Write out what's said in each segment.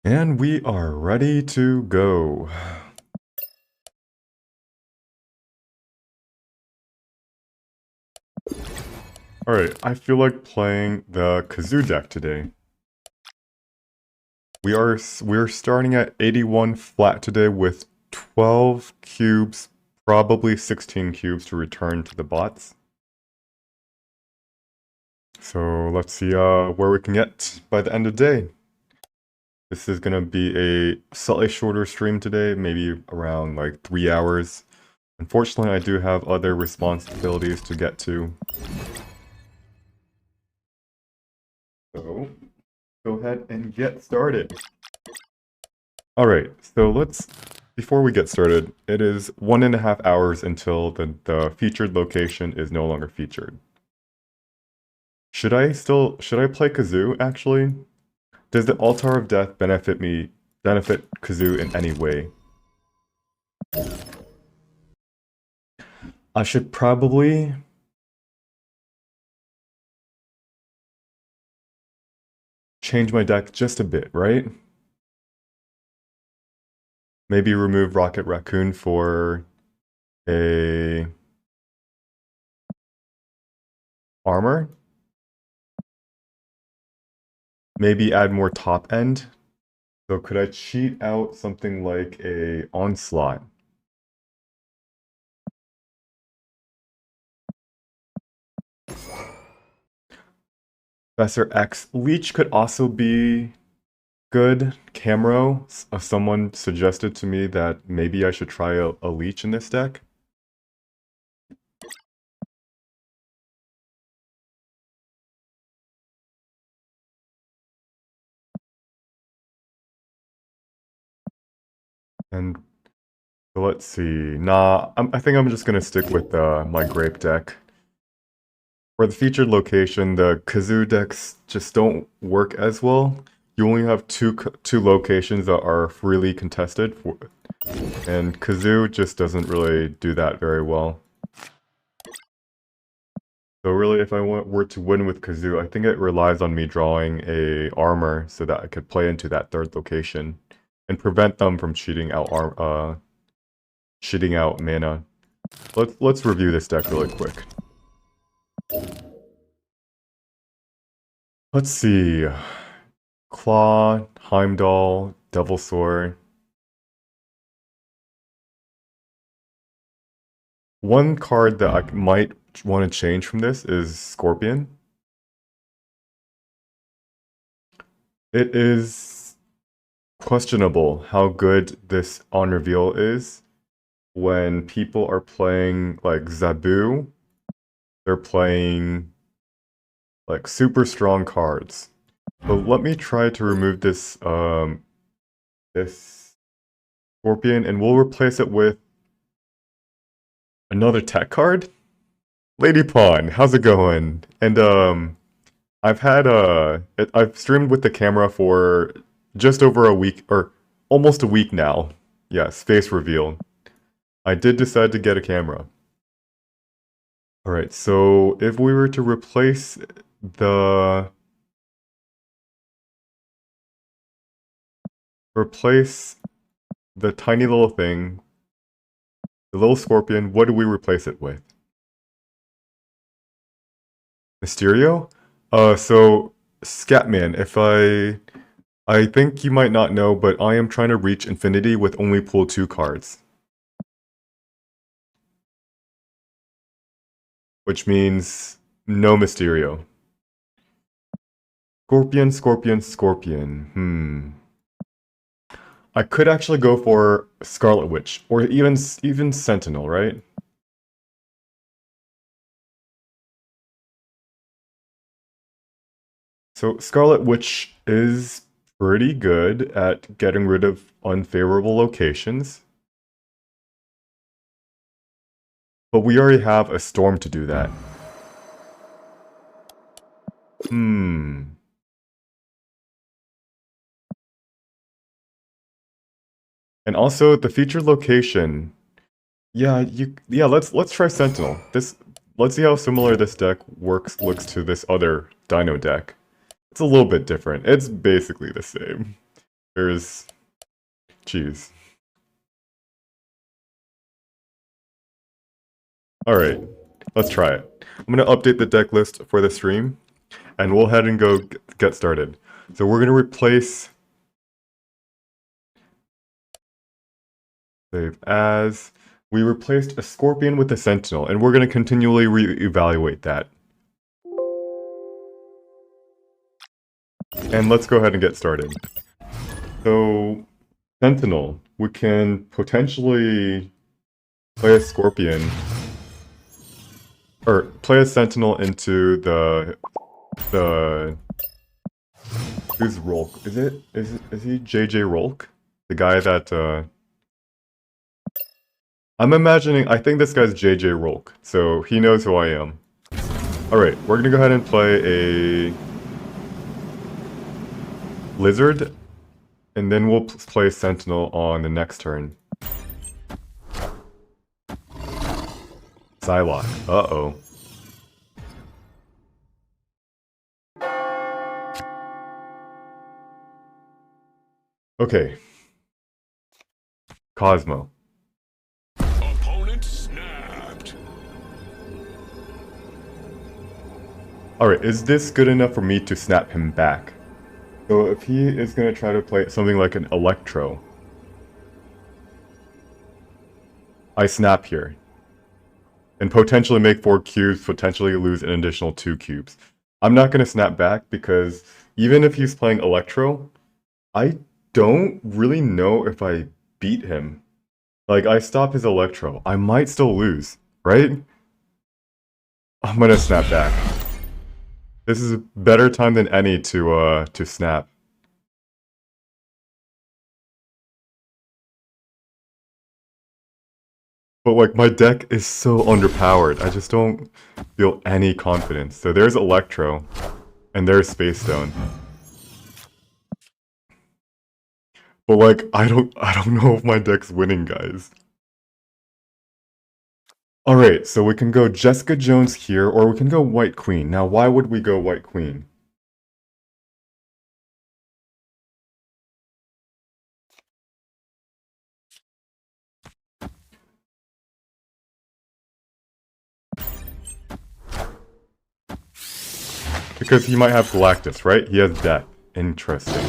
And we are ready to go. Alright, I feel like playing the Kazoo deck today. We're starting at 81 flat today with 12 cubes, probably 16 cubes to return to the bots. So let's see where we can get by the end of the day. This is gonna be a slightly shorter stream today, maybe around like 3 hours. Unfortunately, I do have other responsibilities to get to. So, go ahead and get started. Alright, so before we get started, it is 1.5 hours until the featured location is no longer featured. Should I play Kazoo, actually? Does the Altar of Death benefit Kazoo in any way? I should probably change my deck just a bit, right? Maybe remove Rocket Raccoon for a armor? Maybe add more top end? So could I cheat out something like a Onslaught? Professor X. Leech could also be good. Camero, someone suggested to me that maybe I should try a Leech in this deck. And so let's see. Nah, I think I'm just gonna stick with my Grape deck. For the featured location, the Kazoo decks just don't work as well. You only have two locations that are freely contested, and Kazoo just doesn't really do that very well. So really, if I were to win with Kazoo, I think it relies on me drawing a armor so that I could play into that third location and prevent them from cheating out mana. Let's review this deck really quick. Let's see. Claw, Heimdall, Devilsaur. One card that I might want to change from this is Scorpion. It is questionable how good this on reveal is when people are playing like Zabu. They're playing like super strong cards. So let me try to remove this this Scorpion, and we'll replace it with another tech card. Lady Pawn, how's it going? And I've streamed with the camera for just over a week, or almost a week now. Yes, face reveal. I did decide to get a camera. Alright, so if we were to replace the tiny little thing, the little scorpion, what do we replace it with? Mysterio? So Scatman, I think you might not know, but I am trying to reach infinity with only pull 2 cards. Which means no Mysterio. Scorpion, Scorpion, Scorpion. I could actually go for Scarlet Witch, or even Sentinel, right? So Scarlet Witch is pretty good at getting rid of unfavorable locations. But we already have a Storm to do that. And also the featured location. Yeah, let's try Sentinel. Let's see how similar this deck looks to this other Dino deck. It's a little bit different. It's basically the same. There's cheese. Alright, let's try it. I'm going to update the deck list for the stream, and we'll head and go get started. So we're going to replace... Save as... We replaced a Scorpion with a Sentinel, and we're going to continually re-evaluate that. And let's go ahead and get started. So, Sentinel, we can potentially play a Scorpion, or play a Sentinel into the who's Rolk? Is he JJ Rolk? The guy that I'm imagining, I think this guy's JJ Rolk, so he knows who I am. Alright, we're gonna go ahead and play a Lizard, and then we'll play Sentinel on the next turn. Psylocke, uh-oh. Okay. Cosmo. Opponent snapped. Alright, is this good enough for me to snap him back? So if he is going to try to play something like an Electro, I snap here. And potentially make 4 cubes, potentially lose an additional 2 cubes. I'm not going to snap back because even if he's playing Electro, I don't really know if I beat him. Like, I stop his Electro. I might still lose, right? I'm going to snap back. This is a better time than any to snap. But like, my deck is so underpowered. I just don't feel any confidence. So there's Electro, and there's Space Stone. But like, I don't know if my deck's winning, guys. Alright, so we can go Jessica Jones here, or we can go White Queen. Now, why would we go White Queen? Because he might have Galactus, right? He has Death. Interesting.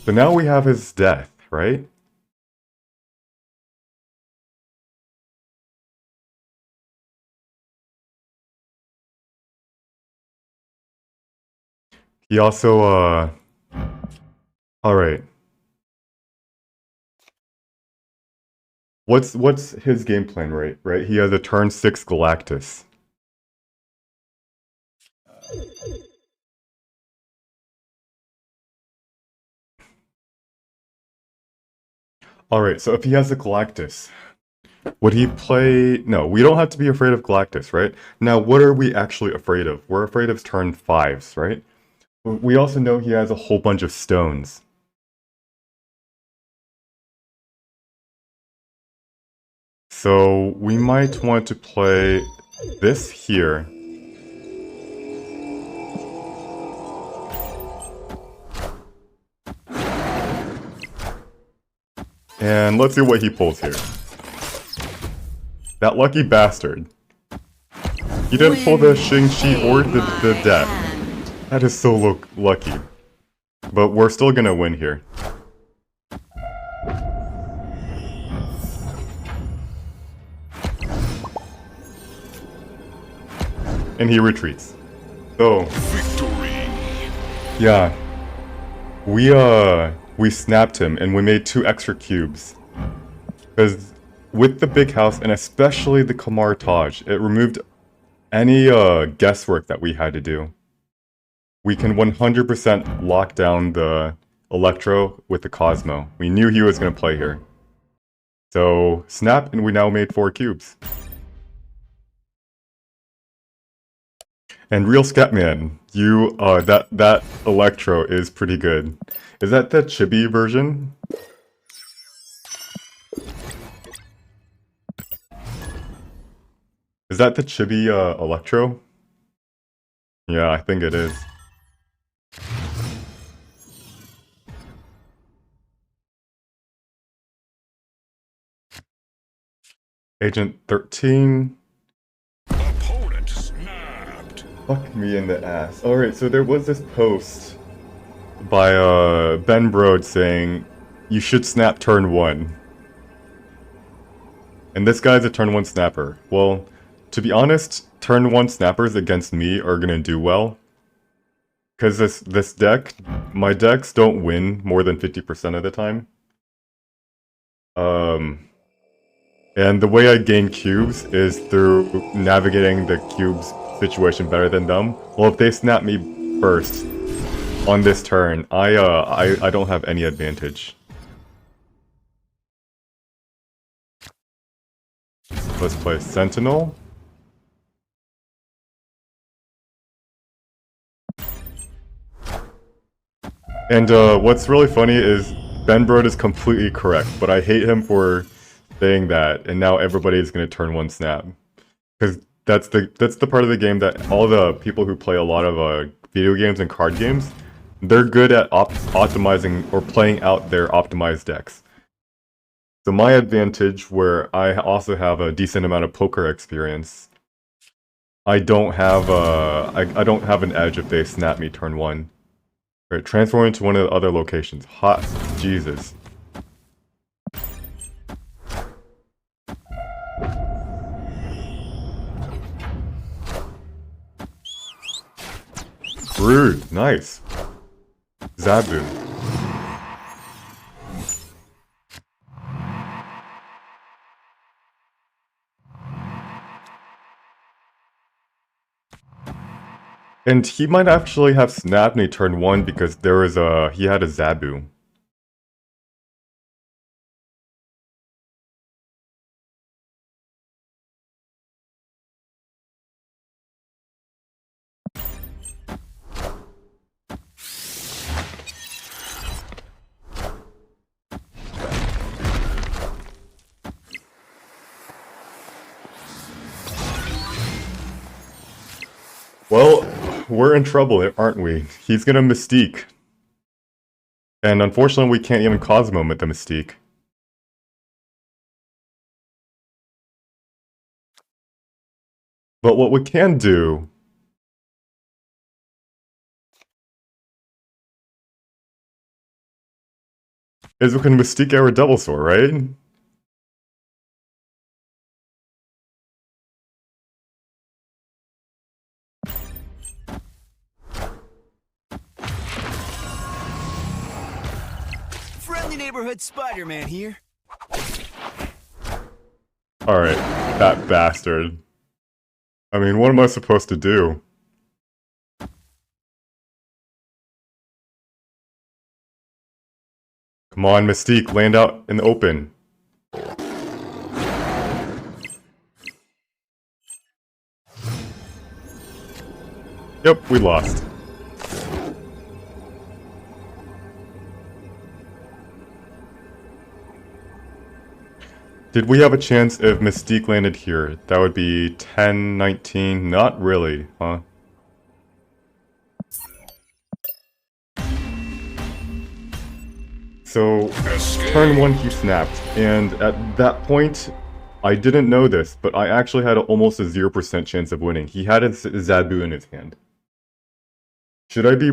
So now we have his Death, right? He also, alright. What's his game plan, right? He has a turn 6 Galactus. Alright, so if he has a Galactus, would he play... No, we don't have to be afraid of Galactus, right? Now, what are we actually afraid of? We're afraid of turn 5s, right? We also know he has a whole bunch of stones. So, we might want to play this here. And let's see what he pulls here. That lucky bastard. He didn't pull the Shang-Chi or the Death. That is so lucky. But we're still gonna win here. And he retreats. So, Victory. yeah. We snapped him and we made 2 extra cubes. Because with the big house, and especially the Kamar Taj, it removed any guesswork that we had to do. We can 100% lock down the Electro with the Cosmo. We knew he was going to play here. So, snap, and we now made 4 cubes. And Real Scatman, you, that Electro is pretty good. Is that the chibi version? Is that the chibi, Electro? Yeah, I think it is. Agent 13. Opponent snapped. Fuck me in the ass. Alright, so there was this post by Ben Brode saying you should snap turn 1. And this guy's a turn 1 snapper. Well, to be honest, turn 1 snappers against me are gonna do well. Because this deck, my decks don't win more than 50% of the time. And the way I gain cubes is through navigating the cubes situation better than them. Well, if they snap me first on this turn, I don't have any advantage. Let's play Sentinel. And what's really funny is Ben Brode is completely correct, but I hate him for saying that, and now everybody's gonna turn 1 snap. Because that's the part of the game that all the people who play a lot of video games and card games, they're good at optimizing or playing out their optimized decks. So my advantage, where I also have a decent amount of poker experience, I don't have I don't have an edge if they snap me turn 1. Alright, transform into one of the other locations. Hot Jesus. Rude, nice. Zabu. And he might actually have snapped me turn 1 because there was he had a Zabu. Well, we're in trouble, aren't we? He's gonna Mystique. And unfortunately, we can't even Cosmo with the Mystique. But what we can do is we can Mystique our Double Sword, right? Friendly neighborhood Spider-Man here. Alright, that bastard. I mean, what am I supposed to do? Come on, Mystique, land out in the open. Yep, we lost. Did we have a chance if Mystique landed here? That would be 10, 19, not really, huh? So, turn 1 he snapped, and at that point, I didn't know this, but I actually had almost a 0% chance of winning. He had a Zabu in his hand. Should I be...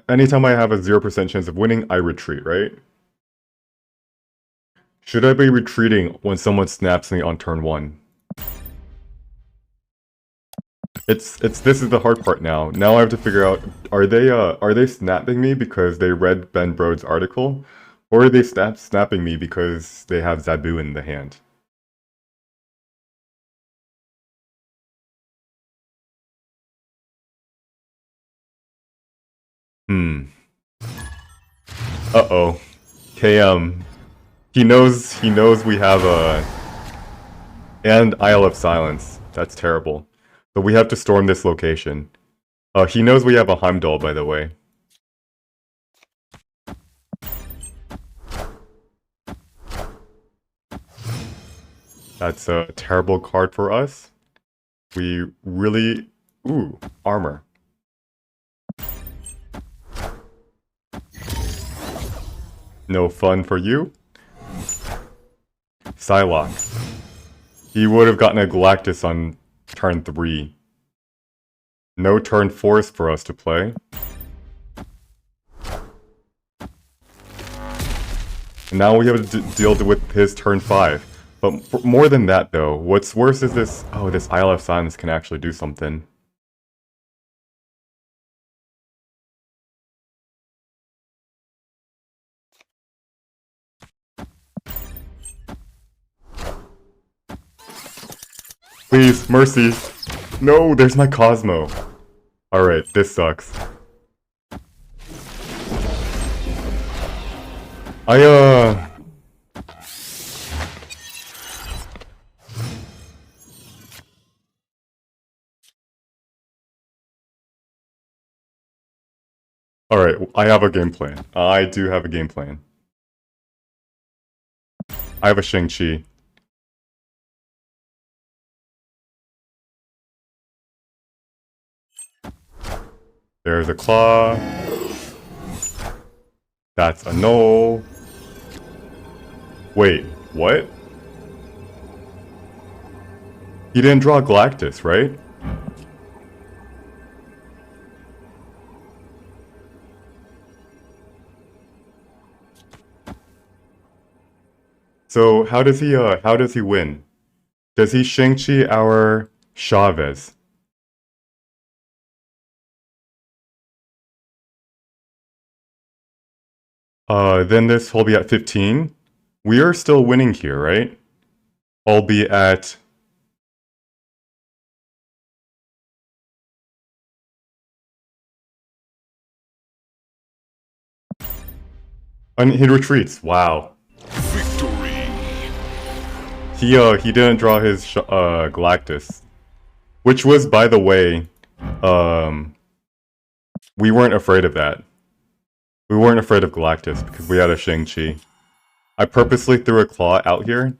anytime I have a 0% chance of winning, I retreat, right? Should I be retreating when someone snaps me on turn 1? This is the hard part now. Now I have to figure out, are they snapping me because they read Ben Brode's article? Or are they snapping me because they have Zabu in the hand? Uh-oh. KM. He knows we have a... and Isle of Silence. That's terrible. But we have to storm this location. He knows we have a Heimdall, by the way. That's a terrible card for us. We really... ooh, armor. No fun for you. Psylocke. He would have gotten a Galactus on turn 3. No turn 4s for us to play. And now we have to deal with his turn 5. But more than that, though, what's worse is this... Oh, this Isle of Silence can actually do something. Please, mercy. No, there's my Cosmo. Alright, this sucks. Alright, I have a game plan. I do have a game plan. I have a Shang-Chi. There's a claw. That's a no. Wait, what? He didn't draw Galactus, right? So how does he win? Does he Shang-Chi our Chavez? Then this will be at 15. We are still winning here, right? I'll be at... And he retreats. Wow. Victory. He didn't draw his Galactus. Which was, by the way, we weren't afraid of that. We weren't afraid of Galactus because we had a Shang-Chi. I purposely threw a claw out here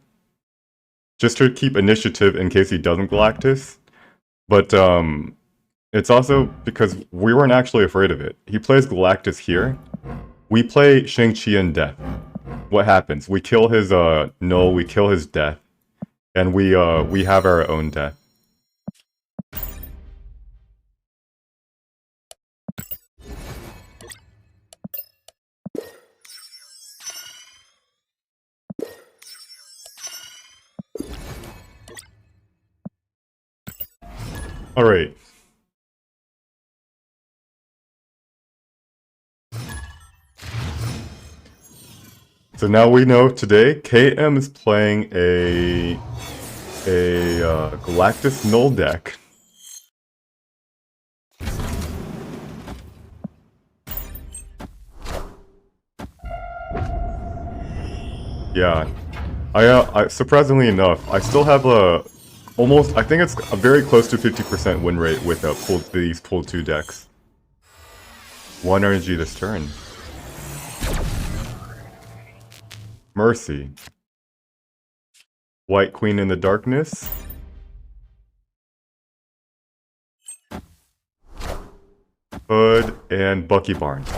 just to keep initiative in case he doesn't Galactus. But it's also because we weren't actually afraid of it. He plays Galactus here. We play Shang-Chi and Death. What happens? We kill his Null, we kill his Death, and we have our own Death. Alright. So now we know today KM is playing a Galactus Null deck. Yeah. I surprisingly enough, I still have a almost, I think it's a very close to 50% win rate with these pull 2 decks. 1 energy this turn. Mercy. White Queen in the Darkness. Hood and Bucky Barnes.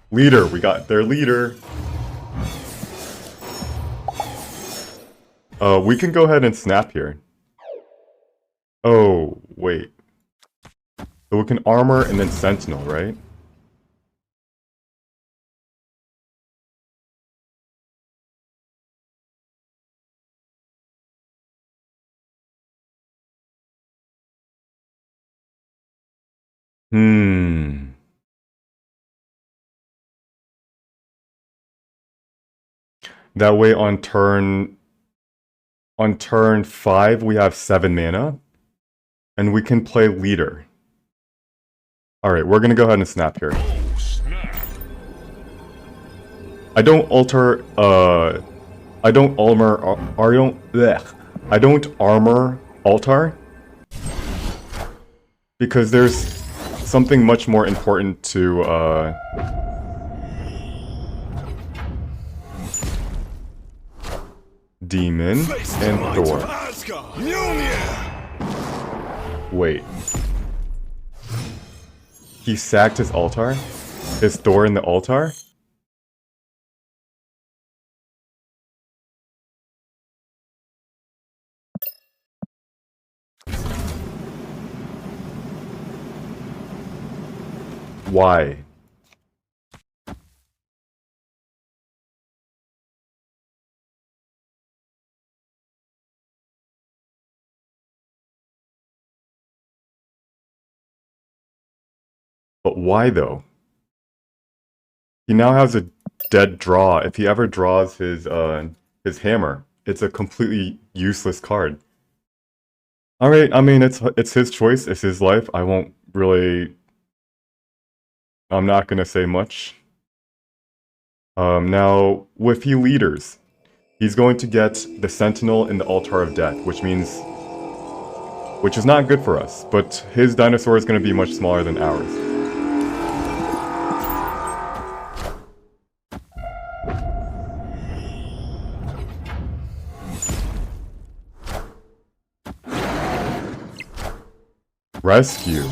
Leader, we got their leader. We can go ahead and snap here. Oh, wait. So we can armor and then sentinel, right? That way on turn 5 we have 7 mana. And we can play leader. Alright, we're gonna go ahead and snap here. Oh, snap. I don't alter I don't armor I don't armor altar because there's something much more important to Demon and Thor. Wait. He sacked his altar? Is Thor in the altar? Why? But why though? He now has a dead draw. If he ever draws his hammer, it's a completely useless card. Alright, I mean it's his choice, it's his life. I'm not gonna say much. Now with he leaders, he's going to get the Sentinel in the Altar of Death, which is not good for us, but his dinosaur is gonna be much smaller than ours. Rescue.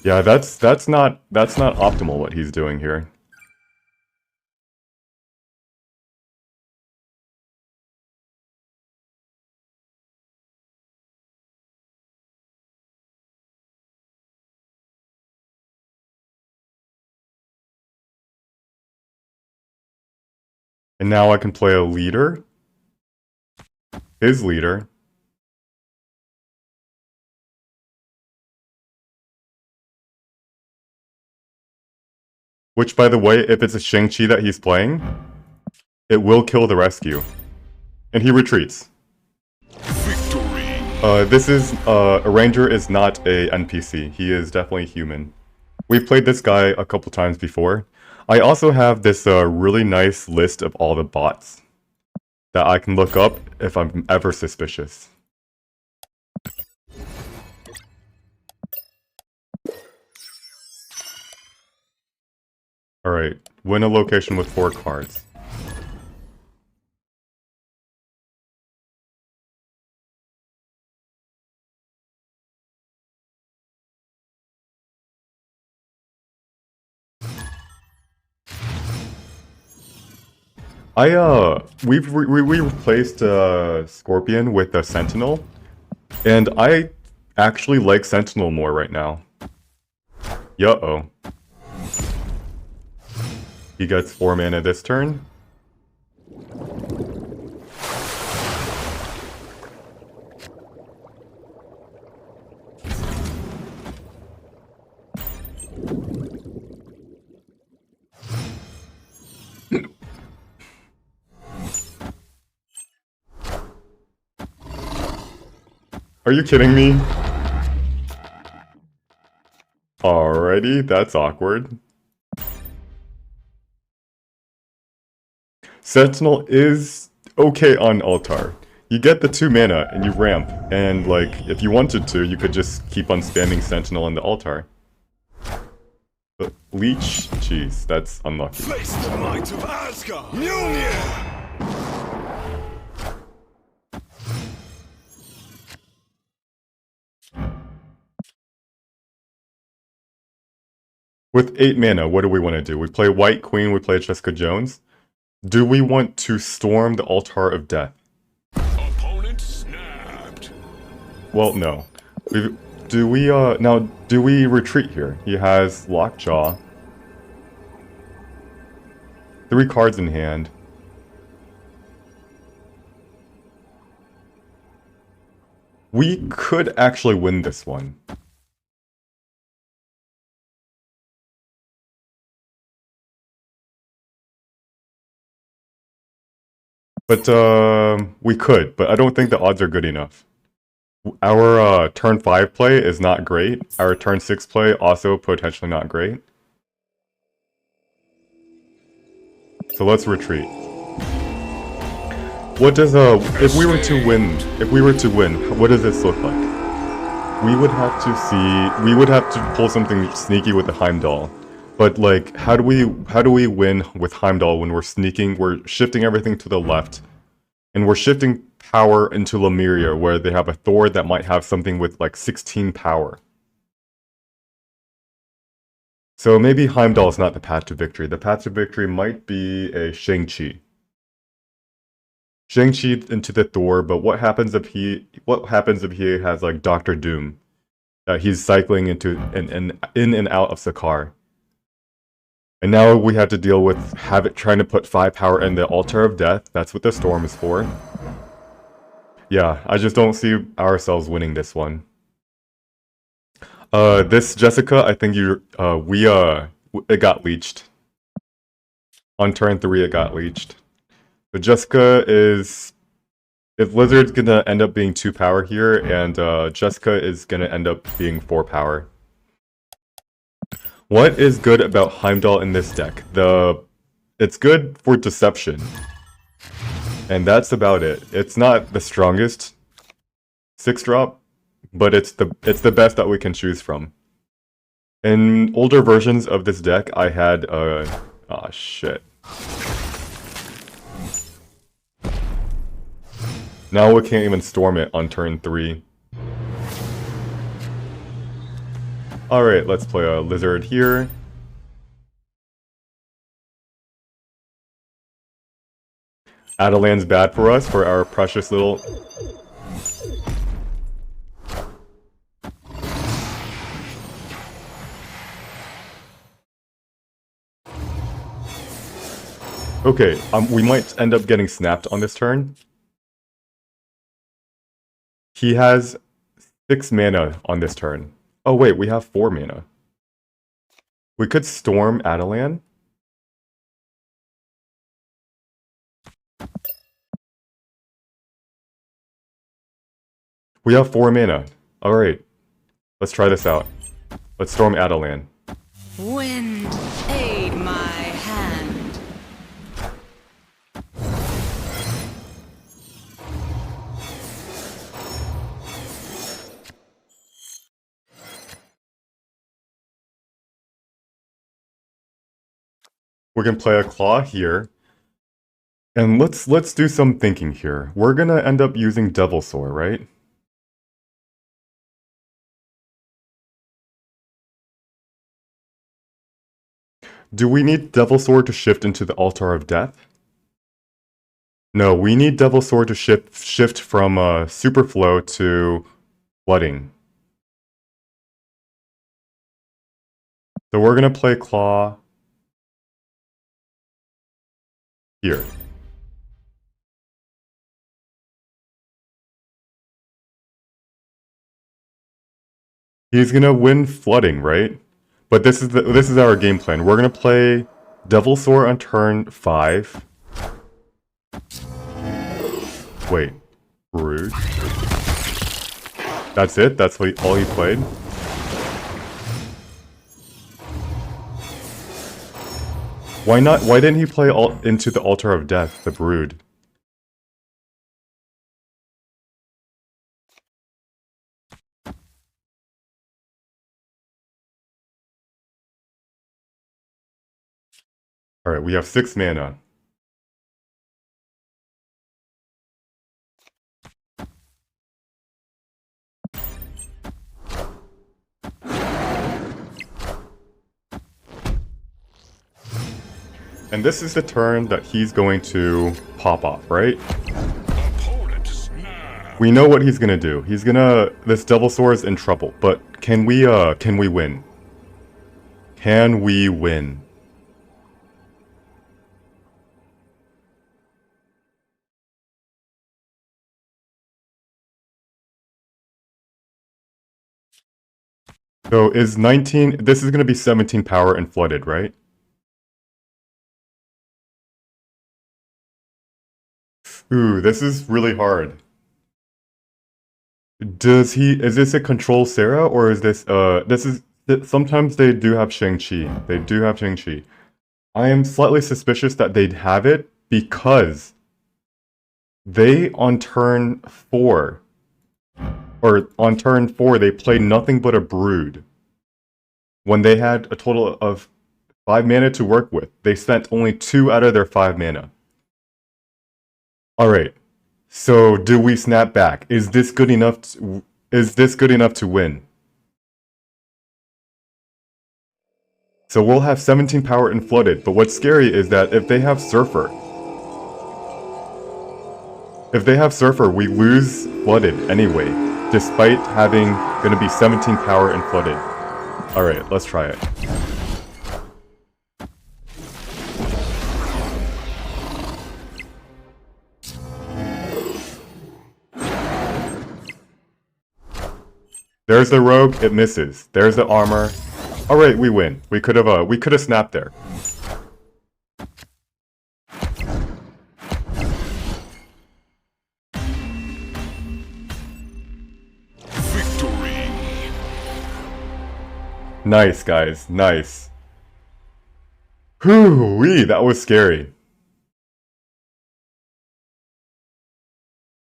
Yeah, that's not optimal what he's doing here. And now I can play a leader. His leader. Which, by the way, if it's a Shang-Chi that he's playing, it will kill the rescue. And he retreats. Victory. A ranger is not a NPC. He is definitely human. We've played this guy a couple times before. I also have this really nice list of all the bots that I can look up if I'm ever suspicious. Alright, win a location with 4 cards. We replaced Scorpion with a Sentinel, and I actually like Sentinel more right now. Uh-oh. He gets 4 mana this turn. Are you kidding me? Alrighty, that's awkward. Sentinel is okay on Altar. You get the 2 mana and you ramp, and like, if you wanted to, you could just keep on spamming Sentinel in the Altar. But Leech? Jeez, that's unlucky. Face the might of Asgard! Mjolnir! With 8 mana, what do we want to do? We play White Queen, we play Jessica Jones. Do we want to storm the Altar of Death? Opponent snapped. Well, no. Do we retreat here? He has Lockjaw. 3 cards in hand. We could actually win this one. But, we could, but I don't think the odds are good enough. Our turn 5 play is not great. Our turn 6 play also potentially not great. So let's retreat. What does if we were to win, what does this look like? We would have to pull something sneaky with the Heimdall. But like, how do we win with Heimdall when we're shifting everything to the left, and we're shifting power into Lemuria, where they have a Thor that might have something with like 16 power. So maybe Heimdall is not the path to victory. The path to victory might be a Shang-Chi. Shang-Chi into the Thor, but what happens if he has like Doctor Doom that he's cycling into and in and out of Sakar. And now we have to deal with trying to put 5 power in the Altar of Death. That's what the storm is for. Yeah, I just don't see ourselves winning this one. This Jessica, I think it got leached. On turn 3, it got leached. But Jessica is... If Lizard's gonna end up being 2 power here, and Jessica is gonna end up being 4 power. What is good about Heimdall in this deck? It's good for deception. And that's about it. It's not the strongest 6-drop, but it's the best that we can choose from. In older versions of this deck, I had shit. Now we can't even storm it on turn 3. Alright, let's play a Lizard here. Adelan's bad for us, for our precious little... Okay, we might end up getting snapped on this turn. He has 6 mana on this turn. Oh wait, we have 4 mana. We could storm Adelan. We have 4 mana. Alright. Let's try this out. Let's storm Adelan. Wind, aid my hand. We can play a Claw here. And let's do some thinking here. We're gonna end up using Devilsaur, right? Do we need Devilsaur to shift into the Altar of Death? No, we need Devilsaur to shift from Superflow to Flooding. So we're gonna play Claw here. He's gonna win Flooding, right? But this is our game plan. We're gonna play Devilsaur on turn 5. Wait, Brood. That's it? That's all he played? Why not? Why didn't he play into the Altar of Death, the Brood? Alright, we have 6 mana. And this is the turn that he's going to pop off, right? We know what he's gonna do. He's gonna... This Devilsaur is in trouble, but can we win? Can we win? So is 19... This is gonna be 17 power and flooded, right? Ooh, this is really hard. Is this a control Sarah, or is this, sometimes they do have Shang-Chi. They do have Shang-Chi. I am slightly suspicious that they'd have it, because they, on turn 4, they played nothing but a Brood. When they had a total of 5 mana to work with, they spent only 2 out of their 5 mana. Alright, so do we snap back? Is this good enough to win? So we'll have 17 power and flooded, but what's scary is that if they have Surfer, we lose flooded anyway. despite having gonna be 17 power and flooded. Alright, let's try it. There's the rogue, it misses. There's the armor. Alright, we win. We could have snapped there. Victory. Nice, guys. Nice. Whew-wee, that was scary.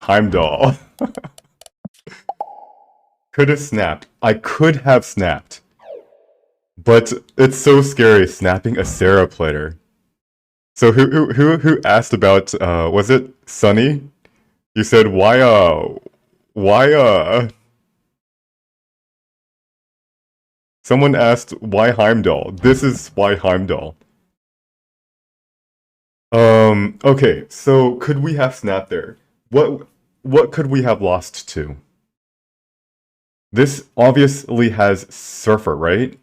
Heimdall. Could have snapped. I could have snapped. But it's so scary snapping a Sarah player. So who asked about was it Sunny? You said why someone asked why Heimdall. This is why Heimdall. Okay, so could we have snapped there? What could we have lost to? This obviously has Surfer, right?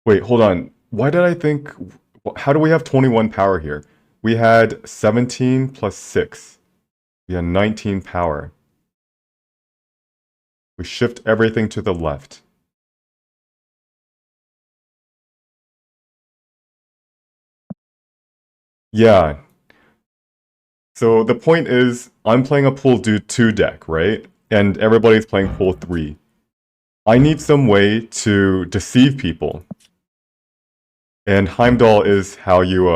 Wait, hold on. Why did I think... How do we have 21 power here? We had 17 plus 6. We had 19 power. We shift everything to the left. Yeah. So the point is, I'm playing a pool 2 deck, right? And everybody's playing pool 3. I need some way to deceive people. And Heimdall is how you,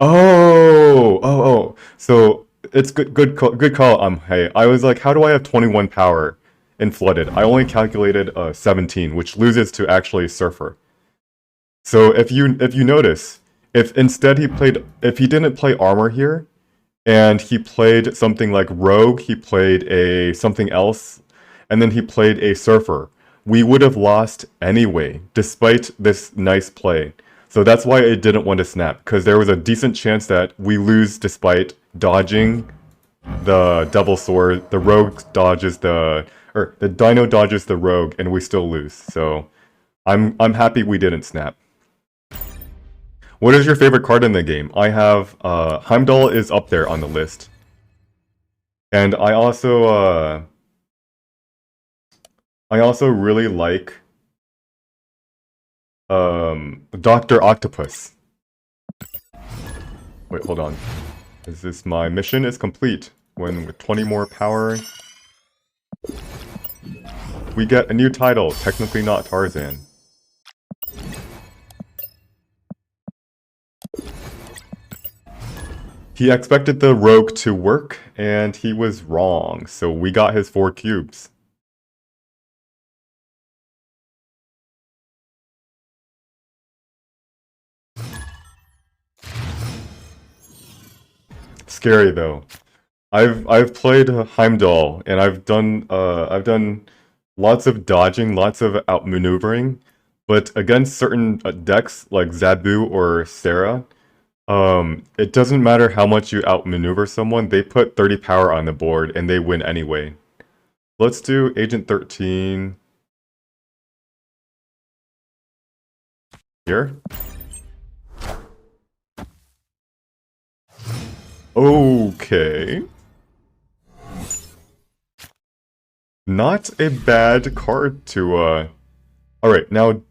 Oh! So, it's good call, hey. I was like, how do I have 21 power in Flooded? I only calculated, 17, which loses to actually Surfer. So, if you notice, if he didn't play Armor here, and he played something like Rogue, he played something else, and then he played a Surfer, we would have lost anyway, despite this nice play. So that's why I didn't want to snap, because there was a decent chance that we lose despite dodging the double sword, the rogue dodges the dino dodges the rogue, and we still lose. So I'm happy we didn't snap. What is your favorite card in the game? I have Heimdall is up there on the list. And I also really like Dr. Octopus. Wait, hold on. Is this my mission is complete? When with 20 more power, we get a new title, technically not Tarzan. He expected the rogue to work, and he was wrong, so we got his 4 cubes. Scary though. I've played Heimdall, and I've done lots of dodging, lots of outmaneuvering, but against certain decks like Zabu or Sarah, it doesn't matter how much you outmaneuver someone, they put 30 power on the board and they win anyway. Let's do Agent 13 here. Okay. Not a bad card to, Alright, now...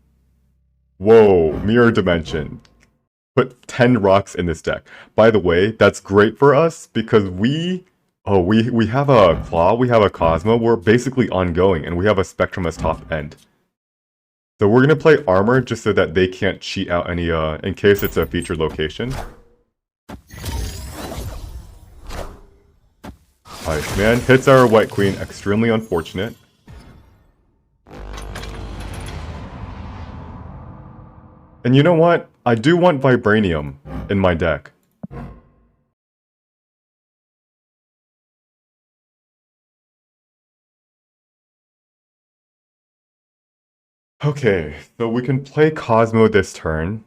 Whoa, Mirror Dimension. Put 10 rocks in this deck. By the way, that's great for us, because we have a Claw, we have a Cosmo, we're basically ongoing, and we have a Spectrum as top end. So we're gonna play Armor, just so that they can't cheat out any, in case it's a featured location. Nice, man. Hits our White Queen. Extremely unfortunate. And you know what? I do want Vibranium in my deck. Okay, so we can play Cosmo this turn.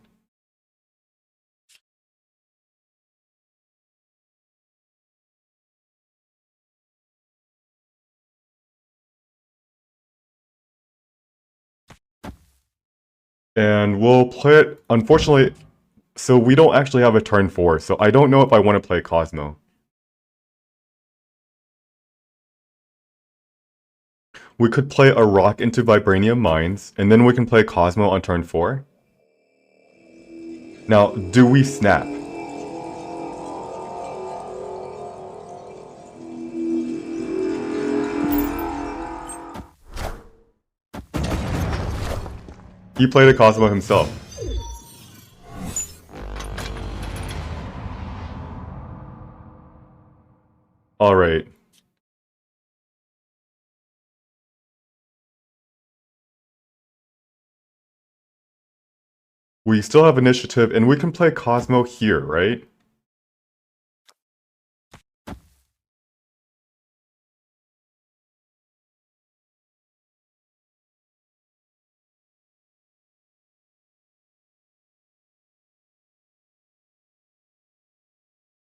And we'll play it, unfortunately, so we don't actually have a turn 4, so I don't know if I want to play Cosmo. We could play a rock into Vibranium Mines, and then we can play Cosmo on turn 4. Now, do we snap? He played a Cosmo himself. Alright. We still have initiative, and we can play Cosmo here, right?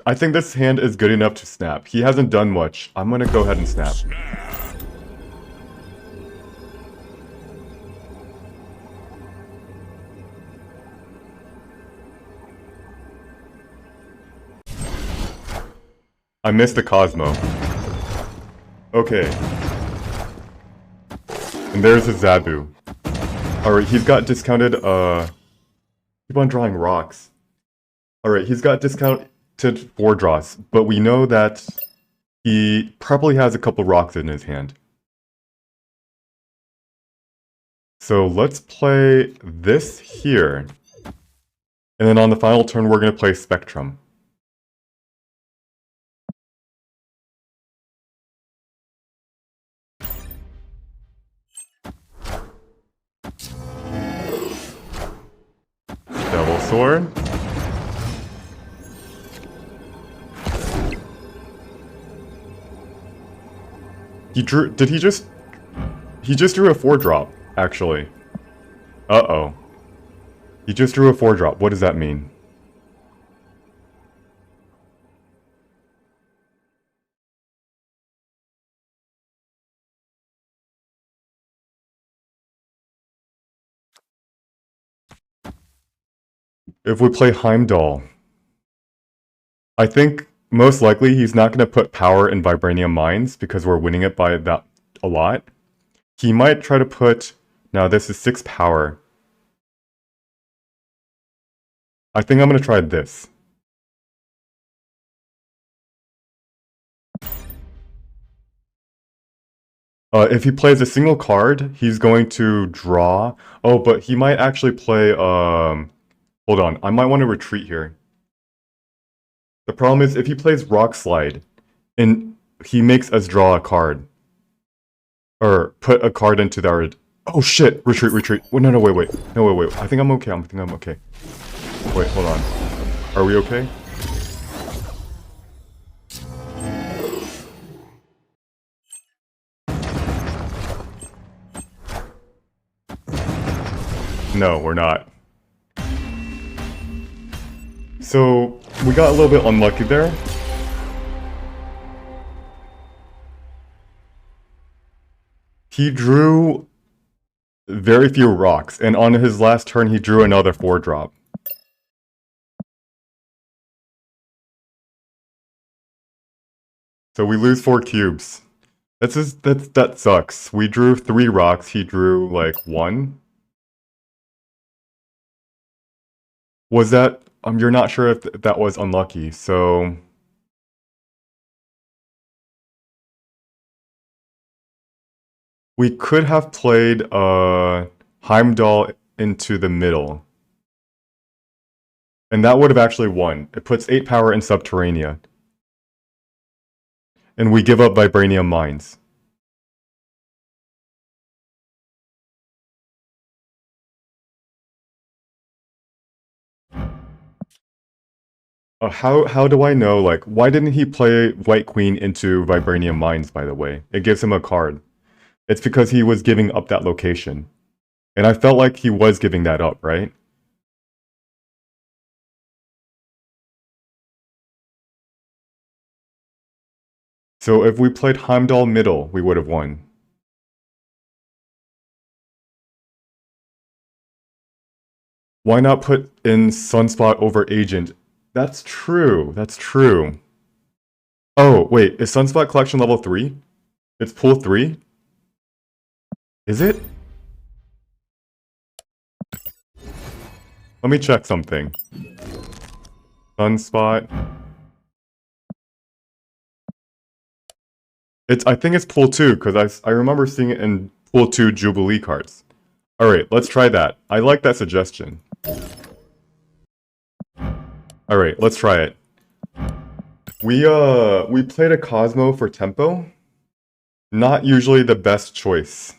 I think this hand is good enough to snap. He hasn't done much. I'm gonna go ahead and snap. I missed the Cosmo. Okay. And there's a Zabu. Alright, he's got discounted, keep on drawing rocks. Alright, he's got discounted 4 draws, but we know that he probably has a couple rocks in his hand. So let's play this here. And then on the final turn, we're going to play Spectrum. Devil Sword. He just drew a 4-drop, actually. Uh-oh. He just drew a 4-drop. What does that mean? If we play Heimdall, I think most likely he's not going to put power in Vibranium Mines because we're winning it by that a lot. He might try to put... Now this is 6 power. I think I'm going to try this. If he plays a single card, he's going to draw... Oh, but he might actually play... Hold on, I might want to retreat here. The problem is, if he plays Rock Slide, and he makes us draw a card. Or put a card into our... Oh shit! Retreat, retreat. Wait, no, wait. No, wait. I think I'm okay, I'm okay. Wait, hold on. Are we okay? No, we're not. So, we got a little bit unlucky there. He drew very few rocks, and on his last turn he drew another 4-drop. So we lose 4 cubes. That sucks. We drew 3 rocks, he drew like 1. Was that... you're not sure if that was unlucky, so... We could have played Heimdall into the middle. And that would have actually won. It puts 8 power in Subterranea. And we give up Vibranium Mines. How do I know, like, why didn't he play White Queen into Vibranium Mines, by the way? It gives him a card. It's because he was giving up that location. And I felt like he was giving that up, right? So if we played Heimdall middle, we would have won. Why not put in Sunspot over Agent? That's true. That's true. Oh, wait. Is Sunspot Collection level 3? It's pool 3? Is it? Let me check something. Sunspot. I think it's pool 2, because I remember seeing it in pool 2 Jubilee cards. Alright, let's try that. I like that suggestion. Alright, let's try it. We played a Cosmo for tempo. Not usually the best choice.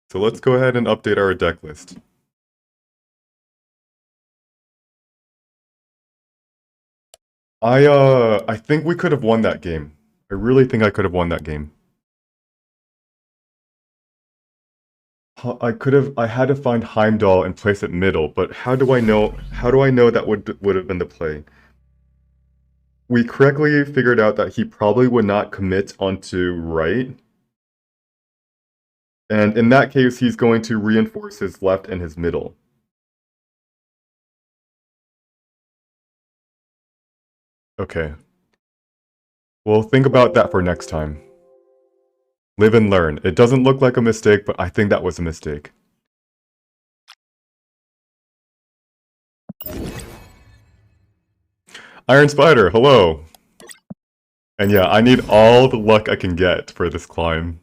So let's go ahead and update our deck list. I think we could have won that game. I really think I could have won that game. I had to find Heimdall and place it middle, but how do I know that would have been the play? We correctly figured out that he probably would not commit onto right. And in that case, he's going to reinforce his left and his middle. Okay. Well, think about that for next time. Live and learn. It doesn't look like a mistake, but I think that was a mistake. Iron Spider, hello! And yeah, I need all the luck I can get for this climb.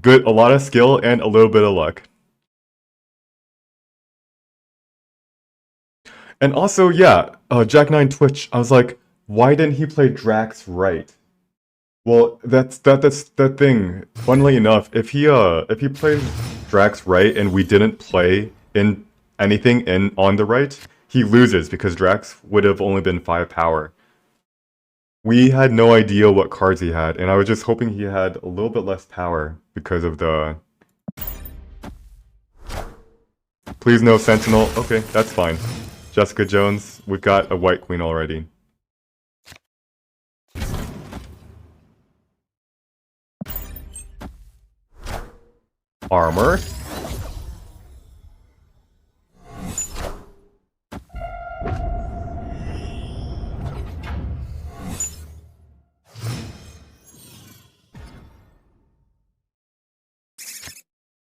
A lot of skill and a little bit of luck. And also, yeah, Jack9 Twitch, I was like, why didn't he play Drax right? Well, that's that thing. Funnily enough, if he plays Drax right and we didn't play in anything on the right, he loses because Drax would have only been 5 power. We had no idea what cards he had, and I was just hoping he had a little bit less power because of the... Please no Sentinel. Okay, that's fine. Jessica Jones, we've got a White Queen already. Armor.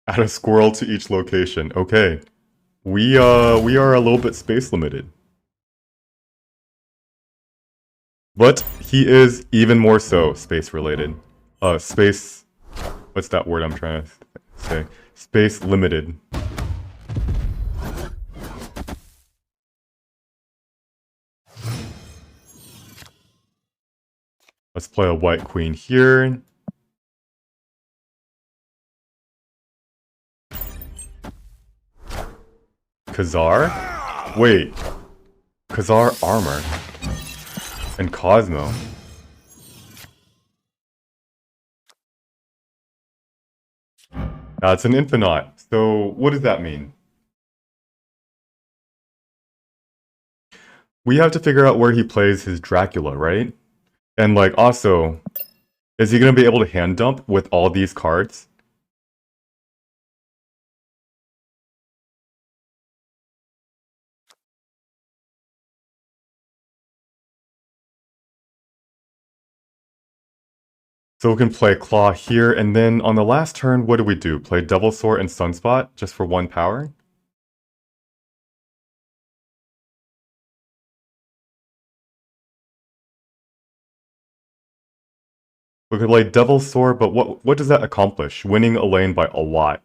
Add a squirrel to each location. Okay. We are a little bit space limited. But he is even more so space related. Space... What's that word I'm trying to say? Space limited. Let's play a White Queen here. Kazar? Wait. Kazar armor. And Cosmo. It's an Infinite. So what does that mean? We have to figure out where he plays his Dracula, right? And like also, is he gonna be able to hand dump with all these cards? So we can play Claw here, and then on the last turn, what do we do? Play Devil Sword and Sunspot just for 1 power? We could play Devil Sword, but what does that accomplish? Winning a lane by a lot.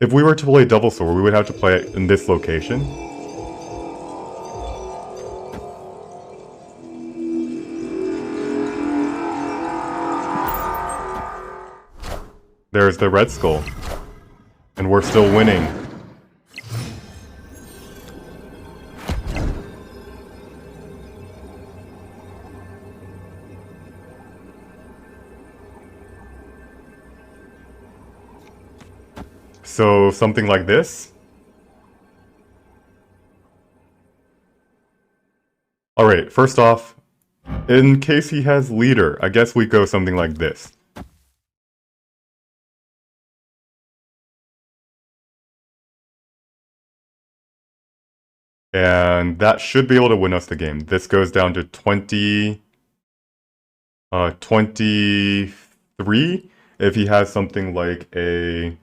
If we were to play Devil Sword, we would have to play it in this location. There's the Red Skull. And we're still winning. So, something like this? Alright, first off, in case he has leader, I guess we go something like this. And that should be able to win us the game. This goes down to 23 if he has something like a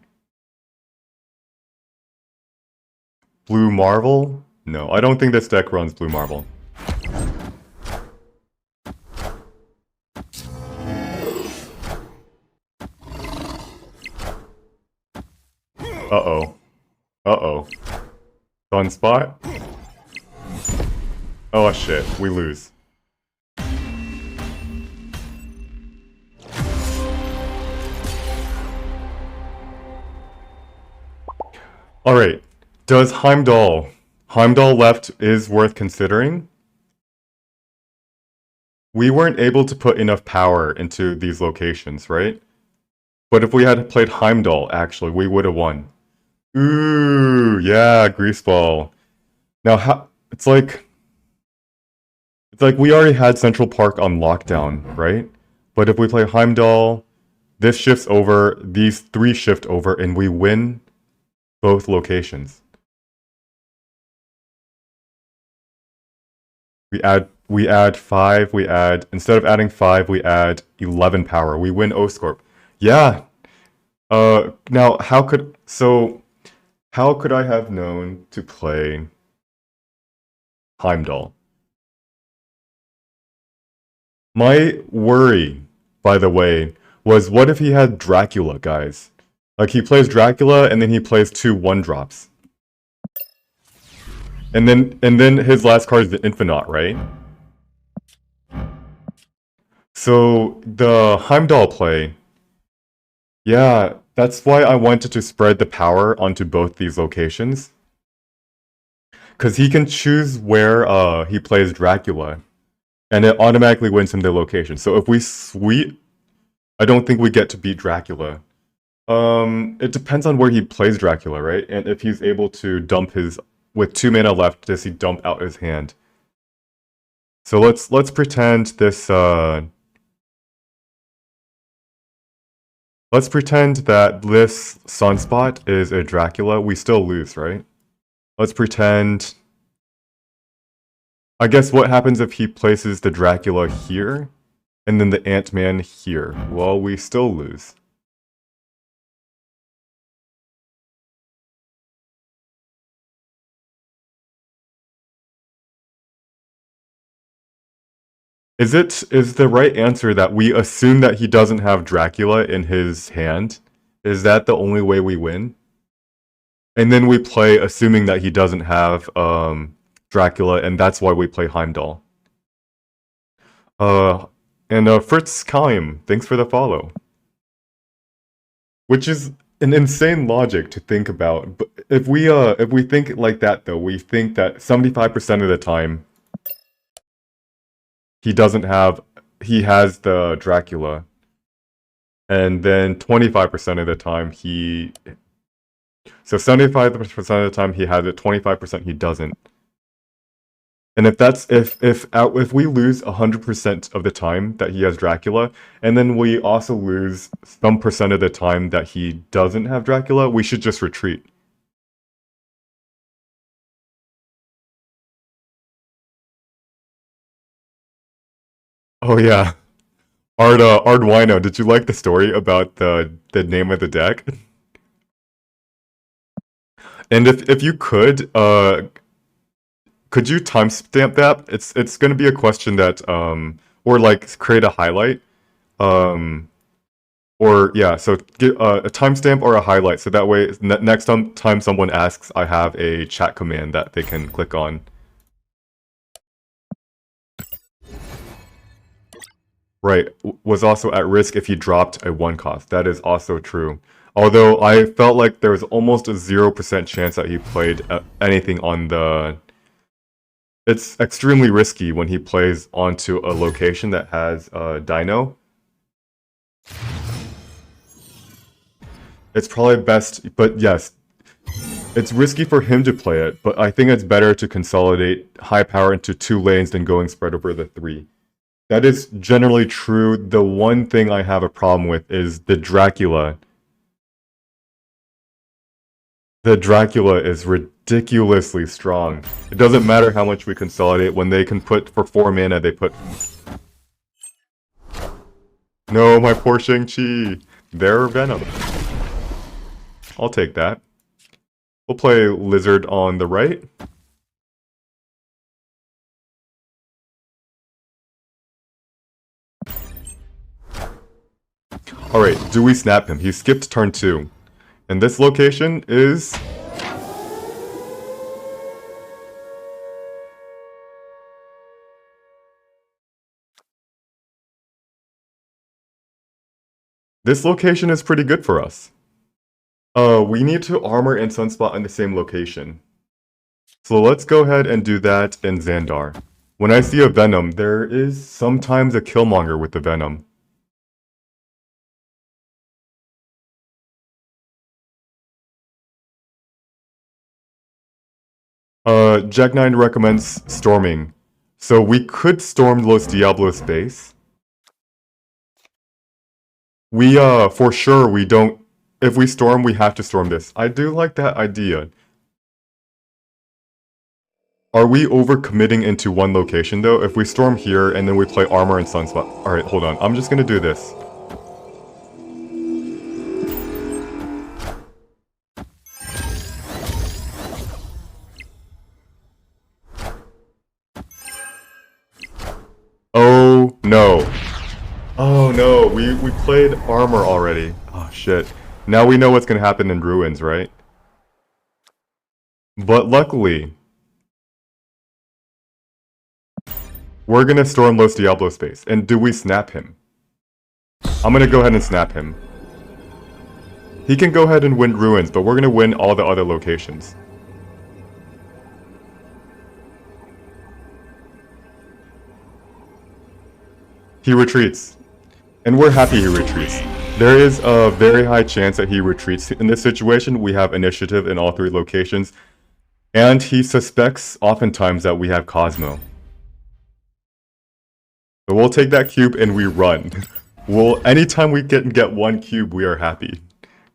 Blue Marvel. No, I don't think this deck runs Blue Marvel. Uh-oh. Uh-oh. Sunspot? Oh shit, we lose. Alright, does Heimdall? Heimdall left is worth considering. We weren't able to put enough power into these locations, right? But if we had played Heimdall, actually, we would have won. Ooh, yeah, Greaseball. Now, it's like we already had Central Park on lockdown, right? But if we play Heimdall, this shifts over, these three shift over, and we win both locations. We add 5, instead of adding 5, we add 11 power. We win Oscorp. Yeah. Now how could I have known to play Heimdall? My worry, by the way, was what if he had Dracula, guys? Like, he plays Dracula, and then he plays 2 1-drops. And then his last card is the Infinite, right? So, the Heimdall play... Yeah, that's why I wanted to spread the power onto both these locations. Because he can choose where he plays Dracula. And it automatically wins him the location. So if we sweep, I don't think we get to beat Dracula. It depends on where he plays Dracula, right? And if he's able to dump his... With 2 mana left, does he dump out his hand? So let's pretend this... Let's pretend that this Sunspot is a Dracula. We still lose, right? Let's pretend... I guess what happens if he places the Dracula here, and then the Ant-Man here? Well, we still lose. Is the right answer that we assume that he doesn't have Dracula in his hand? Is that the only way we win? And then we play assuming that he doesn't have Dracula, and that's why we play Heimdall. Fritz Kaim, thanks for the follow. Which is an insane logic to think about. But if we think like that, though, we think that 75% of the time he has the Dracula, and then 25% of the time so 75% of the time he has it, 25% he doesn't. And if we lose 100% of the time that he has Dracula, and then we also lose some percent of the time that he doesn't have Dracula, we should just retreat. Oh yeah. Ardwino, did you like the story about the name of the deck? And if you could you timestamp that? It's gonna be a question that or like create a highlight. Or yeah, so get a timestamp or a highlight, so that way next time someone asks, I have a chat command that they can click on. Right, was also at risk if he dropped a 1 cost. That is also true. Although I felt like there was almost a 0% chance that he played anything on the... It's extremely risky when he plays onto a location that has Dino. It's probably best, but yes, it's risky for him to play it, but I think it's better to consolidate high power into 2 lanes than going spread over the 3. That is generally true. The one thing I have a problem with is the Dracula. The Dracula is ridiculously strong. It doesn't matter how much we consolidate. When they can put for 4 mana, they put... No, my poor Shang-Chi. Their Venom. I'll take that. We'll play Lizard on the right. Alright, do we snap him? He skipped turn 2. And this location is... This location is pretty good for us. We need to armor and Sunspot in the same location. So let's go ahead and do that in Xandar. When I see a Venom, there is sometimes a Killmonger with the Venom. Jack 9 recommends storming. So we could storm Los Diablos base. We, for sure, we don't... If we storm, we have to storm this. I do like that idea. Are we overcommitting into one location, though? If we storm here, and then we play Armor and Sunspot... Alright, hold on. I'm just gonna do this. Oh, no. Oh, no. We played Armor already. Oh, shit. Now we know what's gonna happen in Ruins, right? But luckily... We're gonna storm Los Diablos base. And do we snap him? I'm gonna go ahead and snap him. He can go ahead and win Ruins, but we're gonna win all the other locations. He retreats. And we're happy he retreats. There is a very high chance that he retreats. In this situation, we have initiative in all 3 locations. And he suspects oftentimes that we have Cosmo. So we'll take that cube and we run. Anytime we get 1 cube, we are happy.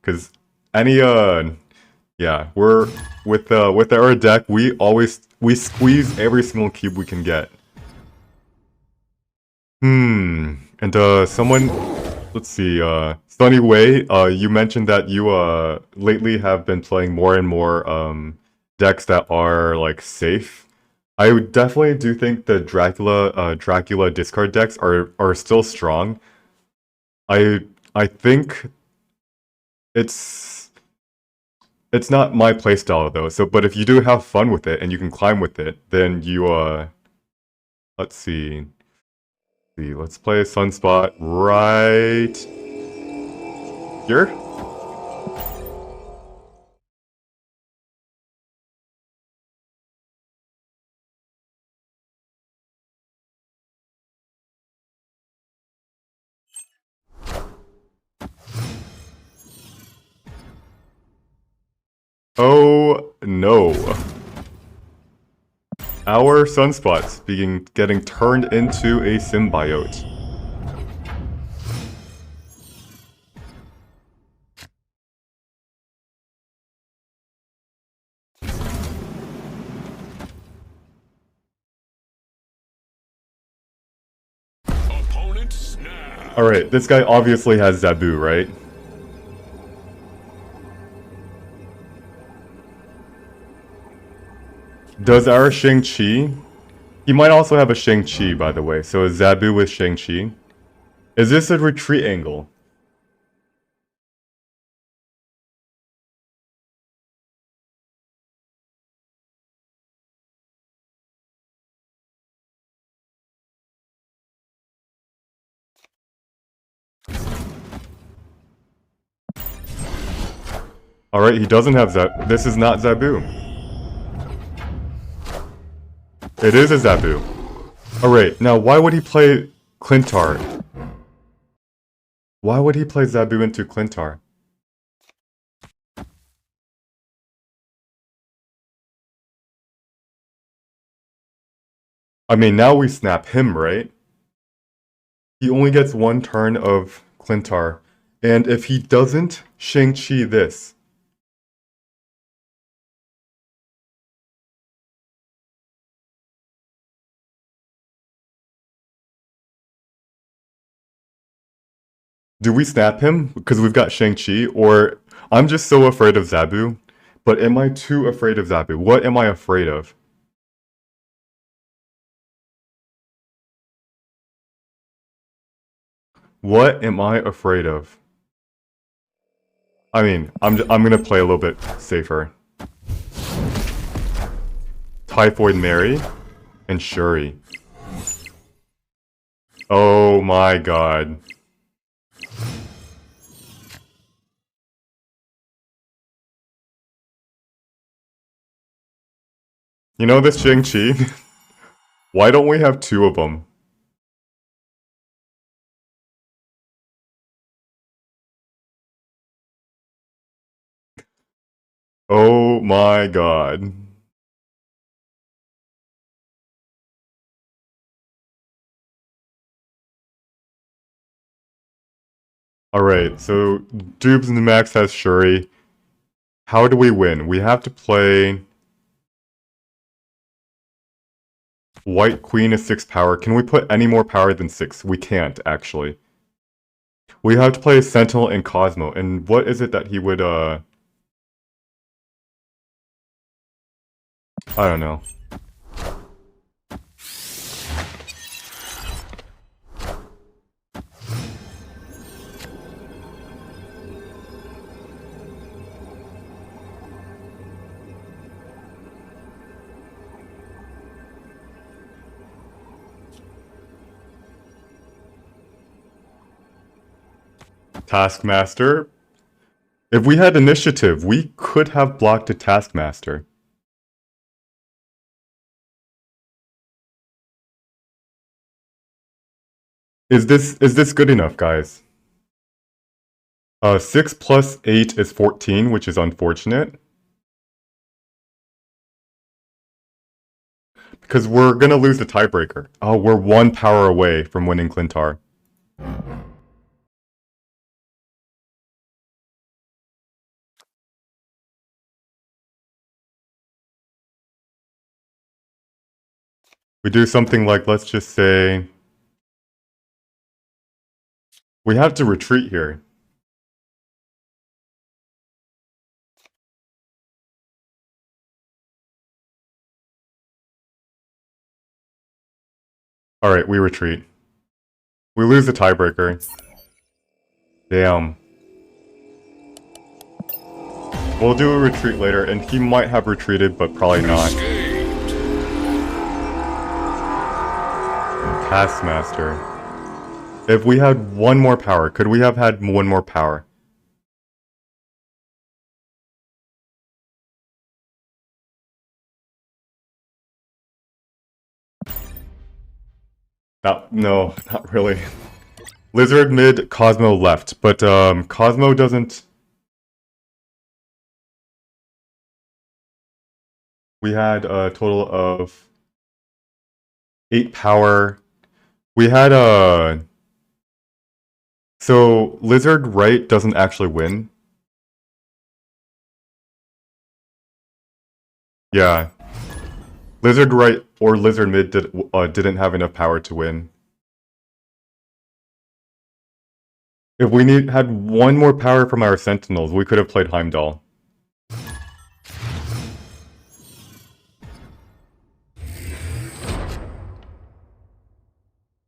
Because yeah, we're, with our deck, we squeeze every single cube we can get. And someone, let's see, Sunny Wei, you mentioned that you, lately have been playing more and more, decks that are, like, safe. I definitely do think the Dracula discard decks are still strong. I think it's not my playstyle though. So, but if you do have fun with it and you can climb with it, then you let's see. Let's play a Sunspot right here. Oh no. Our Sunspot's getting turned into a symbiote. Opponent snap. Alright, this guy obviously has Zabu, right? Does our Shang-Chi? He might also have a Shang-Chi, by the way. So is Zabu with Shang-Chi? Is this a retreat angle? Alright, he doesn't have Zabu. This is not Zabu. It is a Zabu. Alright, now why would he play Clintar? Why would he play Zabu into Clintar? I mean, now we snap him, right? He only gets 1 turn of Clintar. And if he doesn't Shang-Chi this, Do we snap him because we've got Shang-Chi? Or I'm just so afraid of Zabu. But am I too afraid of Zabu? What am I afraid of? What am I afraid of? I mean, I'm gonna play a little bit safer. Typhoid Mary and Shuri. Oh my god. You know this Shang-Chi? Why don't we have two of them? Oh my god. Alright, so Dubes and Max has Shuri. How do we win? We have to play... White Queen is 6 power. Can we put any more power than 6? We can't, actually. We have to play Sentinel and Cosmo. And what is it that he would, I don't know. Taskmaster. If we had initiative, we could have blocked a Taskmaster. Is this good enough, guys? 6 plus 8 is 14, which is unfortunate. Because we're gonna lose the tiebreaker. Oh, we're 1 power away from winning Clintar. We do something like, let's just say... We have to retreat here. Alright, we retreat. We lose the tiebreaker. Damn. We'll do a retreat later, and he might have retreated, but probably not. Escaped. Taskmaster. If we had 1 more power, could we have had 1 more power? No, not really. Lizard mid, Cosmo left, but Cosmo doesn't... We had a total of 8 power. We had a... So, Lizard right doesn't actually win. Yeah. Lizard right or Lizard mid didn't have enough power to win. If we had 1 more power from our Sentinels, we could have played Heimdall.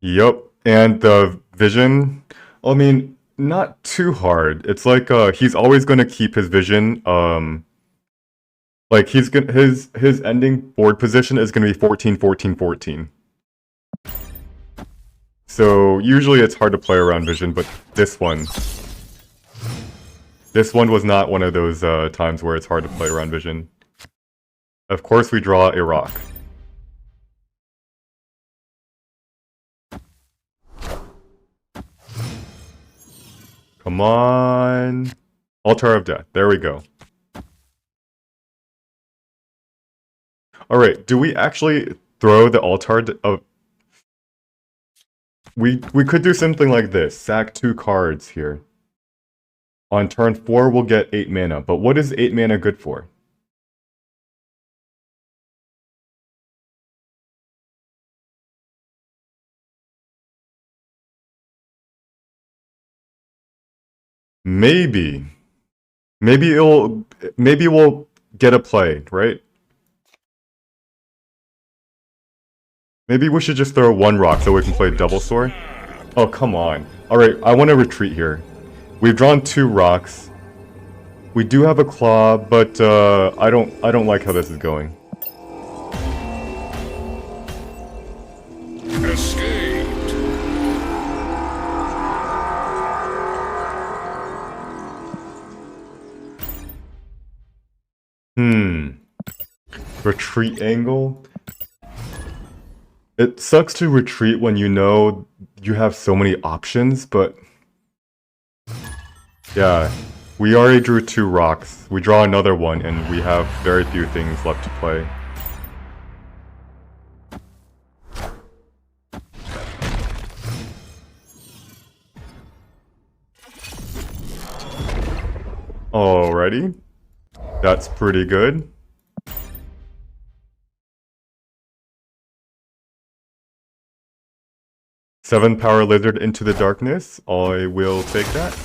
Yup, and the vision, I mean, not too hard. It's like he's always going to keep his vision like his ending board position is going to be 14 14 14. So usually it's hard to play around vision, but this one was not one of those times where it's hard to play around vision. Of course we draw a rock. Come on. Altar of Death. There we go. Alright, do we actually throw the altar of... We could do something like this. Sack 2 cards here. On turn 4 we'll get 8 mana, but what is 8 mana good for? Maybe. Maybe it'll... Maybe we'll get a play, right? Maybe we should just throw one rock so we can play double sword. Oh, come on. Alright, I want to retreat here. We've drawn 2 rocks. We do have a claw, but I don't like how this is going. Escaped. Retreat angle? It sucks to retreat when you know you have so many options, but... Yeah, we already drew 2 rocks. We draw another one, and we have very few things left to play. Alrighty. That's pretty good. Seven power lizard into the darkness. I will take that.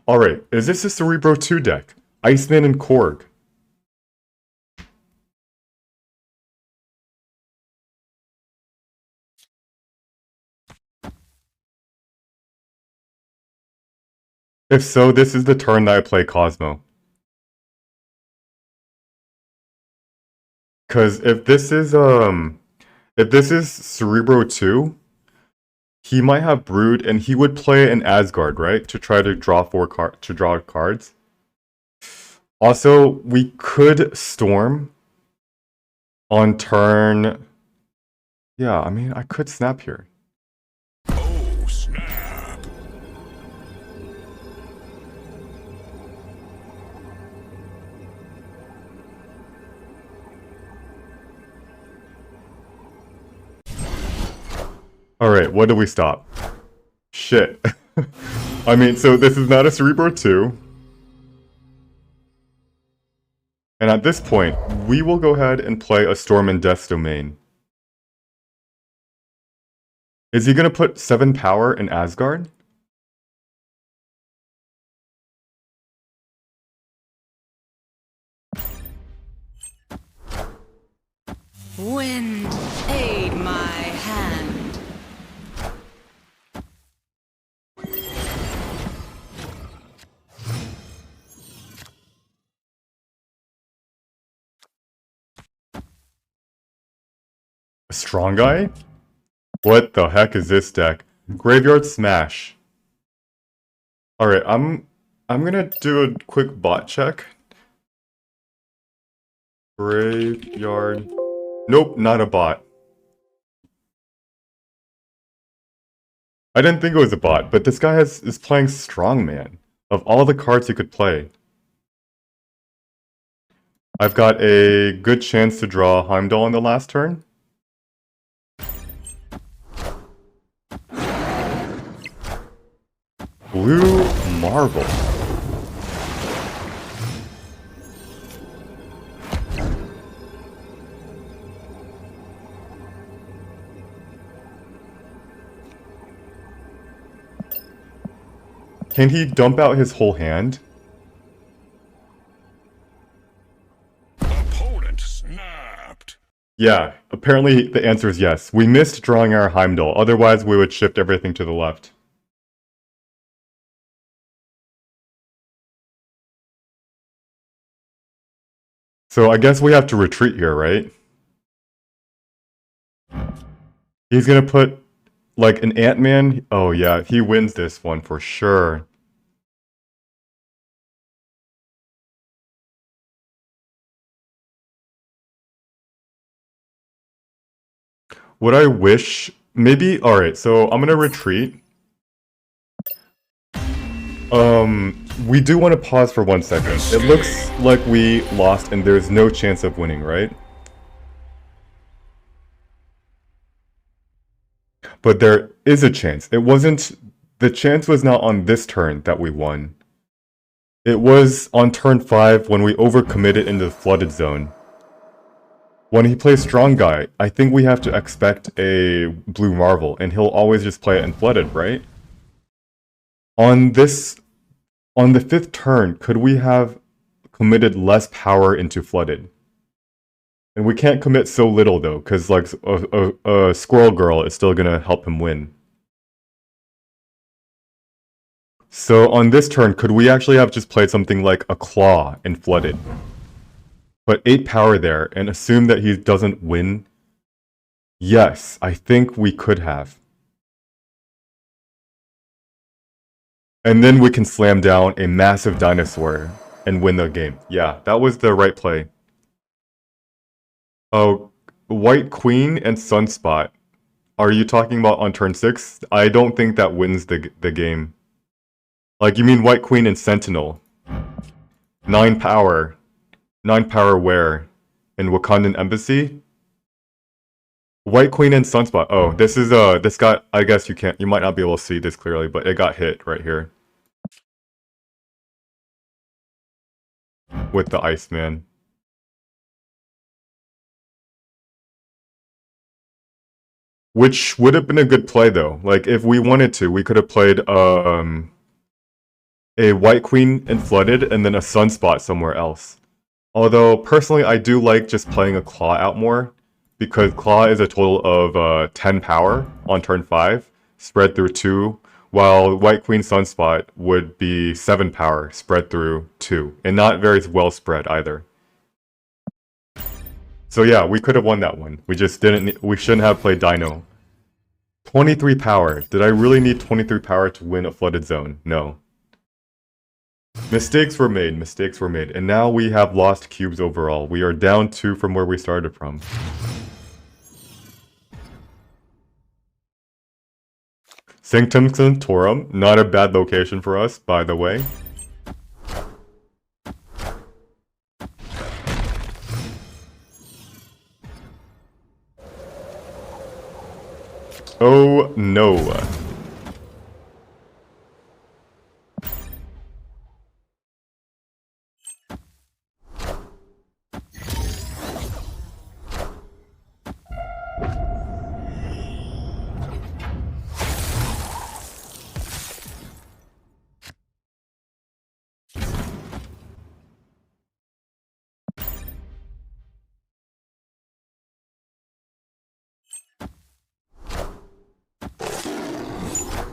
Alright, is this a Cerebro 2 deck? Iceman and Korg. If so, this is the turn that I play Cosmo. Cause if this is Cerebro 2, he might have Brood and he would play an Asgard, right? To try to draw cards. Also, we could Storm on turn. Yeah, I mean I could snap here. Oh, snap. Alright, what do we stop? Shit. I mean, so this is not a Cerebro 2. And at this point, we will go ahead and play a Storm and Death Domain. Is he gonna put 7 power in Asgard? Wind, aid my hand. A strong guy? What the heck is this deck? Graveyard Smash. Alright, I'm gonna do a quick bot check. Graveyard. Nope, not a bot. I didn't think it was a bot, but this guy is playing Strongman. Of all the cards he could play. I've got a good chance to draw Heimdall on the last turn. Blue Marble. Can he dump out his whole hand? Opponent snapped. Yeah, apparently the answer is yes. We missed drawing our Heimdall, otherwise we would shift everything to the left. So I guess we have to retreat here, right? He's gonna put, like, an Ant-Man. Oh yeah, he wins this one for sure. Would I wish... Maybe... Alright, so I'm gonna retreat. We do want to pause for 1 second. It looks like we lost and there's no chance of winning, right? But there is a chance. It wasn't... The chance was not on this turn that we won. It was on turn 5 when we overcommitted into the flooded zone. When he plays Strong Guy, I think we have to expect a Blue Marvel, and he'll always just play it in Flooded, right? On this, on the 5th turn, could we have committed less power into Flooded? And we can't commit so little though, because like a Squirrel Girl is still gonna help him win. So on this turn, could we actually have just played something like a Claw and Flooded? Put 8 power there and assume that he doesn't win? Yes, I think we could have. And then we can slam down a massive dinosaur and win the game. Yeah, that was the right play. Oh, White Queen and Sunspot. Are you talking about on turn 6? I don't think that wins the game. Like, you mean White Queen and Sentinel. 9 power. 9 power where? In Wakandan Embassy? White Queen and Sunspot. Oh, this is, this got, I guess you might not be able to see this clearly, but it got hit right here. With the Iceman. Which would have been a good play though. Like, if we wanted to, we could have played, a White Queen and Flooded, and then a Sunspot somewhere else. Although, personally, I do like just playing a Claw out more, because Claw is a total of 10 power on turn 5, spread through 2, while White Queen Sunspot would be 7 power, spread through 2, and not very well spread either. So yeah, we could have won that one. We just didn't, we shouldn't have played Dino. 23 power. Did I really need 23 power to win a Flooded Zone? No. Mistakes were made, and now we have lost cubes overall. We are down 2 from where we started from. Sanctum Sanctorum, not a bad location for us, by the way. Oh no.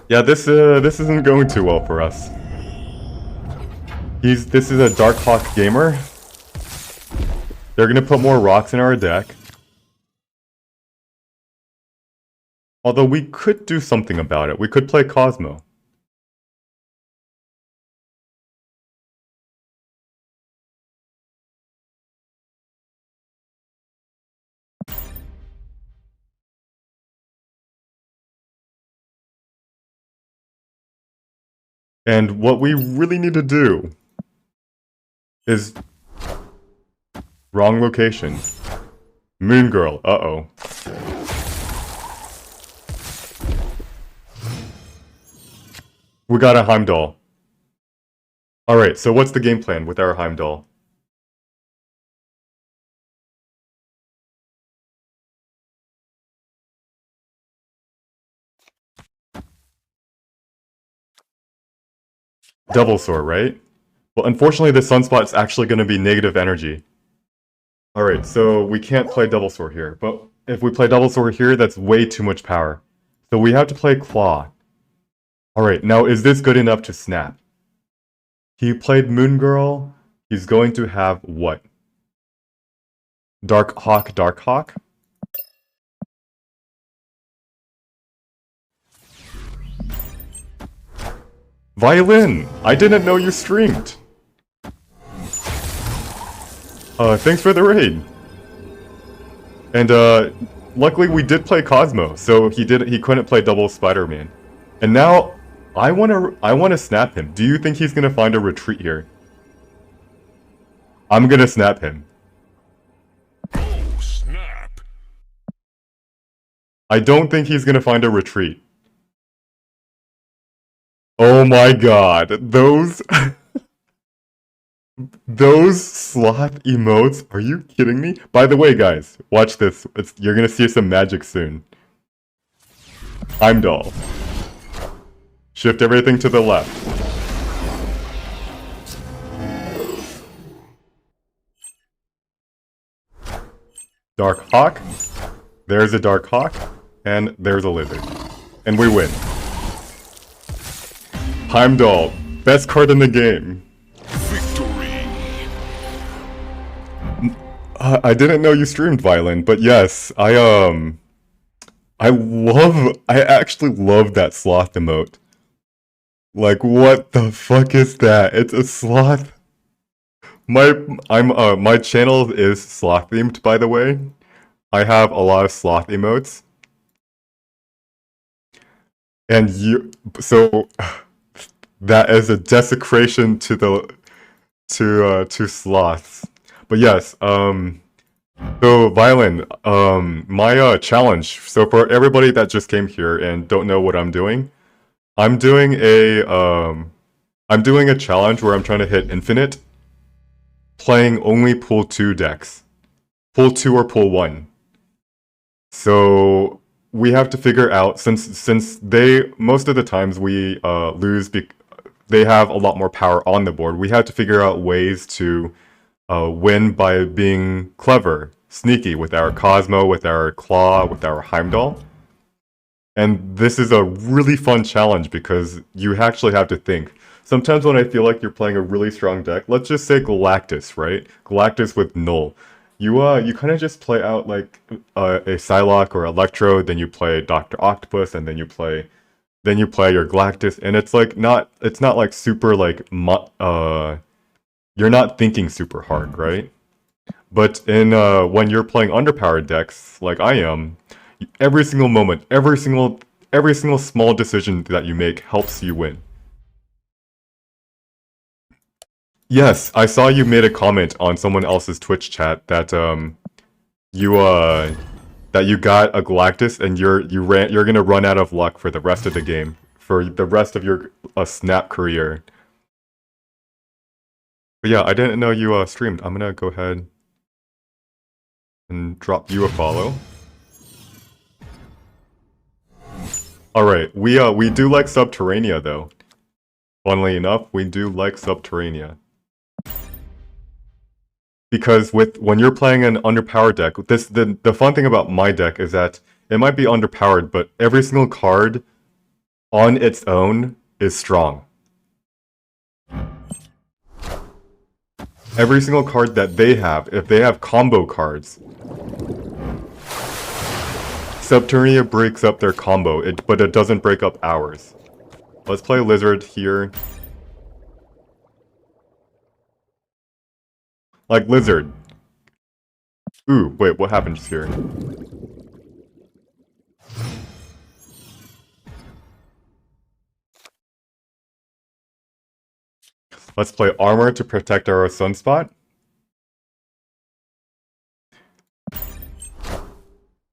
Yeah, this isn't going too well for us. This is a Dark Hawk gamer. They're gonna put more rocks in our deck. Although we could do something about it. We could play Cosmo. And what we really need to do is wrong location. Moon Girl, uh-oh. We got a Heimdall. Alright, so what's the game plan with our Heimdall? Double Sword, right? Well, unfortunately, the Sunspot's actually going to be negative energy. Alright, so we can't play Double Sword here. But if we play Double Sword here, that's way too much power. So we have to play Claw. Alright, now is this good enough to snap? He played Moon Girl. He's going to have what? Dark Hawk, Dark Hawk? Violin! I didn't know you streamed! Thanks for the raid. And luckily we did play Cosmo, so he couldn't play double Spider-Man. And now I wanna snap him. Do you think he's gonna find a retreat here? I'm gonna snap him. Oh, snap. I don't think he's gonna find a retreat. Oh my god, those Those sloth emotes, are you kidding me? By the way, guys, watch this. You're gonna see some magic soon. Heimdall. Shift everything to the left. Dark Hawk. There's a Dark Hawk. And there's a Lizard. And we win. Heimdall. Best card in the game. Victory. I didn't know you streamed Violin, but yes, I actually love that sloth emote. Like, what the fuck is that? It's a sloth. My channel is sloth themed, by the way. I have a lot of sloth emotes. And so that is a desecration to the to sloths. But yes, so Violin, my challenge. So for everybody that just came here and don't know what I'm doing I'm doing a challenge where I'm trying to hit infinite, playing only pool 2 decks. Pool 2 or pool 1. So we have to figure out, since they, most of the times we lose, they have a lot more power on the board, we have to figure out ways to win by being clever, sneaky, with our Cosmo, with our Claw, with our Heimdall. And this is a really fun challenge because you actually have to think. Sometimes when I feel like you're playing a really strong deck, let's just say Galactus, right? Galactus with Null. You kind of just play out like a Psylocke or Electro, then you play Dr. Octopus, and then you play your Galactus, and it's not like super like you're not thinking super hard, right? But in when you're playing underpowered decks like I am, every single moment, every single small decision that you make helps you win. Yes, I saw you made a comment on someone else's Twitch chat that you that you got a Galactus and you're gonna run out of luck for the rest of the game, for the rest of your Snap career. But yeah, I didn't know you streamed. I'm gonna go ahead and drop you a follow. Alright, we do like Subterranea though. Funnily enough, we do like Subterranea. Because when you're playing an underpowered deck, the fun thing about my deck is that it might be underpowered, but every single card on its own is strong. Every single card that they have, if they have combo cards, Subterranea breaks up their combo, but it doesn't break up ours. Let's play Lizard here. Like Lizard. Ooh, wait, what happened just here? Let's play Armor to protect our Sunspot.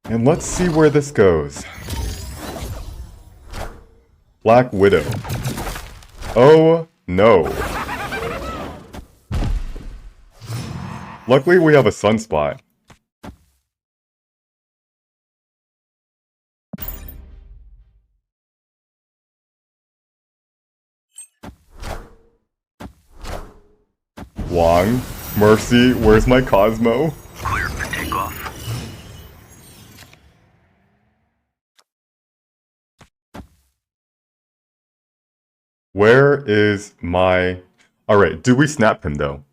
And let's see where this goes. Black Widow. Oh, no. Luckily, we have a Sunspot. Wong. Mercy, where's my Cosmo? Clear for takeoff. Where is my... Alright, do we snap him though?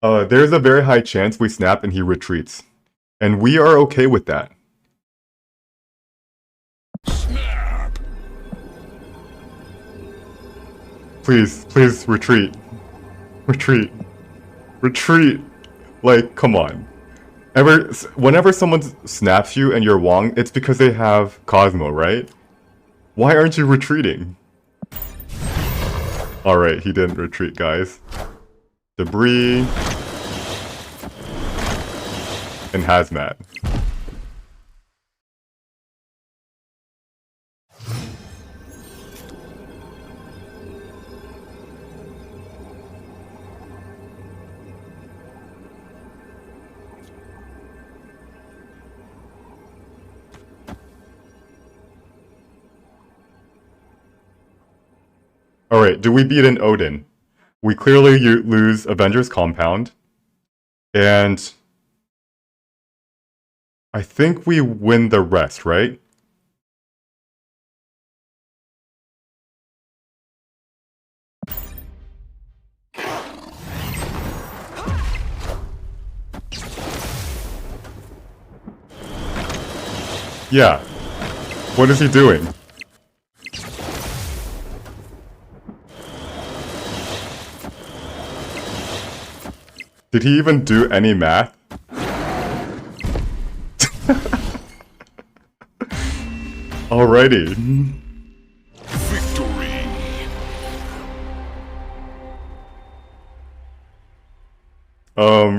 There's a very high chance we snap and he retreats. And we are okay with that. Snap. Please, please, retreat. Retreat. Retreat! Like, come on. Whenever someone snaps you and you're Wong, it's because they have Cosmo, right? Why aren't you retreating? Alright, he didn't retreat, guys. Debris. And Hazmat. Alright, do we beat an Odin? We clearly lose Avengers Compound. And I think we win the rest, right? Yeah. What is he doing? Did he even do any math? Alrighty. Victory.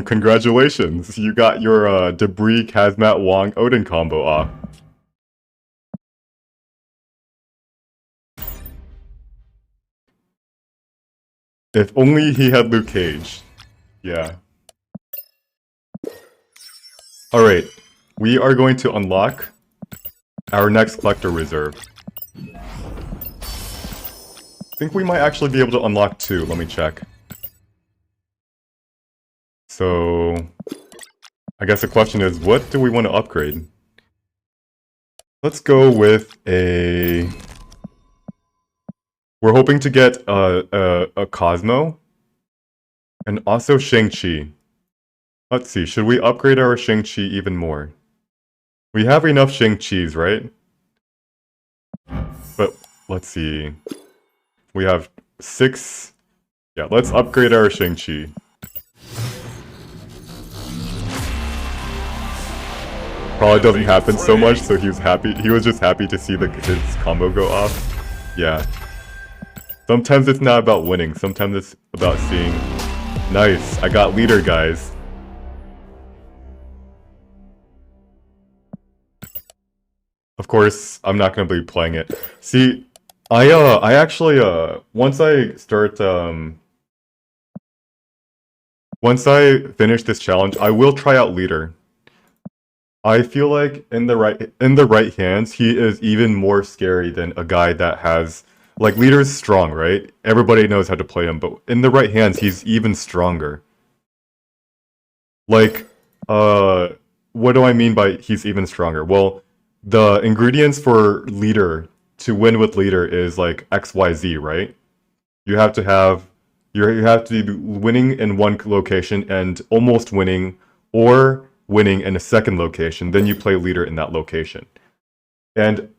Congratulations. You got your Debris Kazmat Wong Odin combo off. If only he had Luke Cage. Yeah. Alright. We are going to unlock our next collector reserve. I think we might actually be able to unlock 2. Let me check. So, I guess the question is, what do we want to upgrade? Let's go with a... We're hoping to get a Cosmo, and also Shang-Chi. Let's see, should we upgrade our Shang-Chi even more? We have enough Shang-Chis, right? But, let's see. We have 6... Yeah, let's upgrade our Shang-Chi. Probably doesn't happen so much, so he was happy. He was just happy to see his combo go off. Yeah. Sometimes it's not about winning, sometimes it's about seeing... Nice, I got leader, guys. Of course, I'm not gonna be playing it. See, I actually, once I start, once I finish this challenge, I will try out leader. I feel like in the right hands, he is even more scary than a guy that has... Like, leader is strong, right? Everybody knows how to play him, but in the right hands, he's even stronger. Like, what do I mean by he's even stronger? Well, the ingredients for leader, to win with leader, is like XYZ, right? You have to have... You have to be winning in one location and almost winning, or winning in a second location, then you play leader in that location. And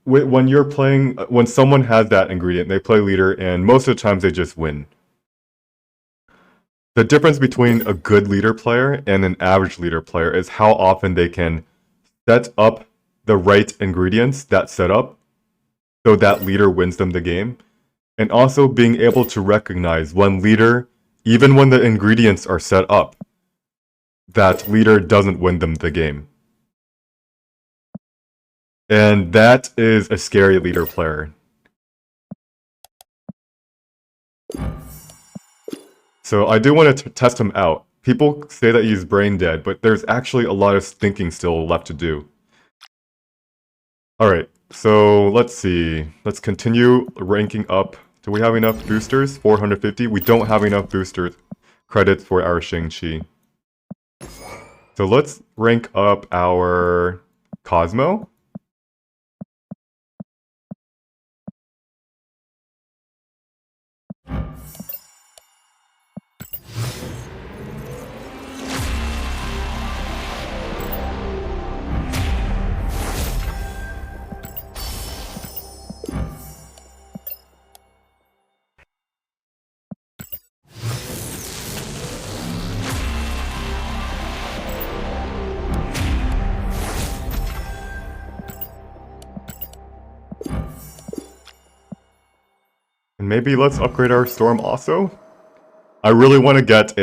when you're playing, when someone has that ingredient, they play leader, and most of the times they just win. The difference between a good leader player and an average leader player is how often they can set up the right ingredients that set up so that leader wins them the game. And also being able to recognize when leader, even when the ingredients are set up, that leader doesn't win them the game. And that is a scary leader player. So I do want to test him out. People say that he's brain dead, but there's actually a lot of thinking still left to do. Alright, so let's see. Let's continue ranking up. Do we have enough boosters? 450? We don't have enough booster credits for our Shang-Chi. So let's rank up our Cosmo. And maybe let's upgrade our Storm also? I really want to get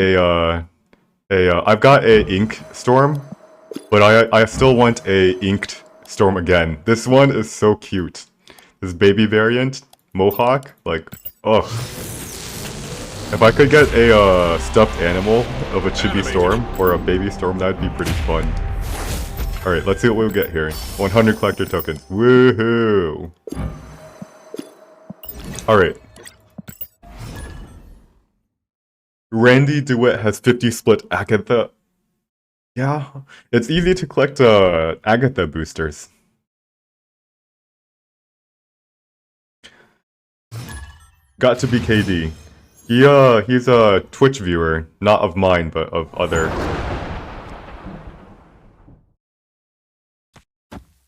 I've got a Ink Storm, but I still want a Inked Storm again. This one is so cute. This baby variant, Mohawk, like, ugh. If I could get a stuffed animal of a Chibi Storm, or a baby Storm, that'd be pretty fun. Alright, let's see what we'll get here. 100 collector tokens. Woohoo! Alright, Randy DeWitt has 50 split Agatha. Yeah, it's easy to collect Agatha boosters. Got to be KD. He's a Twitch viewer, not of mine, but of other.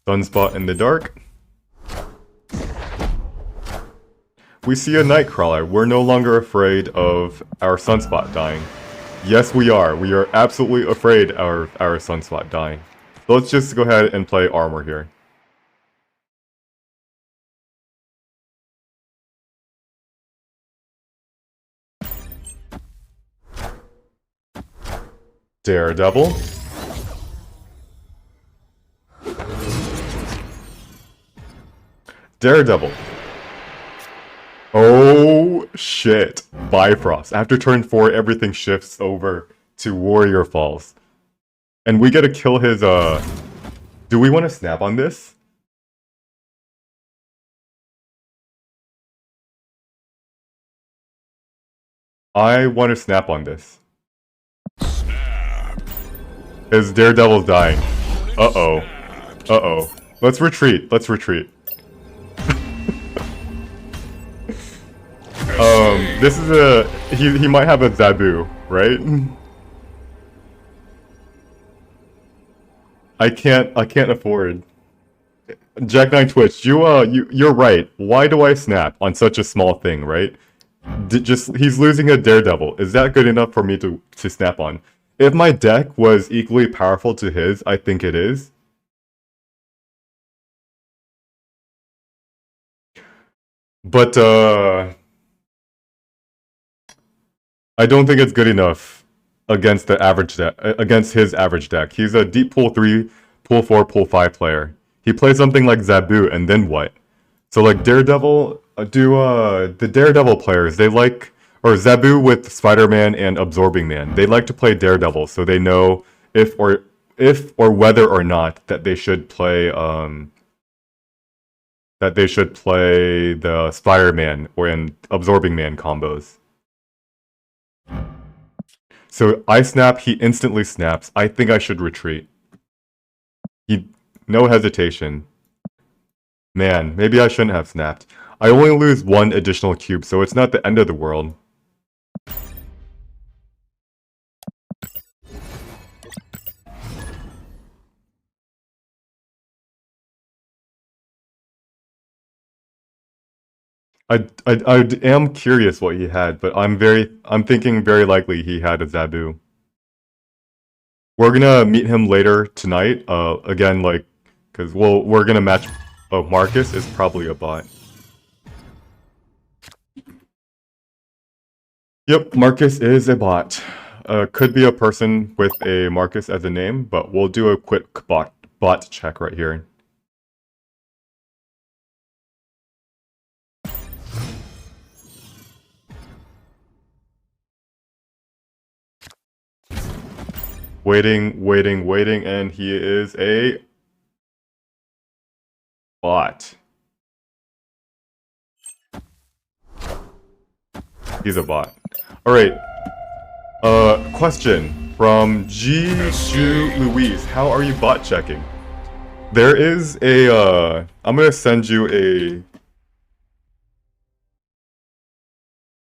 Sunspot in the dark. We see a Nightcrawler. We're no longer afraid of our Sunspot dying. Yes, we are. We are absolutely afraid our Sunspot dying. So let's just go ahead and play armor here. Daredevil. Daredevil. Oh shit. Bifrost. After turn 4, everything shifts over to Warrior Falls. And we get to kill his, Do we want to snap on this? I want to snap on this. Snap. His Daredevil's dying. Uh-oh. Uh-oh. Let's retreat. Let's retreat. This is a... He might have a Zabu, right? I can't afford. Jack9 Twitch, you're right. Why do I snap on such a small thing, right? He's losing a Daredevil. Is that good enough for me to snap on? If my deck was equally powerful to his, I think it is. But I don't think it's good enough against the average deck, against his average deck. He's a deep pool 3, pool 4, pool 5 player. He plays something like Zabu, and then what? So like Daredevil, the Daredevil players, they like, or Zabu with Spider-Man and Absorbing Man, they like to play Daredevil, so they know if or whether or not that they should play the Spider-Man or in Absorbing Man combos. So I snap, he instantly snaps. I think I should retreat. No hesitation. Man, maybe I shouldn't have snapped. I only lose 1 additional cube, so it's not the end of the world. I am curious what he had, but I'm thinking very likely he had a Zabu. We're gonna meet him later tonight. Again, like, cause we're gonna match. Oh, Marcus is probably a bot. Yep, Marcus is a bot. Could be a person with a Marcus as a name, but we'll do a quick bot check right here. Waiting, and he is a bot. He's a bot. Alright. Question from G. Louise. How are you bot checking? There is a, I'm gonna send you a...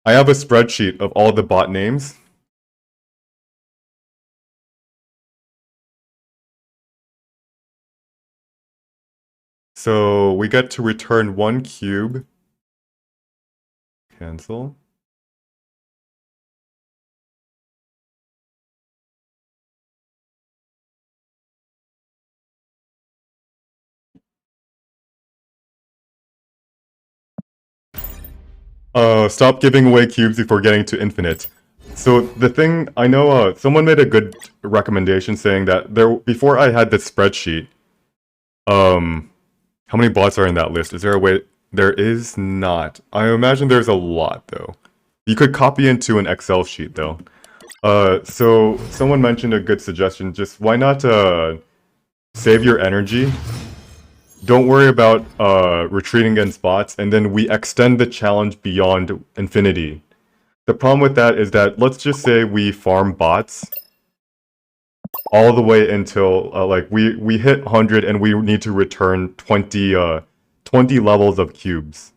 I have a spreadsheet of all the bot names. So we get to return 1 cube. Cancel. Stop giving away cubes before getting to infinite. So the thing, I know someone made a good recommendation saying that before I had this spreadsheet, how many bots are in that list? Is there a way? There is not. I imagine there's a lot, though. You could copy into an Excel sheet, though. So someone mentioned a good suggestion. Just why not save your energy? Don't worry about retreating against bots, and then we extend the challenge beyond infinity. The problem with that is that, let's just say we farm bots all the way until, like, we hit 100 and we need to return 20 levels of cubes.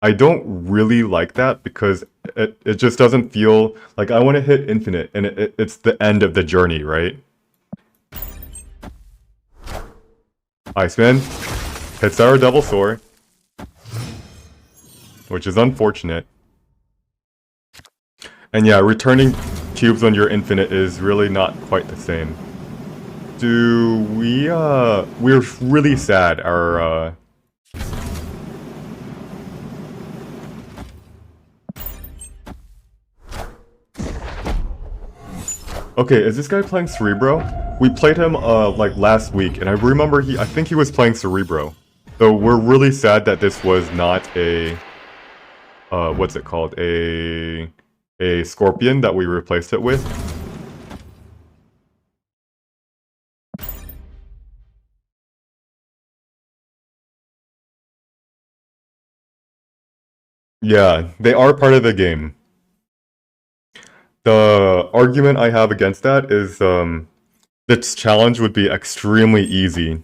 I don't really like that because it just doesn't feel like I want to hit infinite and it's the end of the journey, right? Iceman hits our double sword, which is unfortunate. And yeah, returning cubes when you're infinite is really not quite the same. We're really sad. Okay, is this guy playing Cerebro? We played him, like last week, and I remember I think he was playing Cerebro. So we're really sad that this was not a, what's it called? A Scorpion that we replaced it with. Yeah, they are part of the game. The argument I have against that is, this challenge would be extremely easy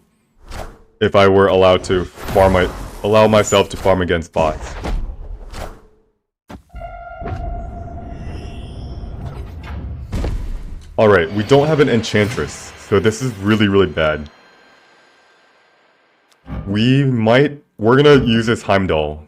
if I were allowed to allow myself to farm against bots. Alright, we don't have an Enchantress, so this is really, really bad. We're gonna use this Heimdall.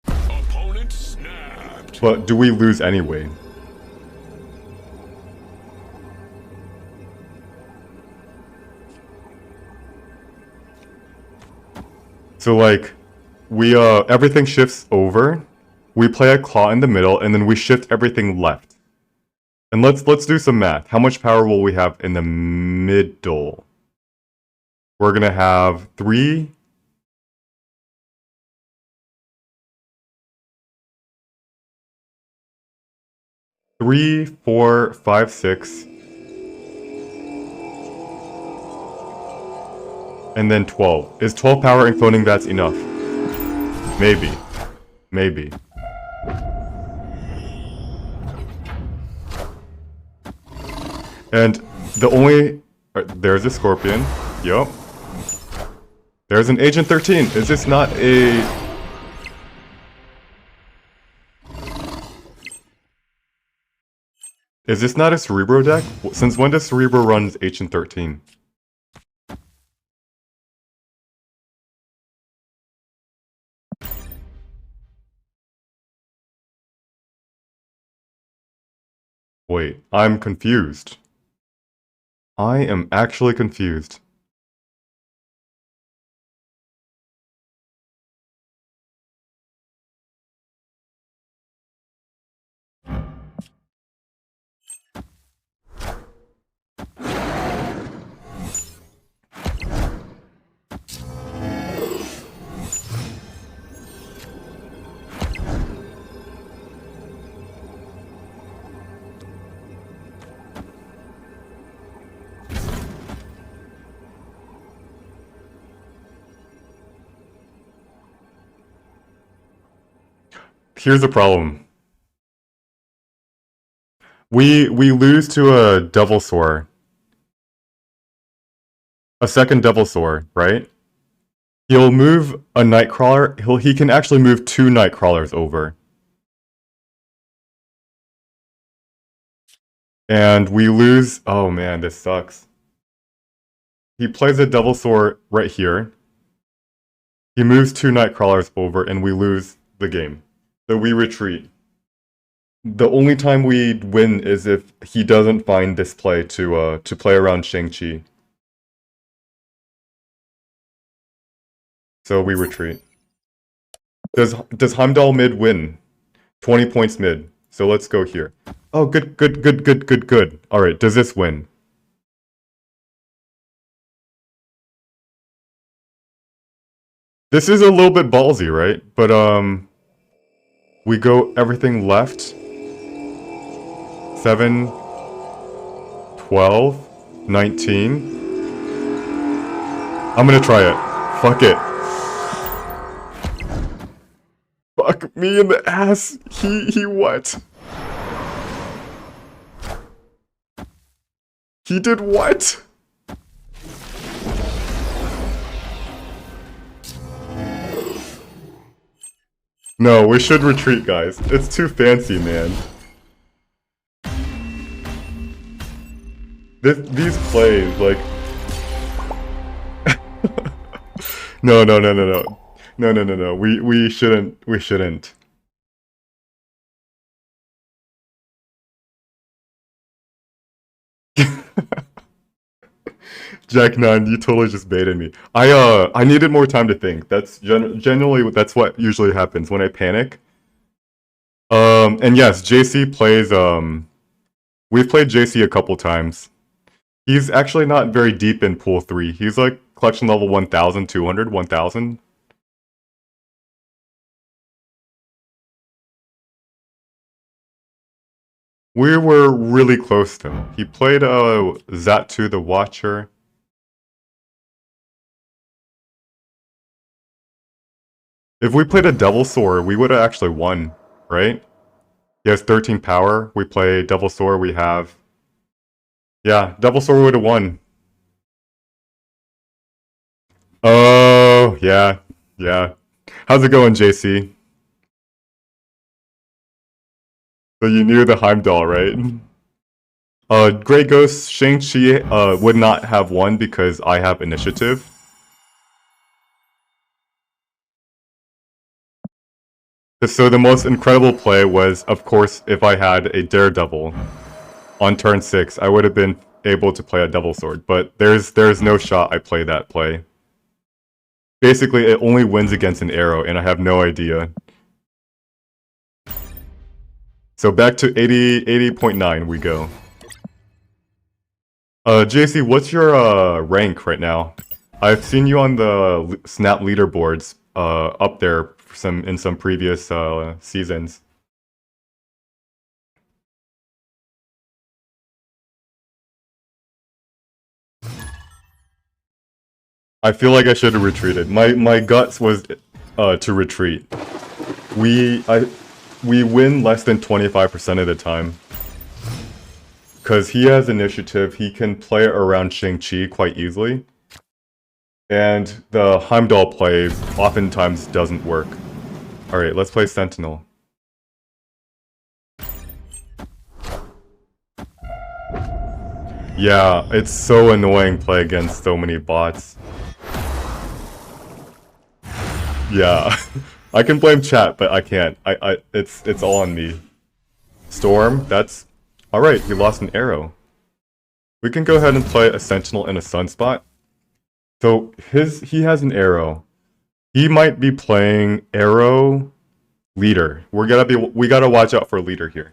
Opponent snapped. But do we lose anyway? So like, everything shifts over, we play a claw in the middle, and then we shift everything left. And let's do some math. How much power will we have in the middle? We're gonna have 3... 3, 4, 5, 6... and then 12. Is 12 power in cloning vats enough? Maybe. Maybe. And the only... there's a Scorpion. Yup. There's an Agent 13. Is this not a... Is this not a Cerebro deck? Since when does Cerebro runs Agent 13? Wait, I'm confused. I am actually confused. Here's the problem. We lose to a Devilsaur. A second Devilsaur, right? He'll move a Nightcrawler. He can actually move 2 Nightcrawlers over. And we lose... Oh man, this sucks. He plays a Devilsaur right here. He moves 2 Nightcrawlers over and we lose the game. So we retreat. The only time we win is if he doesn't find this play to play around Shang-Chi. So we retreat. Does Heimdall mid win? 20 points mid. So let's go here. Oh, good. Alright, does this win? This is a little bit ballsy, right? But, we go everything left. 7, 12. 19. I'm gonna try it. Fuck it. Fuck me in the ass. He what? He did what? No, we should retreat, guys. It's too fancy, man. These plays, like... No. No. We shouldn't. Jack 9, you totally just baited me. I needed more time to think. That's generally that's what usually happens when I panic. And yes, JC plays we've played JC a couple times. He's actually not very deep in pool 3. He's like collection level 1,200, 1,000. We were really close to him. He played Zatu the Watcher. If we played a Devil Sword, we would have actually won, right? He has 13 power. We play Devil Sword, we have... Yeah, Devil Sword would have won. Oh, yeah. How's it going, JC? So you knew the Heimdall, right? Grey Ghost, Shang-Chi would not have won because I have initiative. So the most incredible play was, of course, if I had a Daredevil on turn 6, I would have been able to play a Devil Sword, but there's no shot I play that play. Basically, it only wins against an arrow, and I have no idea. So back to 80.9 we go. JC, what's your rank right now? I've seen you on the Snap leaderboards up there in some previous seasons. I feel like I should have retreated. My guts was to retreat. We win less than 25% of the time. Because he has initiative, he can play around Shang-Chi quite easily. And the Heimdall play oftentimes doesn't work. Alright, let's play Sentinel. Yeah, it's so annoying play against so many bots. Yeah. I can blame chat, but I can't. It's all on me. Storm, that's... Alright, he lost an arrow. We can go ahead and play a Sentinel in a Sunspot. So he has an arrow. He might be playing arrow leader. We gotta watch out for leader here.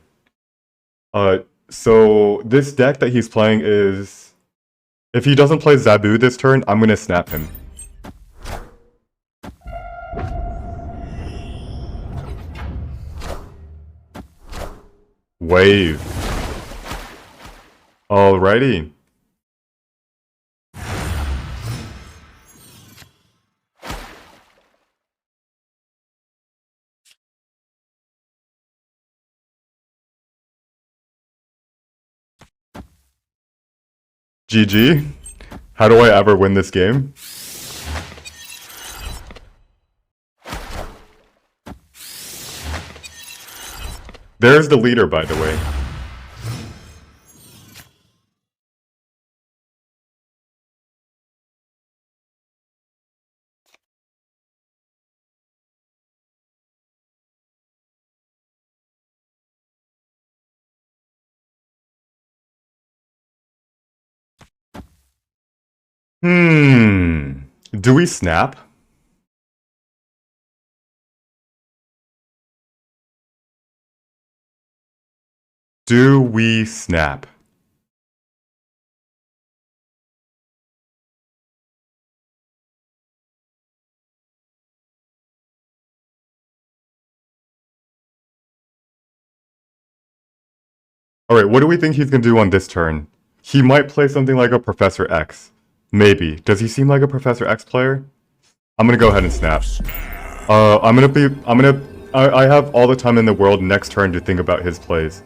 So this deck that he's playing is, if he doesn't play Zabu this turn, I'm gonna snap him. Wave. Alrighty. GG. How do I ever win this game? There's the leader, by the way. Do we snap? Do we snap? Alright, what do we think he's gonna do on this turn? he might play something like a Professor X. Maybe. Does he seem like a Professor X player? I'm gonna go ahead and snap. I have all the time in the world next turn to think about his plays.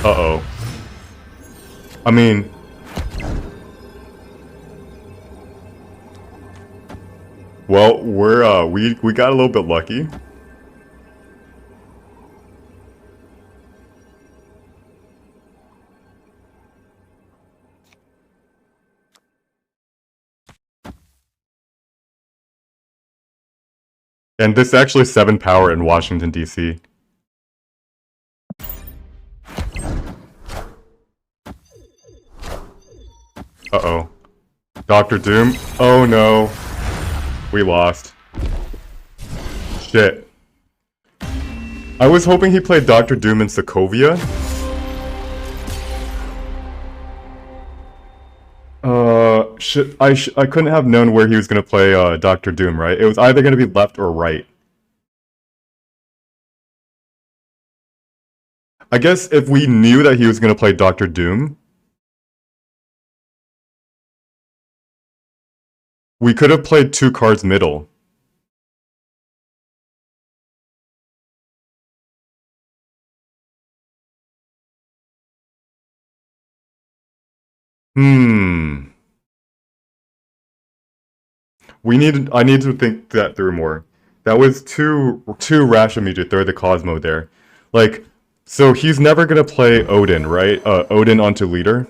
Uh-oh. I mean... Well, we got a little bit lucky. And this is actually 7 power in Washington, D.C. Uh-oh. Dr. Doom? Oh no. We lost. Shit. I was hoping he played Dr. Doom in Sokovia. Shit. I couldn't have known where he was gonna play Dr. Doom, right? It was either gonna be left or right. I guess if we knew that he was gonna play Dr. Doom, we could have played 2 cards middle. I need to think that through more. That was too rash of me to throw the Cosmo there. Like, so he's never gonna play Odin, right? Odin onto leader.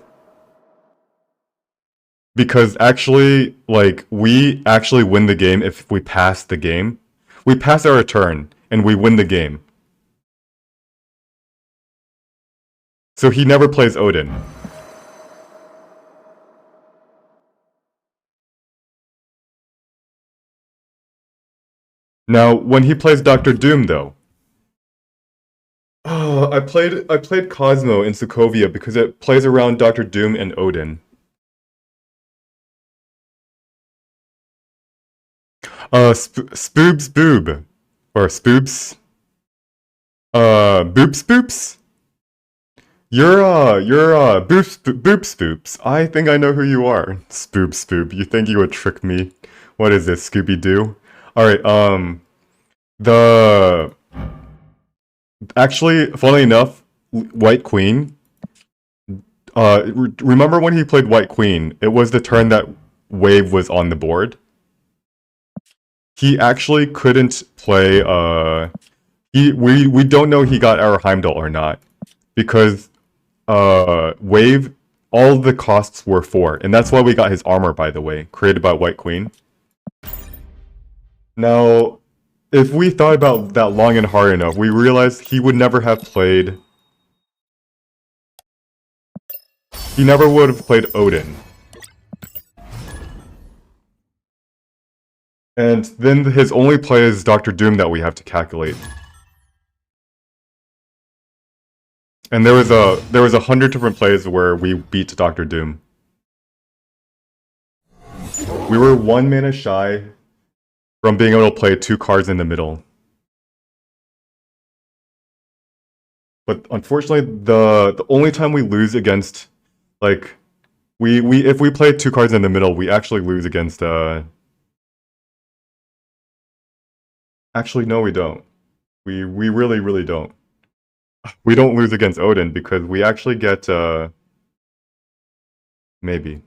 Because actually, like, we actually win the game if we pass the game. We pass our turn, and we win the game. So he never plays Odin. Now, when he plays Dr. Doom, though. Oh, I played Cosmo in Sokovia because it plays around Dr. Doom and Odin. Spoobs Boob. Or Spoobs. Boops Boops? You're Boops Boops. I think I know who you are. Spoob Spoob. You think you would trick me? What is this, Scooby-Doo? Alright, actually, funnily enough, White Queen. Remember when he played White Queen? It was the turn that Wave was on the board. He actually couldn't play, we don't know he got our Heimdall or not. Because, Wave, all the costs were 4. And that's why we got his armor, by the way, created by White Queen. Now, if we thought about that long and hard enough, we realized he would never have played... He never would have played Odin. And then his only play is Dr. Doom that we have to calculate. And there was 100 different plays where we beat Dr. Doom. We were 1 mana shy from being able to play 2 cards in the middle. But unfortunately, the only time we lose against, like, if we play 2 cards in the middle, we actually lose against, Actually, no, we don't. We really, really don't. We don't lose against Odin because we actually get, maybe.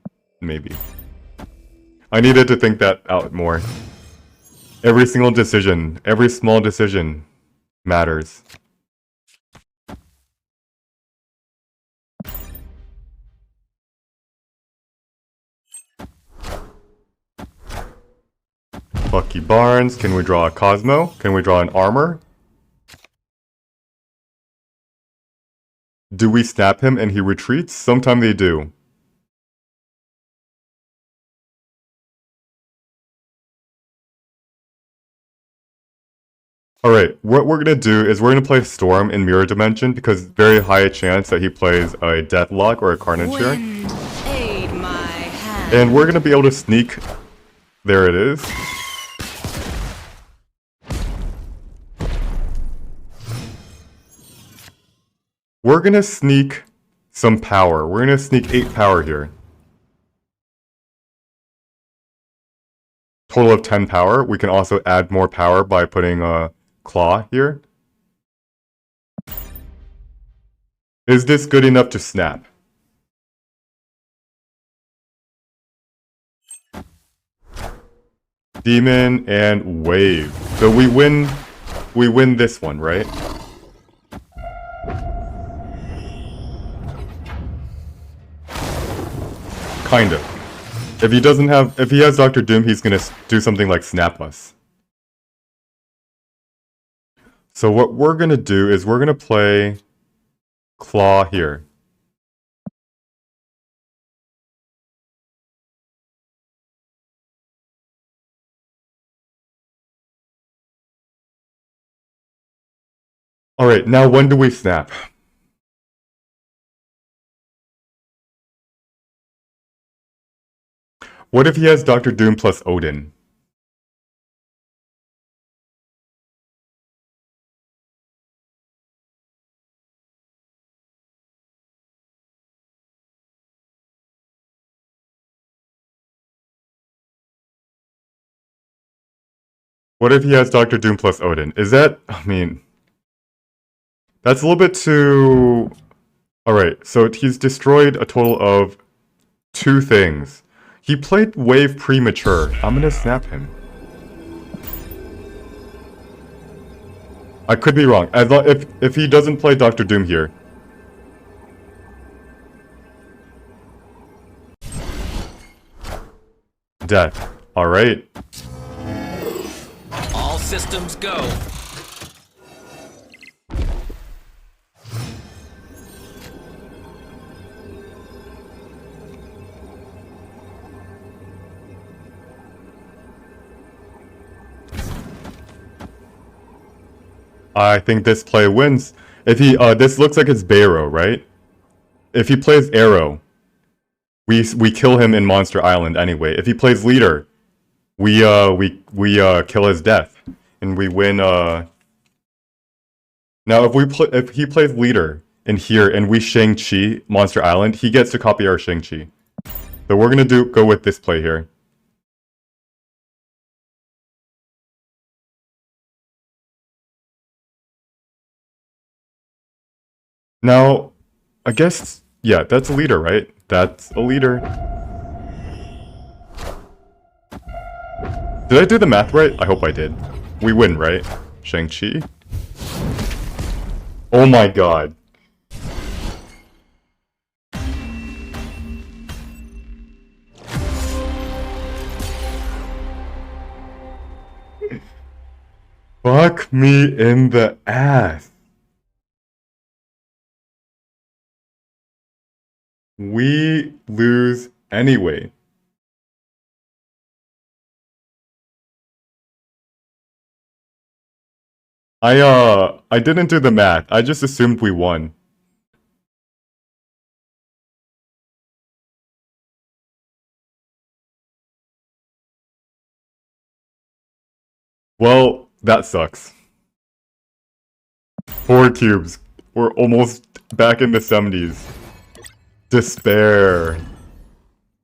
I needed to think that out more. Every single decision, every small decision matters. Bucky Barnes, can we draw a Cosmo? Can we draw an armor? Do we snap him and he retreats? Sometimes they do. Alright, what we're gonna do is we're gonna play Storm in Mirror Dimension because very high chance that he plays a Deathlock or a Carnage here. Wind, aid my hand. And we're gonna be able to sneak. There it is. We're gonna sneak some power. We're gonna sneak 8 power here. Total of 10 power. We can also add more power by putting a claw here. Is this good enough to snap? Demon and wave. So we win this one, right? Kind of. If he has Dr. Doom, he's gonna do something like snap us. So what we're gonna do is we're gonna play Claw here. Alright, now when do we snap? What if he has Dr. Doom plus Odin? What if he has Dr. Doom plus Odin? Is that, I mean, that's a little bit too... Alright, so he's destroyed a total of 2 things. He played Wave premature. I'm gonna snap him. I could be wrong. If he doesn't play Dr. Doom here. Death. Alright. All systems go. I think this play wins. If he, this looks like it's Bayro, right? If he plays Arrow, we kill him in Monster Island anyway. If he plays Leader, we kill his death, and we win. Now, if he plays Leader in here and we Shang-Chi Monster Island, he gets to copy our Shang-Chi. So we're gonna go with this play here. Now, I guess, yeah, that's a Leader, right? That's a Leader. Did I do the math right? I hope I did. We win, right? Shang-Chi? Oh my god. Fuck me in the ass. We lose anyway. I didn't do the math. I just assumed we won. Well, that sucks. 4 cubes. We're almost back in the 70s. Despair.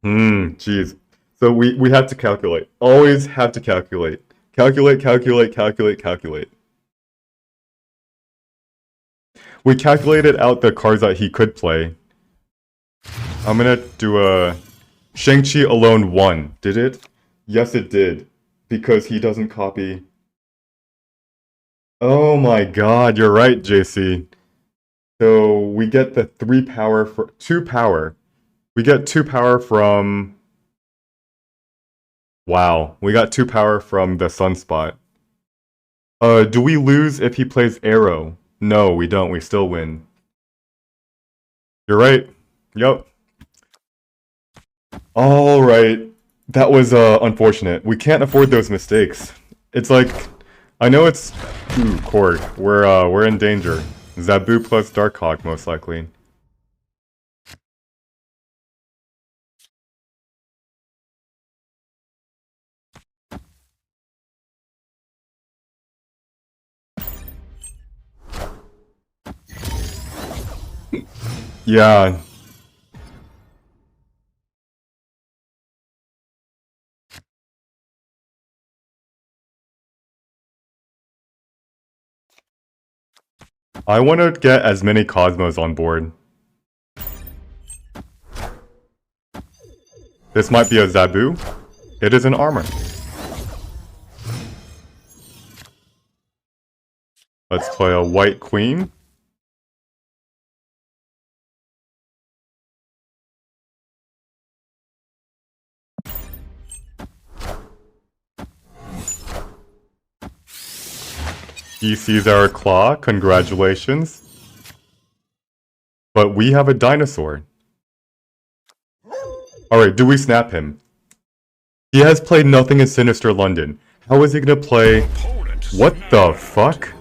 Jeez. So we have to calculate. Always have to calculate. Calculate, calculate, calculate, calculate. We calculated out the cards that he could play. I'm gonna do a... Shang-Chi alone won. Did it? Yes, it did. Because he doesn't copy... Oh my god, you're right, JC. So we get the 3 power for 2 power. We get 2 power from... Wow, we got 2 power from the Sunspot. Do we lose if he plays Arrow? No, we don't. We still win. You're right. Yup. Alright. That was unfortunate. We can't afford those mistakes. It's like... I know it's... Ooh, Cord. We're in danger. Zabu plus Darkhawk, most likely. Yeah. I want to get as many Cosmos on board. This might be a Zabu. It is an armor. Let's play a white queen. He sees our claw, congratulations. But we have a dinosaur. Alright, do we snap him? He has played nothing in Sinister London. How is he gonna play... Opponent What the snapped. fuck?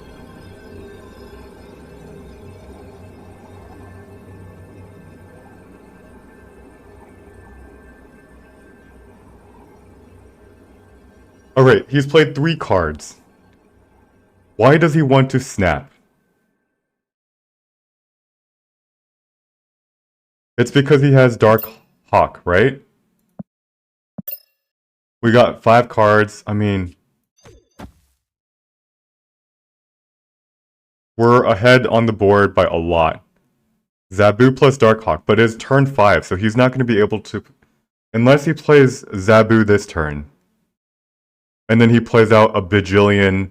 Alright, he's played 3 cards. Why does he want to snap? It's because he has Dark Hawk, right? We got 5 cards. I mean... We're ahead on the board by a lot. Zabu plus Darkhawk, but it's turn 5, so he's not going to be able to... Unless he plays Zabu this turn. And then he plays out a bajillion...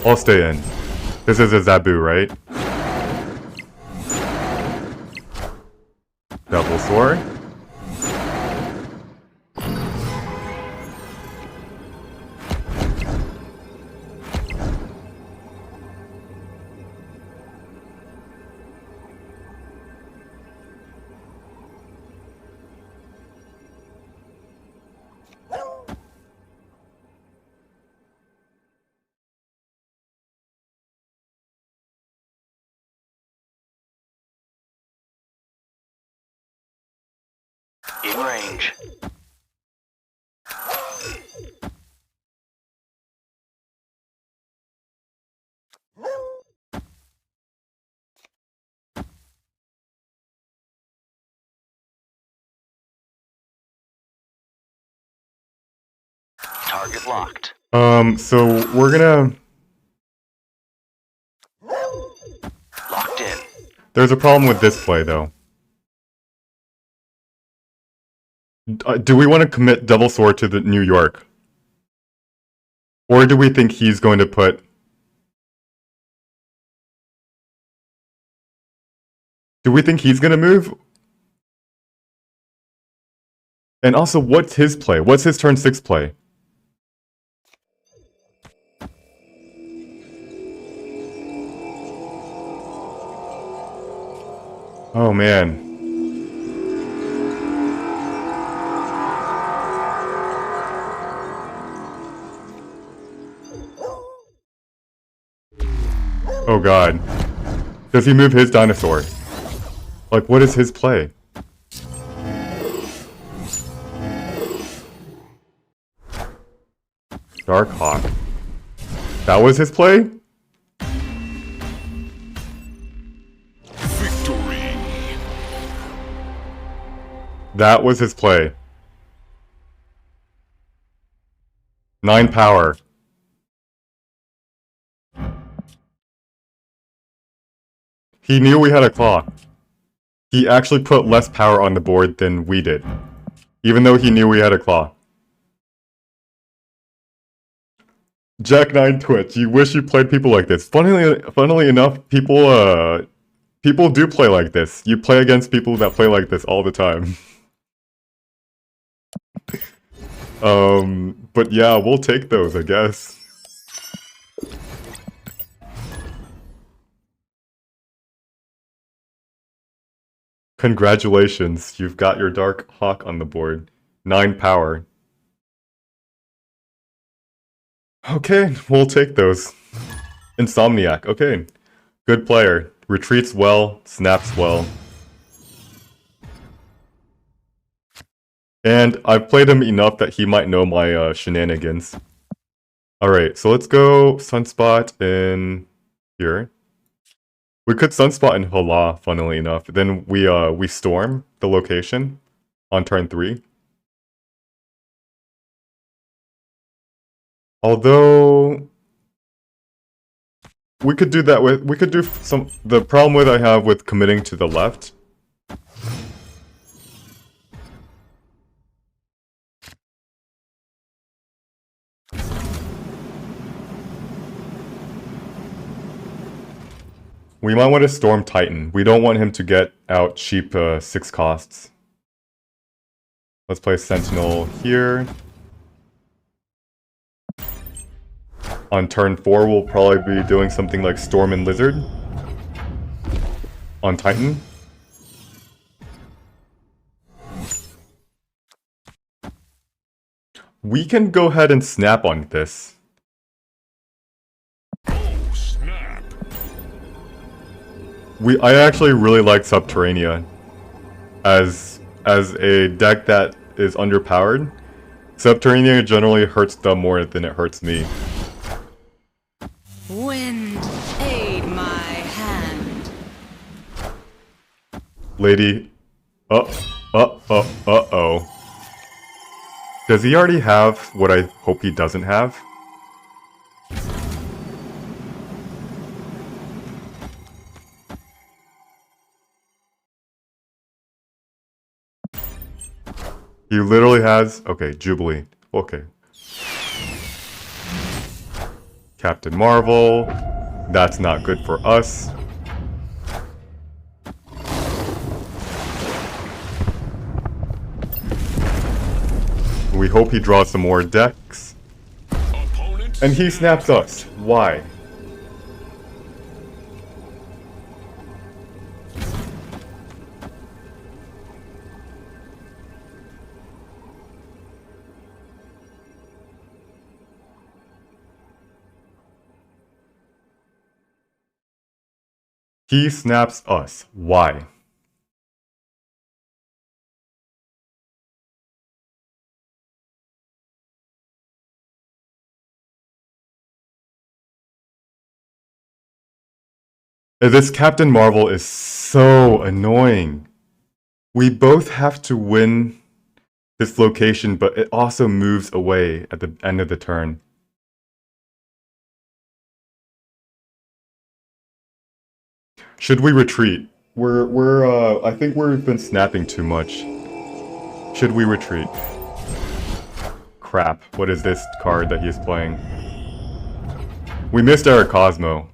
I'll stay in. This is a Zabu, right? Double Sword. In range. Target locked. So we're gonna... Locked in. There's a problem with this play, though. Do we want to commit Double Sword to the New York? Or do we think he's going to put... Do we think he's going to move? And also, what's his play? What's his turn 6 play? Oh, man. Oh, God. Does he move his dinosaur? Like, what is his play? Darkhawk. That was his play? Victory. That was his play. 9 power. He knew we had a claw. He actually put less power on the board than we did. Even though he knew we had a claw. Jack 9 Twitch, you wish you played people like this. Funnily enough, people do play like this. You play against people that play like this all the time. But yeah, we'll take those, I guess. Congratulations, you've got your Dark Hawk on the board. 9 power. Okay, we'll take those. Insomniac, okay. Good player. Retreats well, snaps well. And I've played him enough that he might know my shenanigans. Alright, so let's go Sunspot in here. We could Sunspot in Hala, funnily enough. Then we storm the location on turn 3. Although we could do that with the problem with I have with committing to the left. We might want to Storm Titan. We don't want him to get out cheap 6 costs. Let's play Sentinel here. On turn 4, we'll probably be doing something like Storm and Lizard. On Titan. We can go ahead and snap on this. Oh, snap. I actually really like Subterranea as a deck that is underpowered. Subterranea generally hurts them more than it hurts me. Wind, aid my hand. Lady, uh-oh. Does he already have what I hope he doesn't have? He literally has... Okay, Jubilee. Okay. Captain Marvel. That's not good for us. We hope he draws some more decks. Opponent And he snaps us. Why? He snaps us. Why? This Captain Marvel is so annoying. We both have to win this location, but it also moves away at the end of the turn. Should we retreat? I think we've been snapping too much. Should we retreat? Crap, what is this card that he's playing? We missed our Cosmo.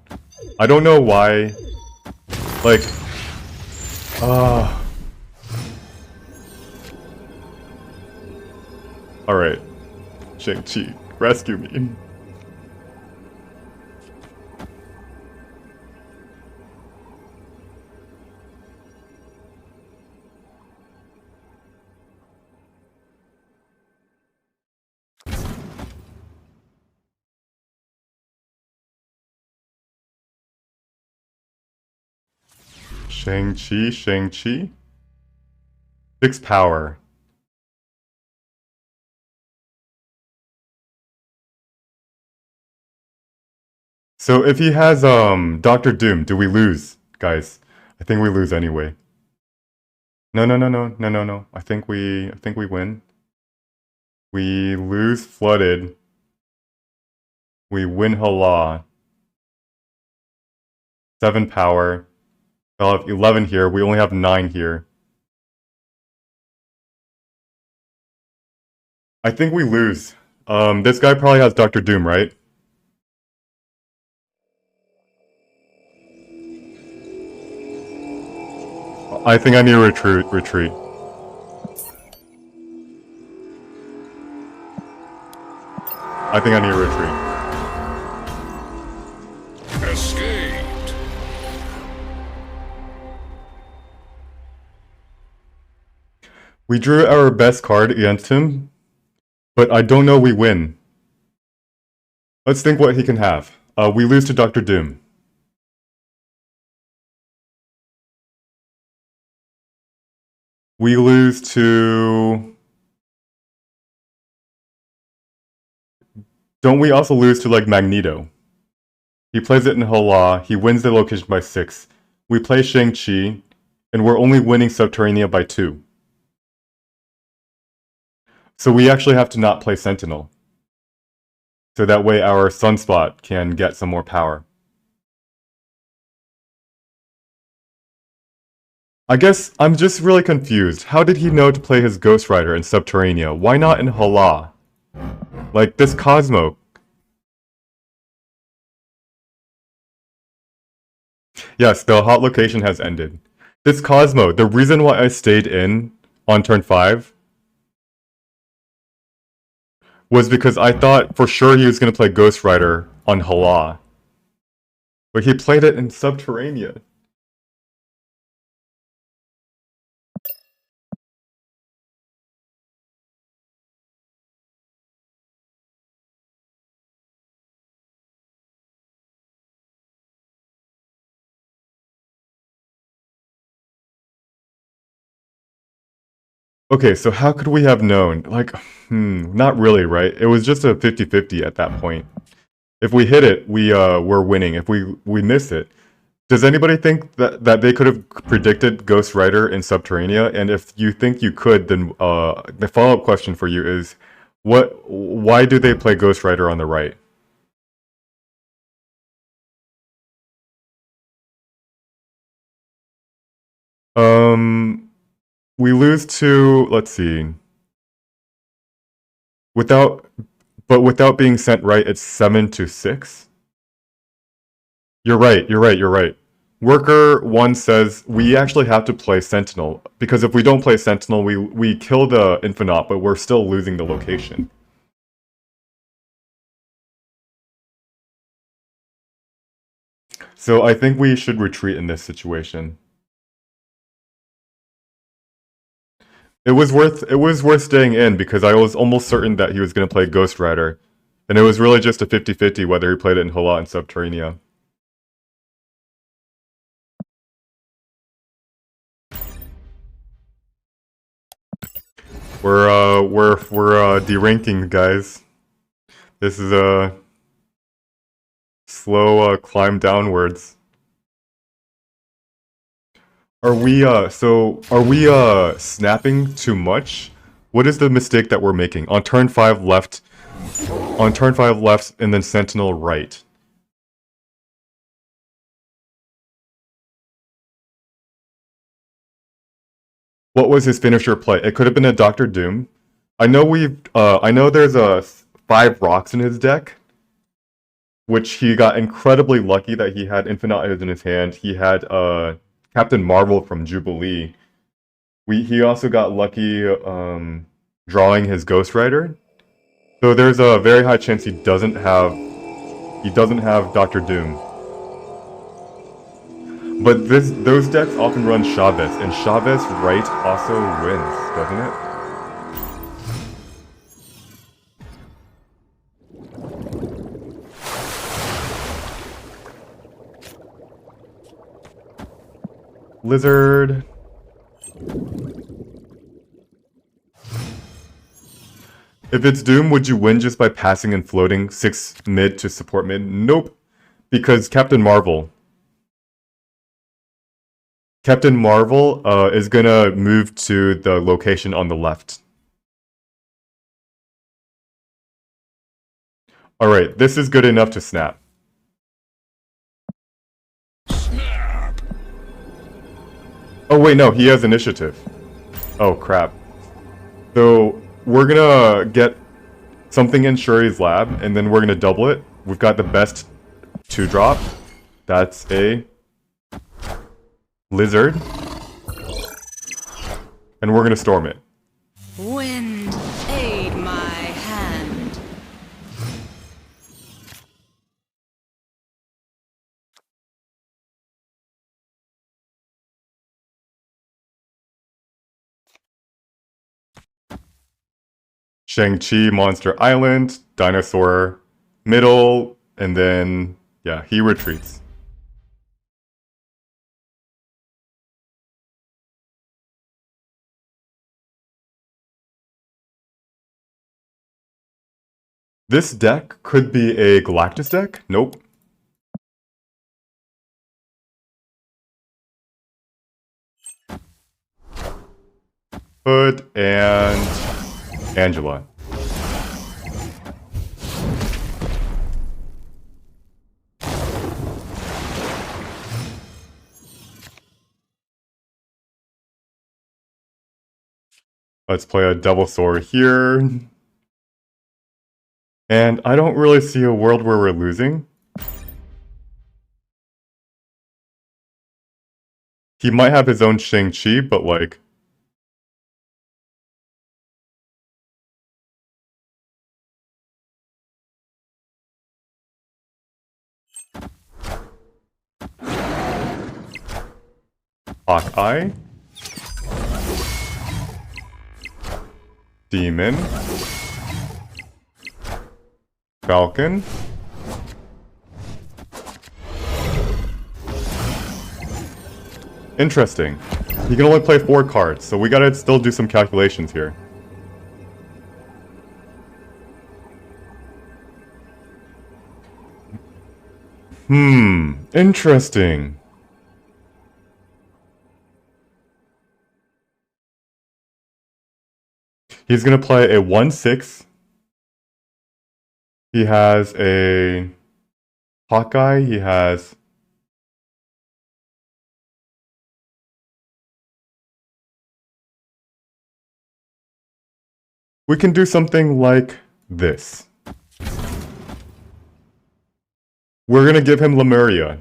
I don't know why. Like... Alright. Shang-Chi, rescue me. Shang-Chi? 6 power. So if he has Doctor Doom, do we lose, guys? I think we lose anyway. No. I think we win. We lose Flooded. We win Hala. 7 power. They'll have 11 here. We only have 9 here. I think we lose. This guy probably has Doctor Doom, right? I think I need to retreat. I think I need to retreat. escaped. We drew our best card against him, but I don't know we win. Let's think what he can have. We lose to Doctor Doom. We lose to... Don't we also lose to like Magneto? He plays it in Hala, he wins the location by 6. We play Shang-Chi, and we're only winning Subterranea by 2. So we actually have to not play Sentinel. So that way our Sunspot can get some more power. I guess I'm just really confused. How did he know to play his Ghost Rider in Subterranea? Why not in Hala? Like, this Cosmo. Yes, the hot location has ended. This Cosmo, the reason why I stayed in on turn 5 was because I thought for sure he was going to play Ghost Rider on Hala. But he played it in Subterranea. Okay, so how could we have known? Like, not really, right? It was just a 50-50 at that point. If we hit it, we're winning. If we miss it, does anybody think that they could have predicted Ghost Rider in Subterranea? And if you think you could, then the follow-up question for you is, why do they play Ghost Rider on the right? Um, we lose to, let's see, without, but without being sent right, it's 7-6. You're right, you're right, you're right. Worker 1 says we actually have to play Sentinel, because if we don't play Sentinel, we kill the Infinite, but we're still losing the location. So I think we should retreat in this situation. It was worth staying in because I was almost certain that he was going to play Ghost Rider. And it was really just a 50-50 whether he played it in Hala and Subterranea. We're deranking, guys. This is a slow climb downwards. Are we snapping too much? What is the mistake that we're making? On turn 5 left, and then Sentinel right. What was his finisher play? It could have been a Doctor Doom. I know there's 5 rocks in his deck, which he got incredibly lucky that he had Infinite Eyes in his hand. He had Captain Marvel from Jubilee. He also got lucky drawing his Ghost Rider. So there's a very high chance he doesn't have Doctor Doom. But those decks often run Chavez, and Chavez right also wins, doesn't it? Lizard. If it's Doom, would you win just by passing and floating 6 mid to support mid? Nope. Because Captain Marvel is gonna move to the location on the left. Alright, this is good enough to snap. Snap. Oh wait, no, he has initiative. Oh crap. So we're gonna get something in Shuri's lab, and then we're gonna double it. We've got the best 2-drop. That's a Lizard. And we're gonna storm it. Wind, aid my hand. Shang-Chi, Monster Island, Dinosaur, middle, and then, yeah, he retreats. This deck could be a Galactus deck. Nope. Hood and Angela. Let's play a double sword here. And I don't really see a world where we're losing. He might have his own Shang-Chi, but like... Hawkeye. Demon. Falcon. Interesting. He can only play 4 cards, so we gotta still do some calculations here. Interesting. He's gonna play a 1/6. He has a Hawkeye, he has... We can do something like this. We're gonna give him Lemuria,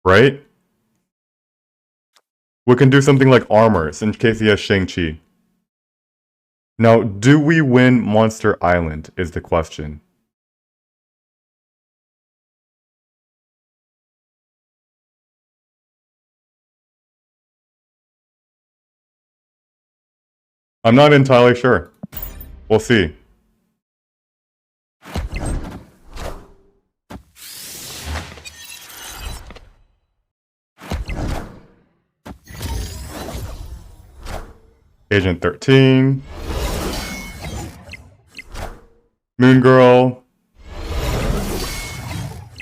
right? We can do something like Armors, in case he has Shang-Chi. Now, do we win Monster Island, is the question. I'm not entirely sure. We'll see. Agent 13. Moon Girl.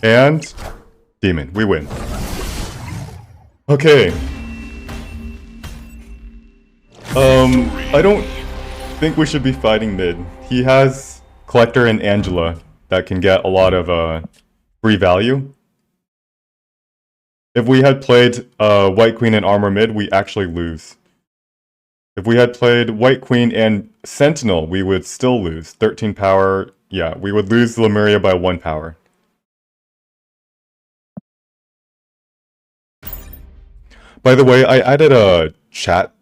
And Demon. We win. Okay. I don't think we should be fighting mid. He has Collector and Angela that can get a lot of free value. If we had played White Queen and Armor mid, we actually lose. If we had played White Queen and Sentinel, we would still lose. 13 power, yeah, we would lose Lemuria by 1 power. By the way, I added a chat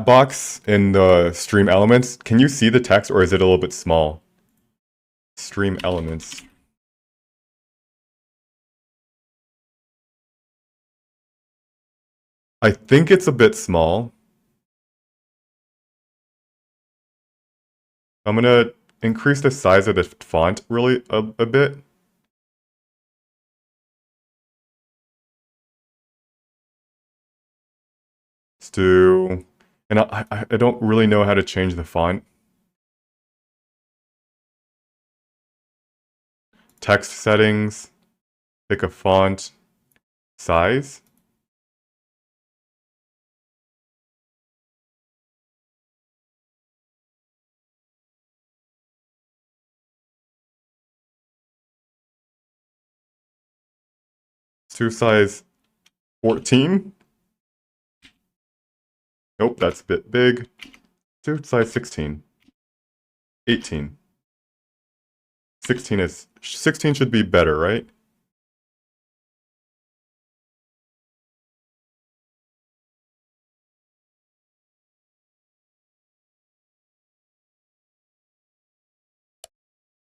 box in the stream elements. Can you see the text, or is it a little bit small? Stream elements. I think it's a bit small. I'm gonna increase the size of the font really a bit. Let's do... And I don't really know how to change the font. Text settings. Pick a font. Size. To size 14. Nope, that's a bit big. To size 16. 18. 16 should be better, right?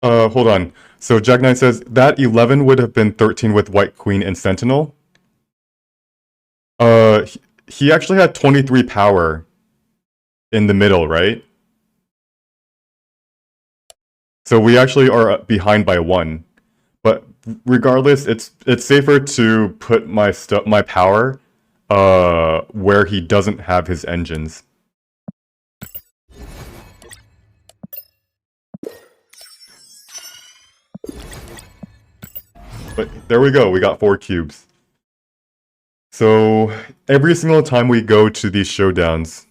Hold on. So Jack Knight says that 11 would have been 13 with White Queen and Sentinel. He actually had 23 power in the middle, right? So we actually are behind by 1. But regardless, it's safer to put my power where he doesn't have his engines. But there we go, we got 4 cubes. So every single time we go to these showdowns,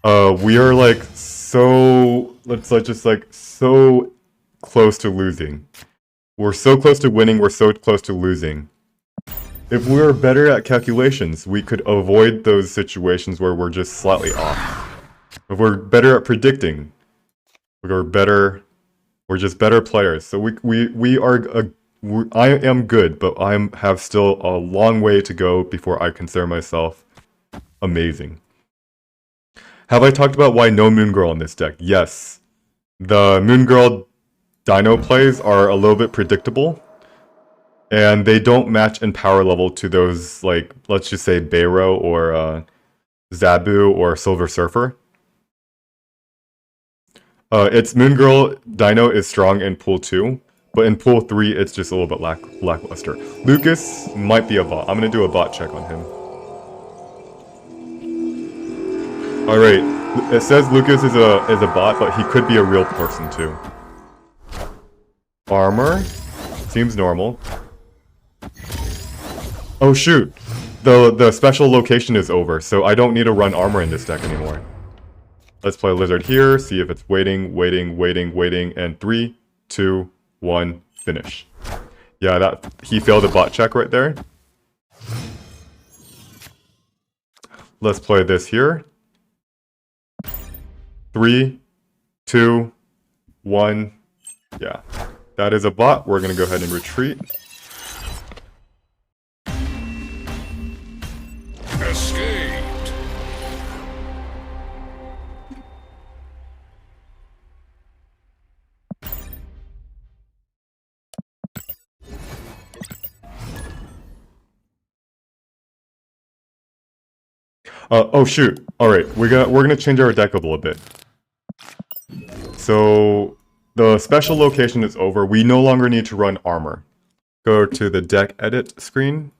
we are like so, just like so close to losing. We're so close to winning, we're so close to losing. If we were better at calculations, we could avoid those situations where we're just slightly off. If we're better at predicting, we're just better players. So I am good, but I have still a long way to go before I consider myself amazing. Have I talked about why no Moon Girl in this deck? Yes. The Moon Girl Dino plays are a little bit predictable, and they don't match in power level to those, like, let's just say Bayro or Zabu or Silver Surfer. Its Moon Girl Dino is strong in pool 2, but in pool 3 it's just a little bit lackluster. Lucas might be a bot. I'm gonna do a bot check on him. Alright, it says Lucas is a bot, but he could be a real person too. Armor seems normal. Oh shoot, the special location is over, so I don't need to run armor in this deck anymore. Let's play Lizard here, see if it's waiting, and 3, 2, 1, finish. Yeah, he failed a bot check right there. Let's play this here. 3, 2, 1, yeah. That is a bot. We're gonna go ahead and retreat. Escaped. Oh shoot. Alright, we're gonna change our deck a little bit. So the special location is over. We no longer need to run armor. Go to the deck edit screen.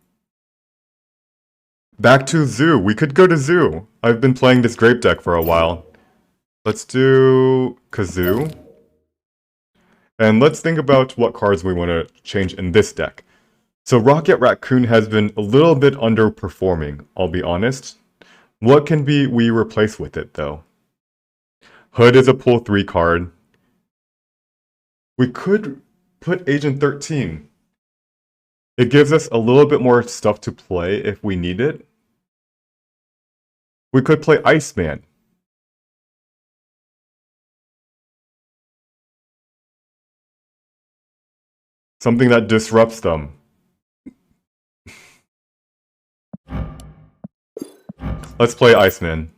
Back to Zoo. We could go to Zoo. I've been playing this grape deck for a while. Let's do Kazoo. And let's think about what cards we want to change in this deck. So Rocket Raccoon has been a little bit underperforming, I'll be honest. What can we replace with it, though? Hood is a pool 3 card. We could put Agent 13. It gives us a little bit more stuff to play if we need it. We could play Iceman. Something that disrupts them. Let's play Iceman.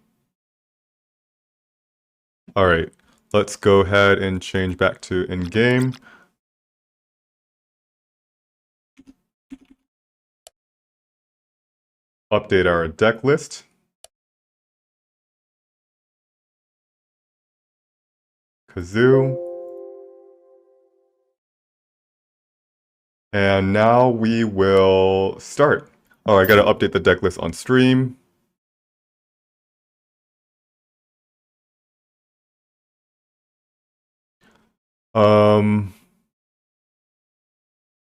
Alright, let's go ahead and change back to in-game. Update our deck list. Kazoo. And now we will start. Oh, I gotta update the deck list on stream.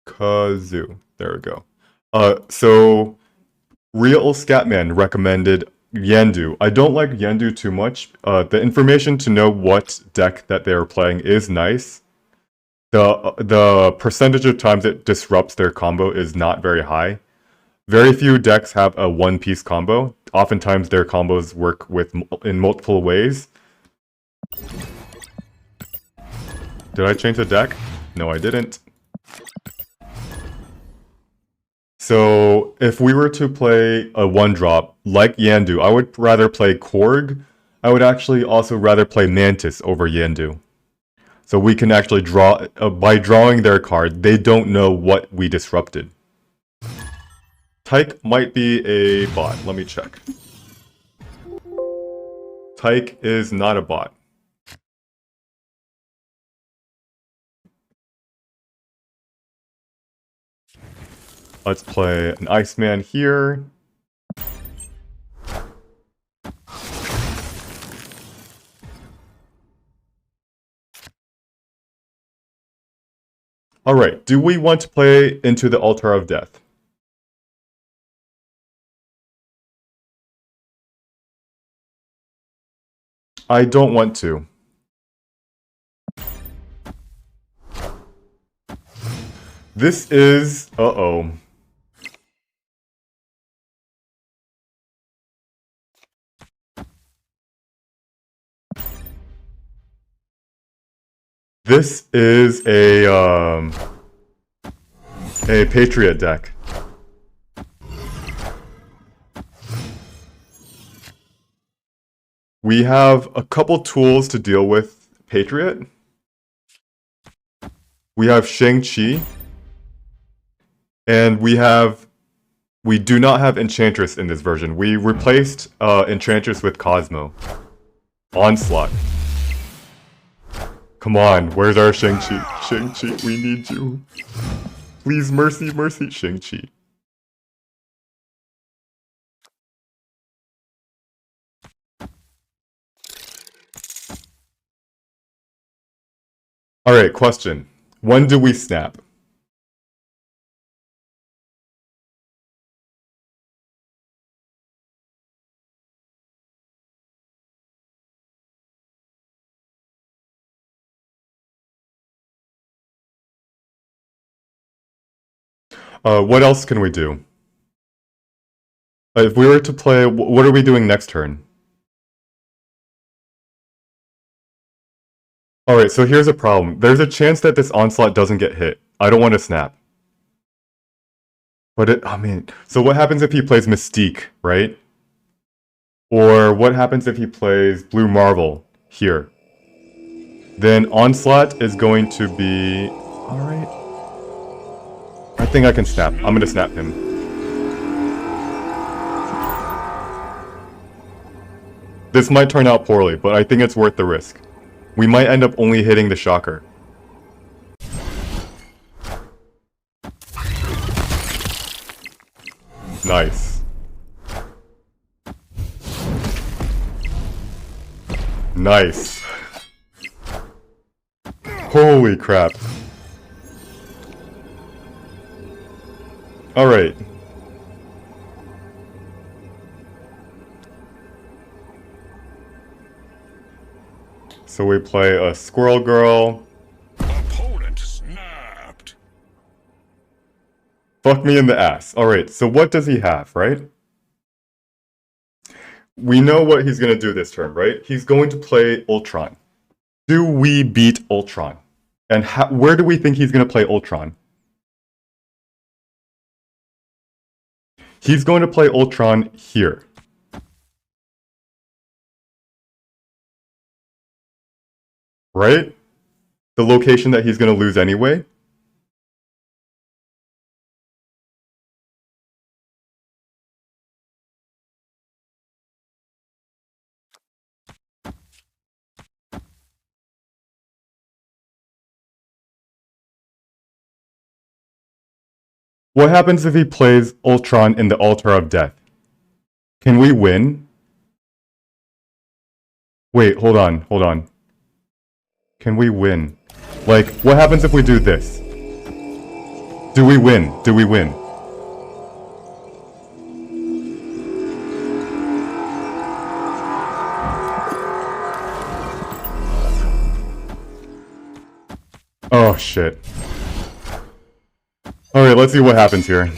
Kazoo. There we go. So Real Scatman recommended Yandu. I don't like Yandu too much. The information to know what deck that they're playing is nice. The percentage of times it disrupts their combo is not very high. Very few decks have a one-piece combo. Oftentimes their combos work in multiple ways. Did I change the deck? No, I didn't. So if we were to play a 1-drop like Yandu, I would rather play Korg. I would actually also rather play Mantis over Yandu. So we can actually draw, by drawing their card, they don't know what we disrupted. Tyke might be a bot. Let me check. Tyke is not a bot. Let's play an Iceman here. Alright, do we want to play into the Altar of Death? I don't want to. This is... uh-oh. This is a Patriot deck. We have a couple tools to deal with Patriot. We have Shang-Chi. And we do not have Enchantress in this version. We replaced Enchantress with Cosmo. Onslaught. Come on, where's our Shang-Chi? Shang-Chi, we need you. Please, mercy, mercy, Shang-Chi. Alright, question. When do we snap? What else can we do? If we were to play, what are we doing next turn? Alright, so here's a problem. There's a chance that this Onslaught doesn't get hit. I don't want to snap. But so what happens if he plays Mystique, right? Or what happens if he plays Blue Marvel here? Then Onslaught is going to be... Alright. I think I can snap. I'm gonna snap him. This might turn out poorly, but I think it's worth the risk. We might end up only hitting the Shocker. Nice. Nice. Holy crap. Alright. So we play a Squirrel Girl. Opponent snapped. Fuck me in the ass. Alright, so what does he have, right? We know what he's gonna do this turn, right? He's going to play Ultron. Do we beat Ultron? And where do we think he's gonna play Ultron? He's going to play Ultron here. Right? The location that he's going to lose anyway. What happens if he plays Ultron in the Altar of Death? Can we win? Wait, hold on, hold on. Can we win? Like, what happens if we do this? Do we win? Do we win? Oh, shit. Alright, let's see what happens here.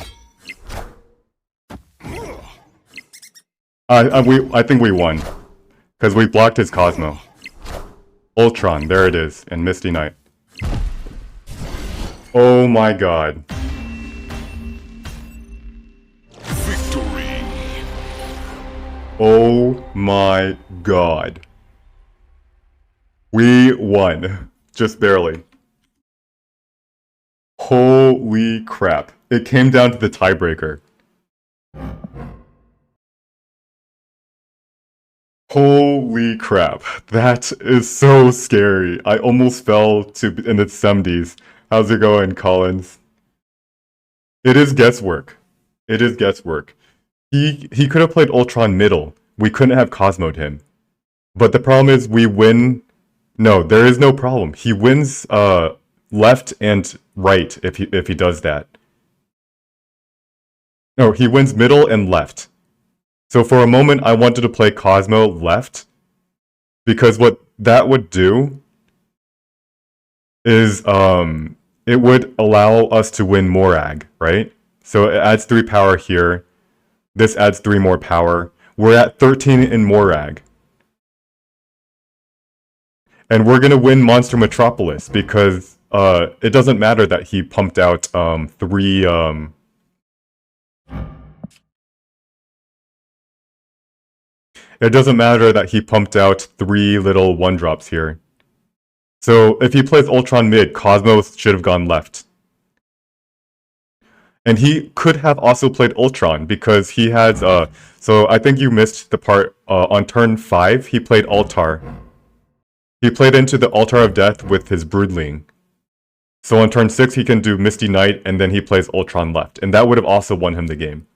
I think we won. Because we blocked his Cosmo. Ultron, there it is, and Misty Knight. Oh my god. Victory. Oh my god. We won. Just barely. Holy crap. It came down to the tiebreaker. Holy crap. That is so scary. I almost fell in the 70s. How's it going, Collins? It is guesswork. It is guesswork. He could have played Ultron middle. We couldn't have Cosmo'd him. But the problem is we win... No, there is no problem. He wins left and right if he does that. No, he wins middle and left. So for a moment, I wanted to play Cosmo left, because what that would do is it would allow us to win Morag, right? So it adds 3 power here. This adds 3 more power. We're at 13 in Morag. And we're gonna win Monster Metropolis because it doesn't matter that he pumped out 3 it doesn't matter that he pumped out 3 little 1-drops here. So if he plays Ultron mid, Cosmo should have gone left. And he could have also played Ultron because he has so I think you missed the part on turn 5 he played Altar. He played into the Altar of Death with his Broodling. So on turn 6 he can do Misty Knight and then he plays Ultron left, and that would have also won him the game.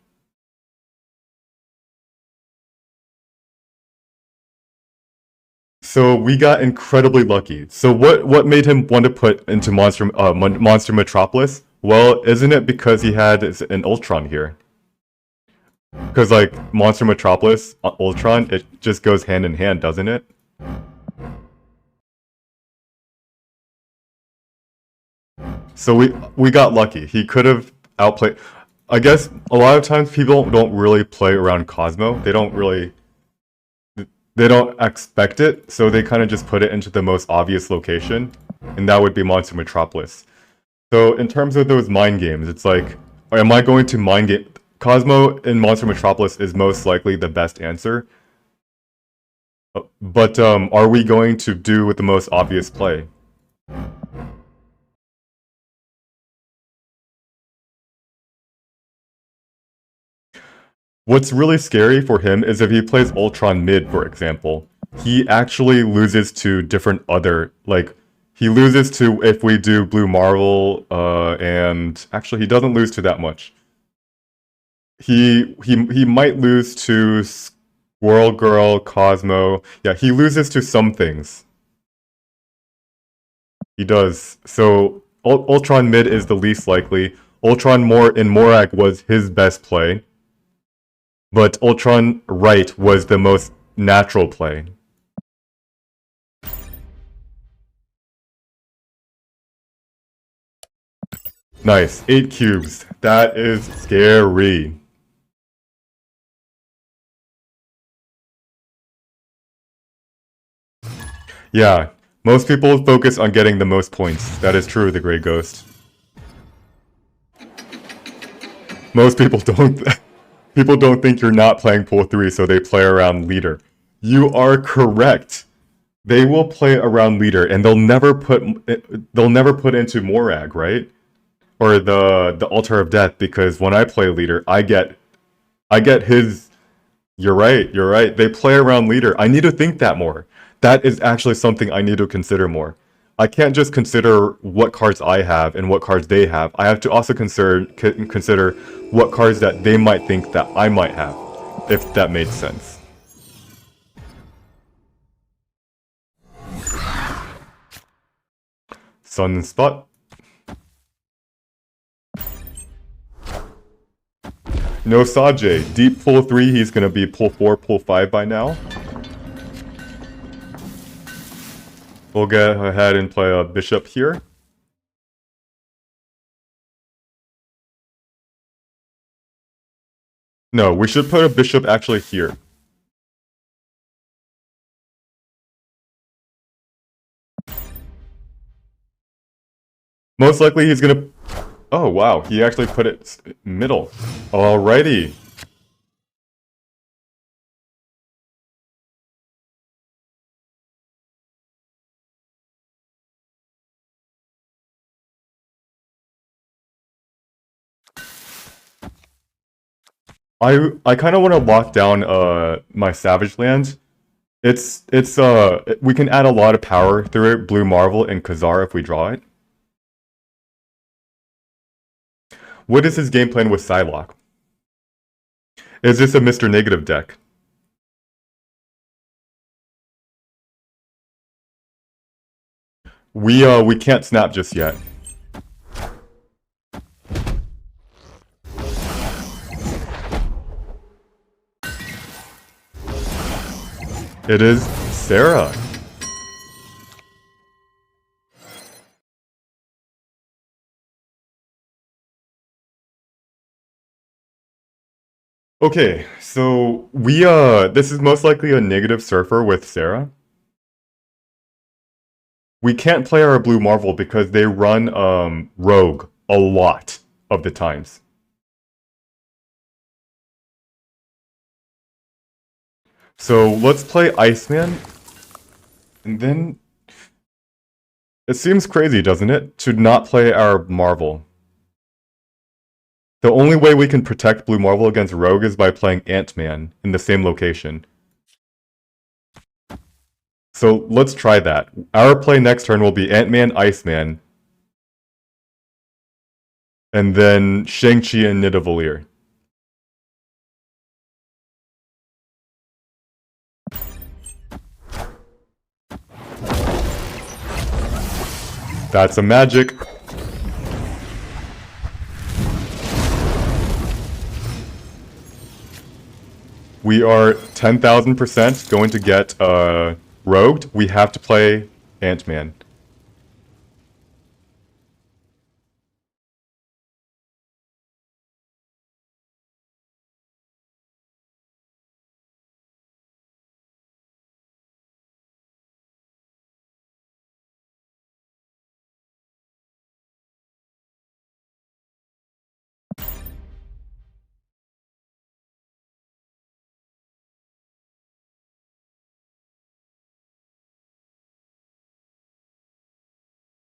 So we got incredibly lucky. So what made him want to put into Monster Metropolis? Well, isn't it because he had an Ultron here? Because like Monster Metropolis, Ultron, it just goes hand in hand, doesn't it? So we got lucky. He could have outplayed. I guess a lot of times people don't really play around Cosmo. They don't expect it, so they kind of just put it into the most obvious location, and that would be Monster Metropolis. So in terms of those mind games, it's like, am I going to mind game? Cosmo in Monster Metropolis is most likely the best answer. But are we going to do with the most obvious play? What's really scary for him is if he plays Ultron mid, for example, he actually loses to different other, like, he loses to if we do Blue Marvel, and actually he doesn't lose to that much. He might lose to Squirrel Girl, Cosmo. Yeah, he loses to some things. He does. So Ultron mid is the least likely. Ultron in Morag was his best play. But Ultron right was the most natural play. Nice. 8 cubes. That is scary. Yeah, most people focus on getting the most points. That is true, the Grey Ghost. Most people don't... People don't think you're not playing pool 3, so they play around leader. You are correct. They will play around leader, and they'll never put into Morag, right? Or the Altar of Death, because when I play leader, I get his. You're right. They play around leader. I need to think that more. That is actually something I need to consider more. I can't just consider what cards I have and what cards they have. I have to also consider what cards that they might think that I might have, if that made sense. Sunspot. No Sajay. Deep pull 3, he's gonna be pull 4, pull 5 by now. We'll go ahead and play a bishop here. No, we should put a bishop actually here. Most likely he's gonna... Oh wow, he actually put it middle. Alrighty. I kind of want to lock down my Savage Land. We can add a lot of power through it, Blue Marvel and Kazar if we draw it. What is his game plan with Psylocke? Is this a Mr. Negative deck? We can't snap just yet. It is Sarah. Okay, so this is most likely a negative surfer with Sarah. We can't play our blue Marvel because they run rogue a lot of the times. So let's play Iceman. And then it seems crazy, doesn't it, to not play our Marvel. The only way we can protect Blue Marvel against Rogue is by playing Ant-Man in the same location. So let's try that. Our play next turn will be Ant-Man, Iceman, and then Shang-Chi and Nidavellir. That's a magic. We are 10,000% going to get rogued. We have to play Ant-Man.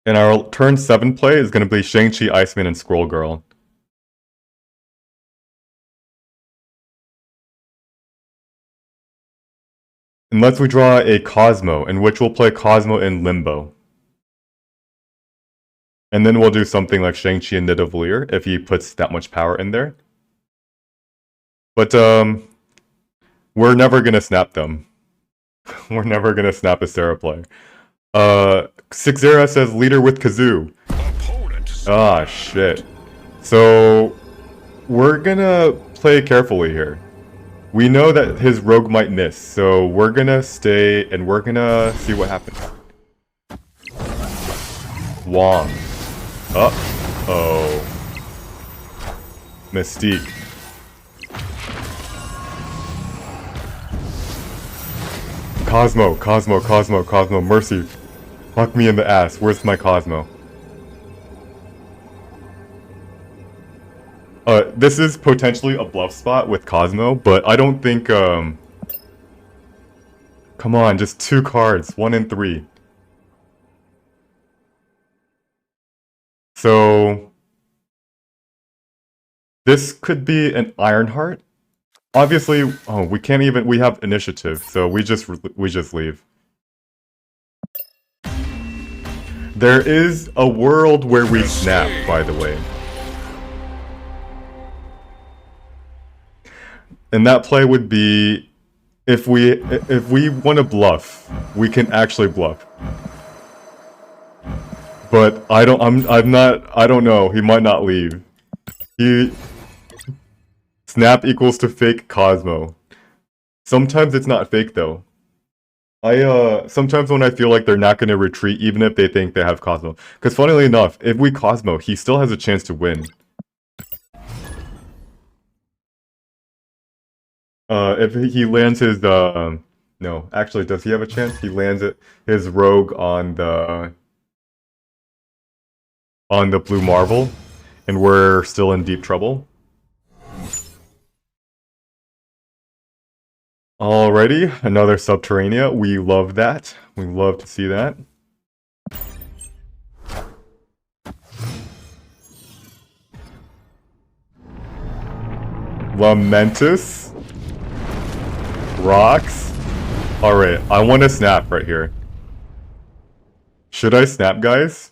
And our turn 7 play is going to be Shang-Chi, Iceman, and Scroll Girl. Unless we draw a Cosmo, in which we'll play Cosmo in Limbo. And then we'll do something like Shang-Chi and Nidavellir if he puts that much power in there. But we're never going to snap them. We're never going to snap a Sarah play. 6-0 says leader with Kazoo. Ah, shit. So, we're gonna play carefully here. We know that his rogue might miss, so we're gonna stay and we're gonna see what happens. Wong. Uh-oh. Mystique. Cosmo, mercy. Fuck me in the ass. Where's my Cosmo? This is potentially a bluff spot with Cosmo, but I don't think, Come on, just 2 cards. 1 and 3. So... this could be an Ironheart. Obviously, we can't even... we have initiative, so we just leave. There is a world where we snap, by the way. And that play would be if we want to bluff, we can actually bluff. But I don't know, he might not leave. Snap equals to fake Cosmo. Sometimes it's not fake though. Sometimes when I feel like they're not going to retreat, even if they think they have Cosmo. Because funnily enough, if we Cosmo, he still has a chance to win. If he lands his, no, actually, does he have a chance? He lands his rogue on the blue Marvel, and we're still in deep trouble. Alrighty, another Subterranea. We love that. We love to see that. Lamentus. Rocks. Alright, I want to snap right here. Should I snap, guys?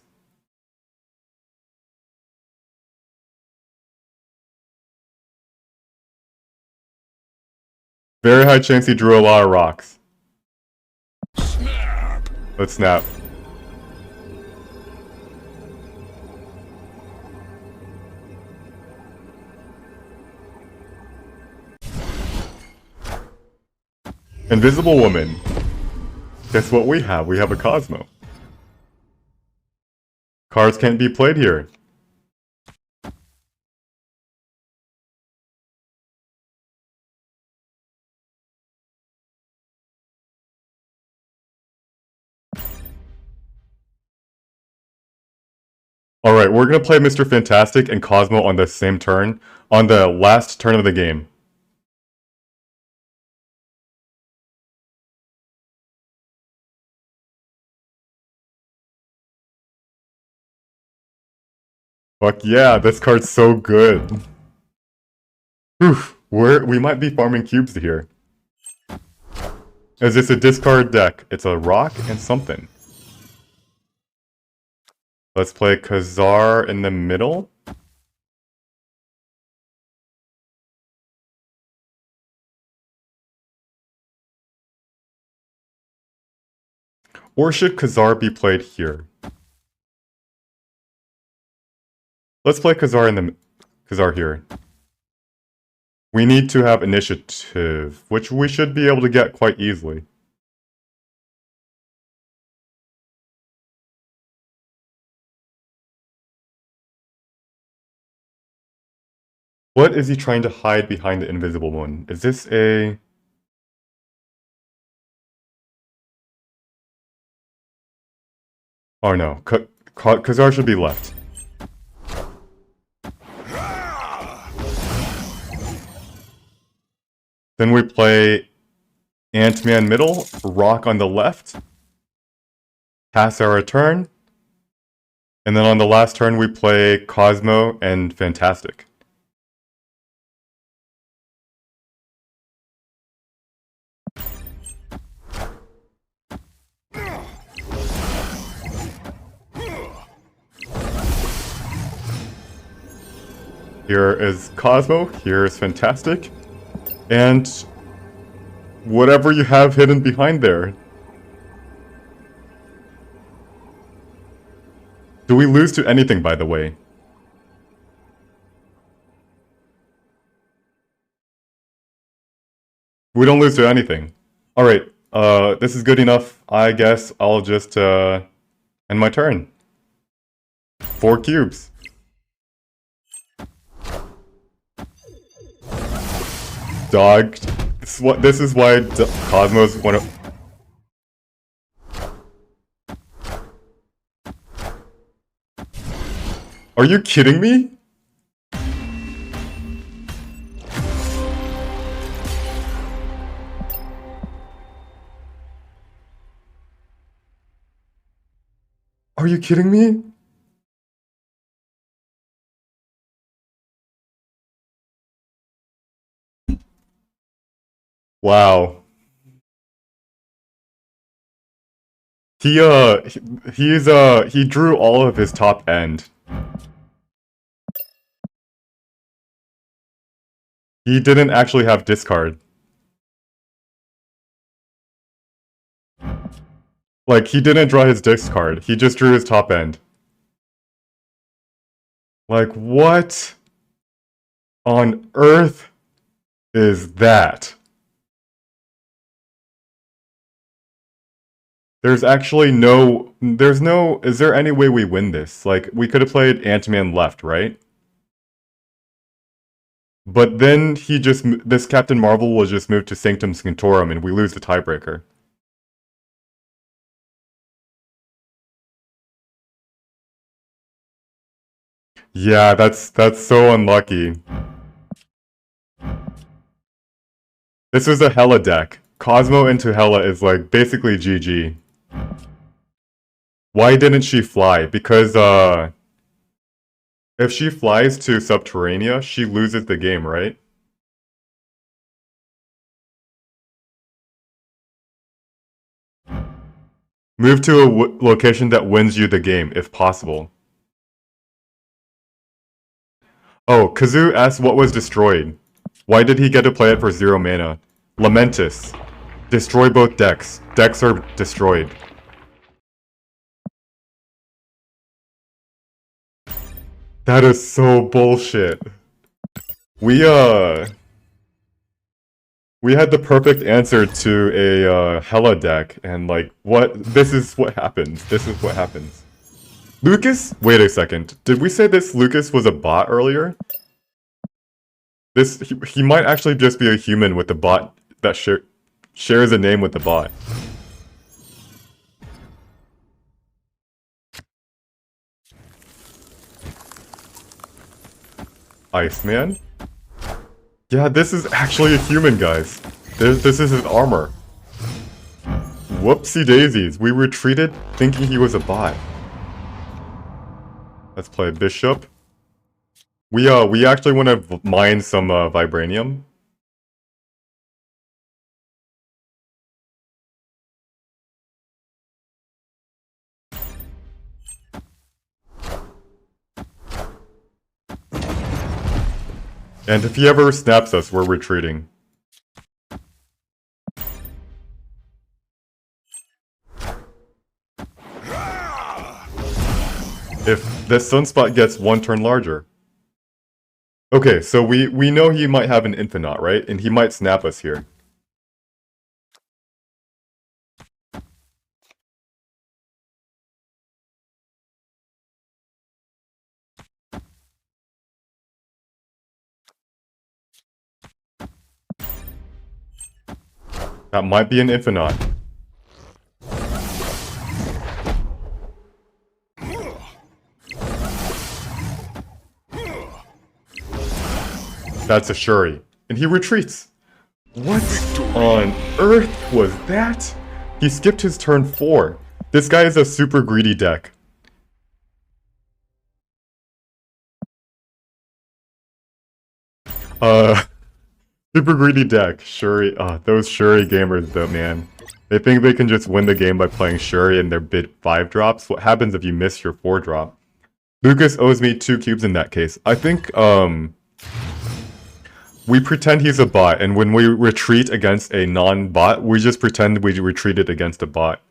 Very high chance he drew a lot of rocks. Snap. Let's snap. Invisible Woman. Guess what we have? We have a Cosmo. Cards can't be played here. Alright, we're gonna play Mr. Fantastic and Cosmo on the same turn, on the last turn of the game. Fuck yeah, this card's so good. Oof, we might be farming cubes here. Is this a discard deck? It's a rock and something. Let's play Kazoo in the middle. Or should Kazoo be played here? Let's play Kazoo here. We need to have initiative, which we should be able to get quite easily. What is he trying to hide behind the invisible one? Is this a... Oh no, Kazoo should be left. Then we play Ant-Man middle, Rock on the left, pass our turn, and then on the last turn we play Cosmo and Fantastic. Here is Cosmo, here is Fantastic, and whatever you have hidden behind there. Do we lose to anything, by the way? We don't lose to anything. Alright, this is good enough. I guess I'll just, end my turn. 4 cubes. Dog. This is why Cosmo's one of... Are you kidding me? Are you kidding me? Wow. He drew all of his top end. He didn't actually have discard. Like, he didn't draw his discard. He just drew his top end. Like, what on earth is that? There's actually no... Is there any way we win this? Like, we could have played Ant-Man left, right? But then this Captain Marvel will just move to Sanctum Sanctorum and we lose the tiebreaker. Yeah, that's so unlucky. This was a Hela deck. Cosmo into Hela is like basically GG. Why didn't she fly? Because if she flies to Subterranea, she loses the game, right? Move to a location that wins you the game, if possible. Oh, Kazoo asked what was destroyed. Why did he get to play it for 0 mana? Lamentus. Destroy both decks. Decks are destroyed. That is so bullshit. We, We had the perfect answer to a Hella deck, and like, what? This is what happens. This is what happens. Lucas? Wait a second. Did we say this Lucas was a bot earlier? He might actually just be a human with a bot that shares a name with the bot. Iceman? Yeah, this is actually a human, guys. This is his armor. Whoopsie daisies. We retreated thinking he was a bot. Let's play Bishop. We actually want to mine some vibranium. And if he ever snaps us, we're retreating. If this sunspot gets one turn larger. Okay, so we know he might have an Infinite, right? And he might snap us here. That might be an Infinite. That's a Shuri. And he retreats. What on earth was that? He skipped his turn 4. This guy is a super greedy deck. Super greedy deck. Shuri. Those Shuri gamers though, man. They think they can just win the game by playing Shuri and their bid 5 drops. What happens if you miss your 4 drop? Lucas owes me 2 cubes in that case. I think, we pretend he's a bot, and when we retreat against a non-bot, we just pretend we retreated against a bot.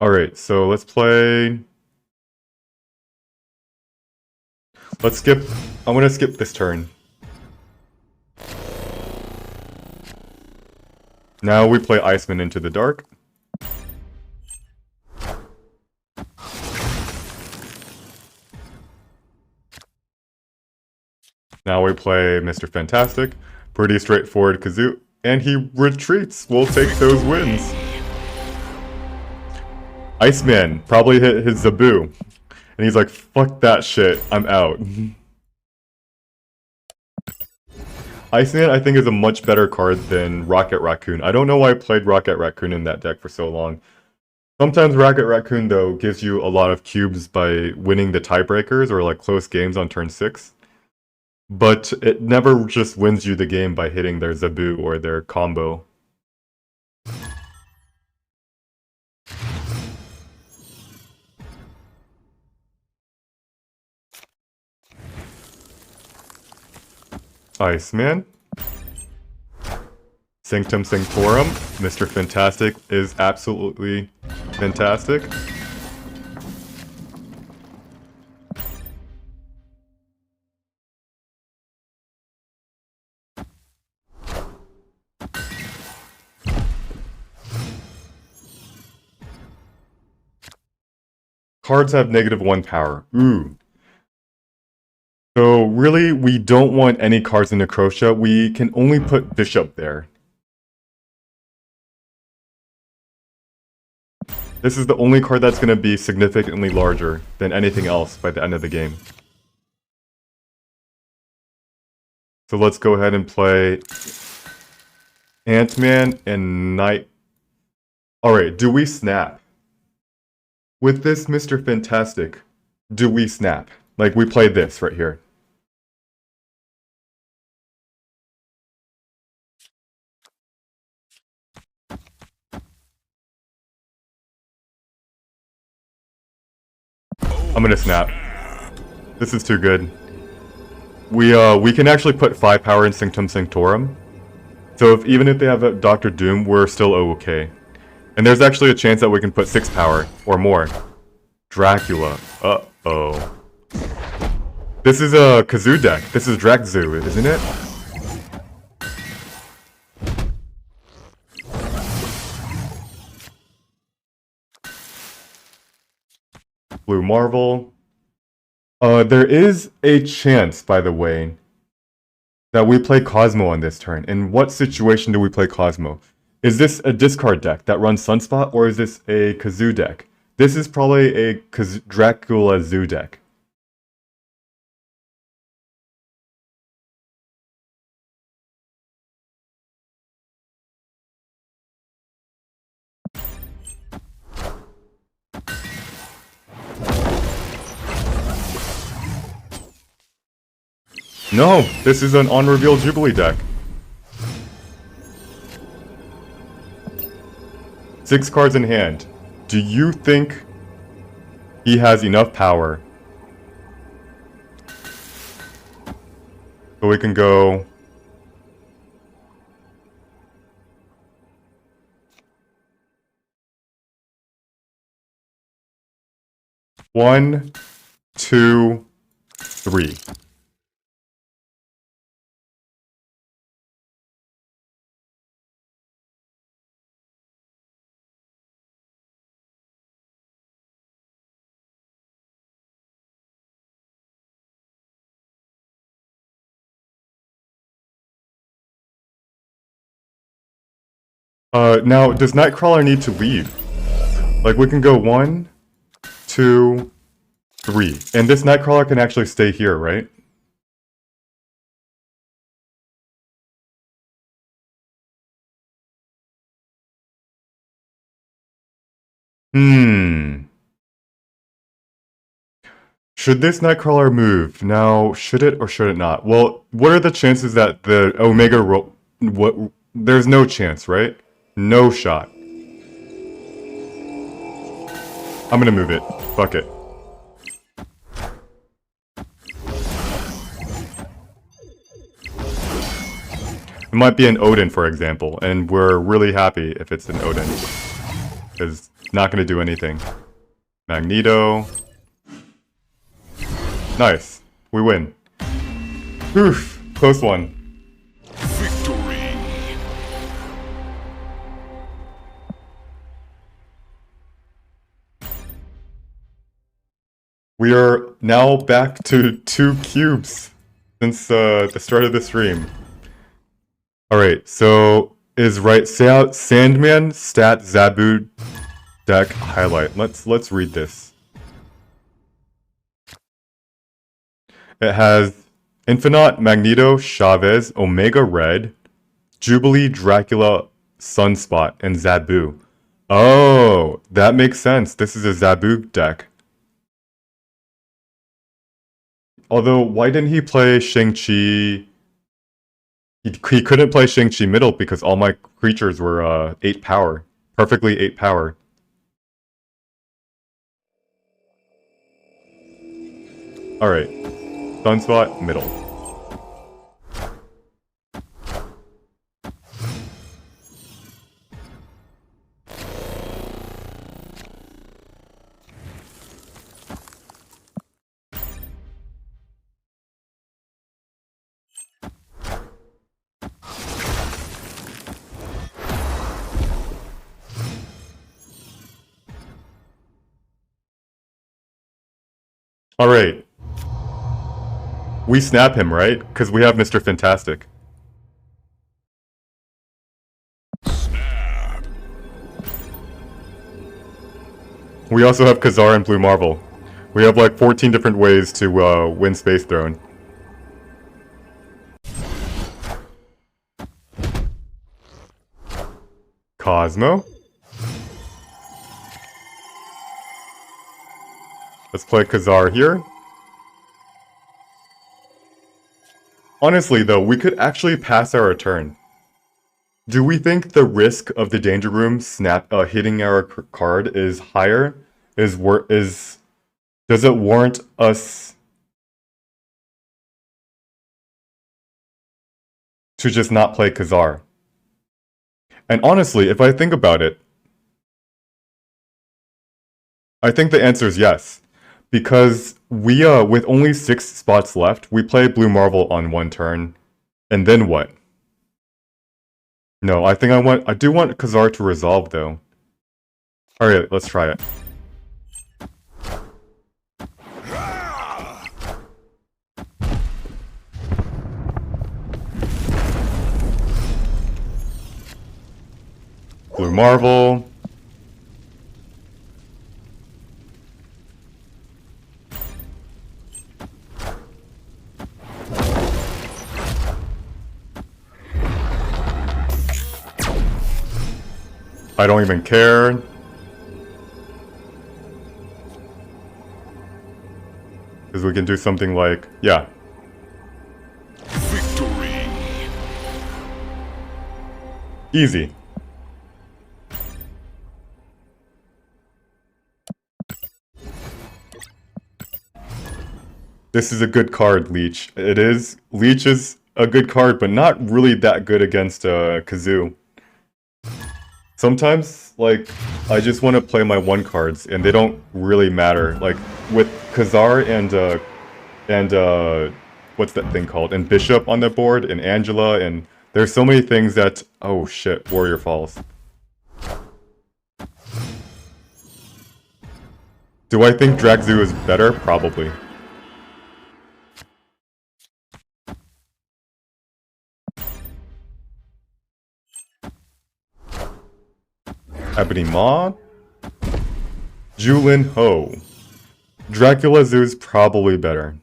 Alright, so let's play... Let's skip... I'm gonna skip this turn. Now we play Iceman into the dark. Now we play Mr. Fantastic. Pretty straightforward Kazoo. And he retreats. We'll take those wins. Iceman probably hit his Zaboo. And he's like, fuck that shit. I'm out. Iceman, I think, is a much better card than Rocket Raccoon. I don't know why I played Rocket Raccoon in that deck for so long. Sometimes Rocket Raccoon, though, gives you a lot of cubes by winning the tiebreakers or like close games on turn 6. But it never just wins you the game by hitting their Zaboo or their combo. Iceman. Sanctum Sanctorum. Mr. Fantastic is absolutely fantastic. Cards have -1 power. Ooh. So really, we don't want any cards in Necrotia. We can only put Bishop there. This is the only card that's going to be significantly larger than anything else by the end of the game. So let's go ahead and play Ant-Man and Night. Alright, do we snap? With this Mr. Fantastic, do we snap? Like we played this right here. I'm gonna snap. This is too good. We can actually put 5 power in Sanctum Sanctorum. So even if they have a Dr. Doom, we're still okay. And there's actually a chance that we can put 6 power or more. Dracula. Uh-oh. This is a Kazoo deck. This is Drakzoo, isn't it? Marvel. There is a chance, by the way, that we play Cosmo on this turn. In what situation do we play Cosmo? Is this a discard deck that runs Sunspot, or is this a Kazoo deck? This is probably a Dracula Zoo deck. No, this is an on-reveal Jubilee deck. 6 cards in hand. Do you think he has enough power? So we can go... One, two, three. Now, does Nightcrawler need to leave? Like, we can go 1, 2, 3. And this Nightcrawler can actually stay here, right? Should this Nightcrawler move? Now, should it or should it not? Well, what are the chances that the Omega there's no chance, right? No shot. I'm gonna move it. Fuck it. It might be an Odin, for example, and we're really happy if it's an Odin. Because it's not gonna do anything. Magneto. Nice. We win. Oof. Close one. Victory. We are now back to 2 cubes since the start of the stream. Alright, so is right Sandman stat Zabu deck highlight. Let's read this. It has Infinite, Magneto, Chavez, Omega Red, Jubilee, Dracula, Sunspot, and Zabu. Oh, that makes sense. This is a Zabu deck. Although, why didn't he play Shang-Chi? He couldn't play Shang-Chi middle because all my creatures were 8 power. Perfectly 8 power. Alright. Sunspot, middle. Alright. We snap him, right? Because we have Mr. Fantastic. Snap. We also have Kazar and Blue Marvel. We have like 14 different ways to win Space Throne. Cosmo? Let's play Kazar here. Honestly though, we could actually pass our turn. Do we think the risk of the Danger Room hitting our card is higher? Does it warrant us to just not play Kazar? And honestly, if I think about it, I think the answer is yes. Because we, with only 6 spots left, we play Blue Marvel on 1 turn. And then what? No, I do want Kazar to resolve though. Alright, let's try it. Blue Marvel. I don't even care. Because we can do something like, yeah. Victory. Easy. This is a good card, Leech. It is. Leech is a good card, but not really that good against Kazoo. Sometimes, like, I just want to play my 1 cards, and they don't really matter. Like, with Kazar and what's that thing called? And Bishop on the board, and Angela, and there's so many things that... Oh shit, Warrior Falls. Do I think Dragzoo is better? Probably. Ebony Maw? Julin Ho. Dracula Zoo's probably better.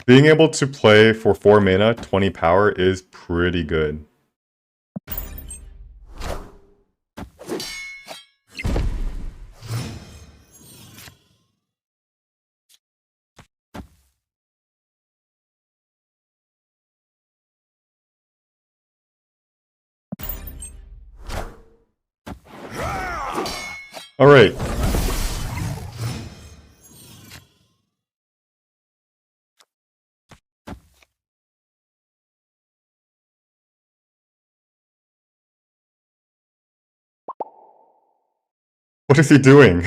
Being able to play for 4 mana, 20 power is pretty good. Alright. What is he doing?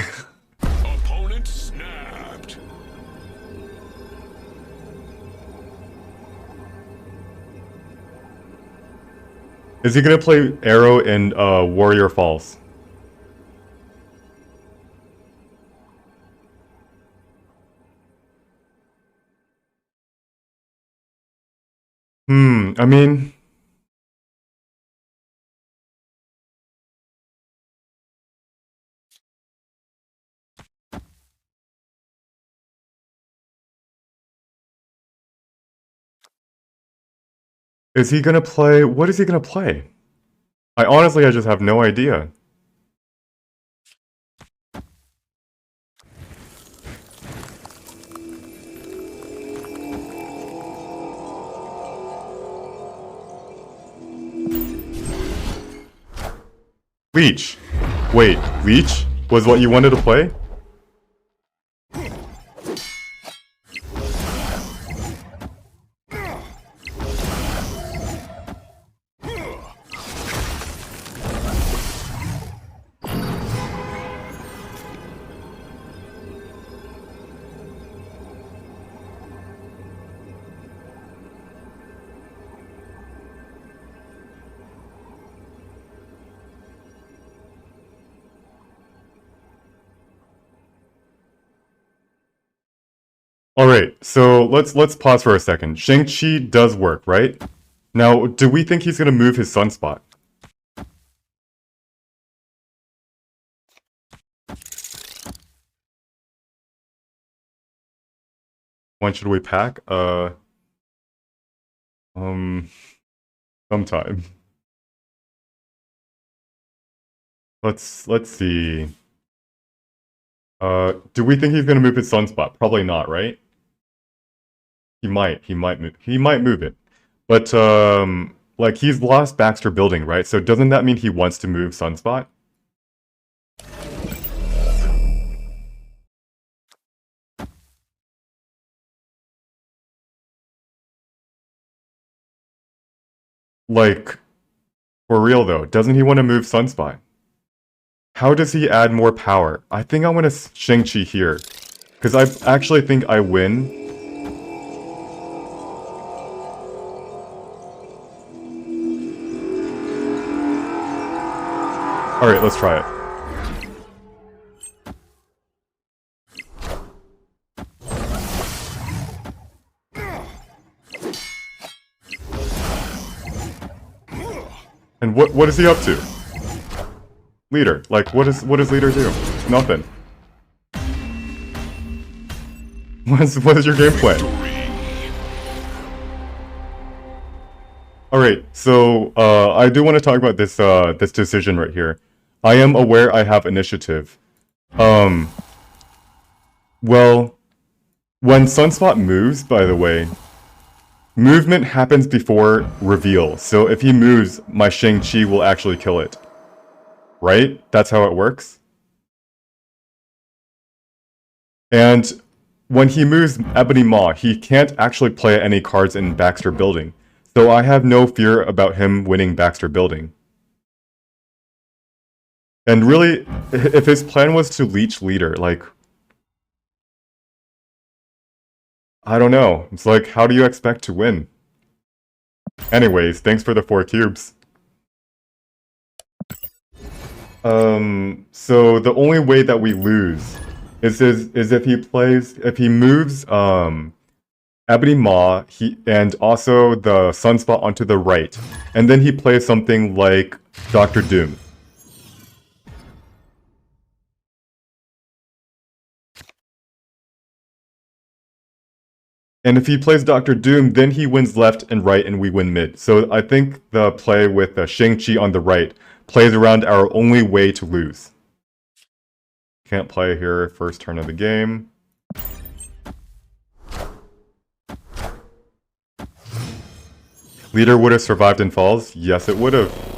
Opponent snapped. Is he gonna play Arrow in Warrior Falls? I mean... Is he gonna play... What is he gonna play? I just have no idea. Leech. Wait, Leech? Was what you wanted to play? Alright, so let's pause for a second. Shang-Chi does work, right? Now, do we think he's gonna move his sunspot? When should we pack? Sometime. Let's see. Do we think he's gonna move his sunspot? Probably not, right? He might move it. But, like, he's lost Baxter Building, right? So doesn't that mean he wants to move Sunspot? Like, for real though, doesn't he want to move Sunspot? How does he add more power? I think I'm gonna Shang-Chi here. Because I actually think I win. Alright, let's try it. And what is he up to? Leader, like what does leader do? Nothing. What is your game plan? Alright, so I do want to talk about this this decision right here. I am aware I have initiative. Well, when Sunspot moves, by the way, movement happens before reveal. So if he moves, my Shang-Chi will actually kill it. Right? That's how it works. And when he moves Ebony Maw, he can't actually play any cards in Baxter Building. So I have no fear about him winning Baxter Building. And really, if his plan was to leech leader, like, I don't know. It's like, how do you expect to win? Anyways, thanks for the 4 cubes. So the only way that we lose is if he moves, Ebony Maw, and also the Sunspot onto the right, and then he plays something like Doctor Doom. And if he plays Doctor Doom, then he wins left and right and we win mid. So I think the play with Shang-Chi on the right plays around our only way to lose. Can't play here first turn of the game. Leader would have survived and falls? Yes, it would have.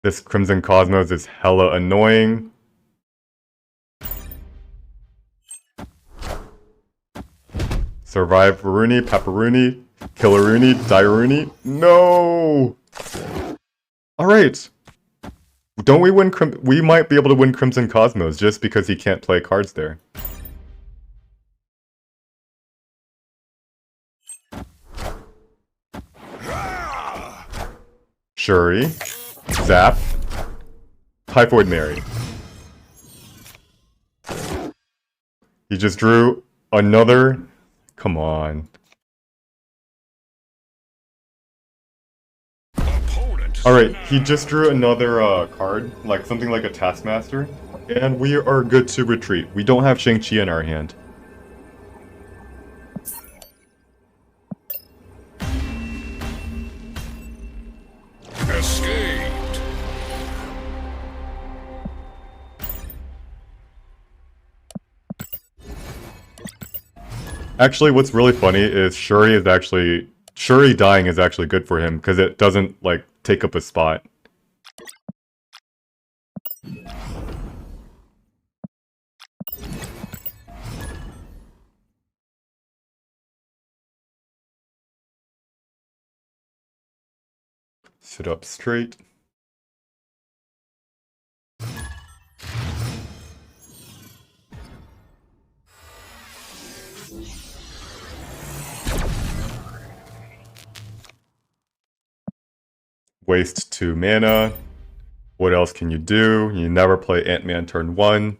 This Crimson Cosmos is hella annoying. Survive Rooney, Pepperoni, Killaroonie, Diaroonie. No! Alright. Don't we win we might be able to win Crimson Cosmos just because he can't play cards there. Shuri. Zap. Typhoid Mary. He just drew another... Come on. Alright, he just drew another card, like something like a Taskmaster, and we are good to retreat. We don't have Shang-Chi in our hand. Escaped. Actually, what's really funny is Shuri dying is actually good for him, because it doesn't, like, take up a spot. Sit up straight. Waste 2 mana. What else can you do? You never play Ant-Man turn 1.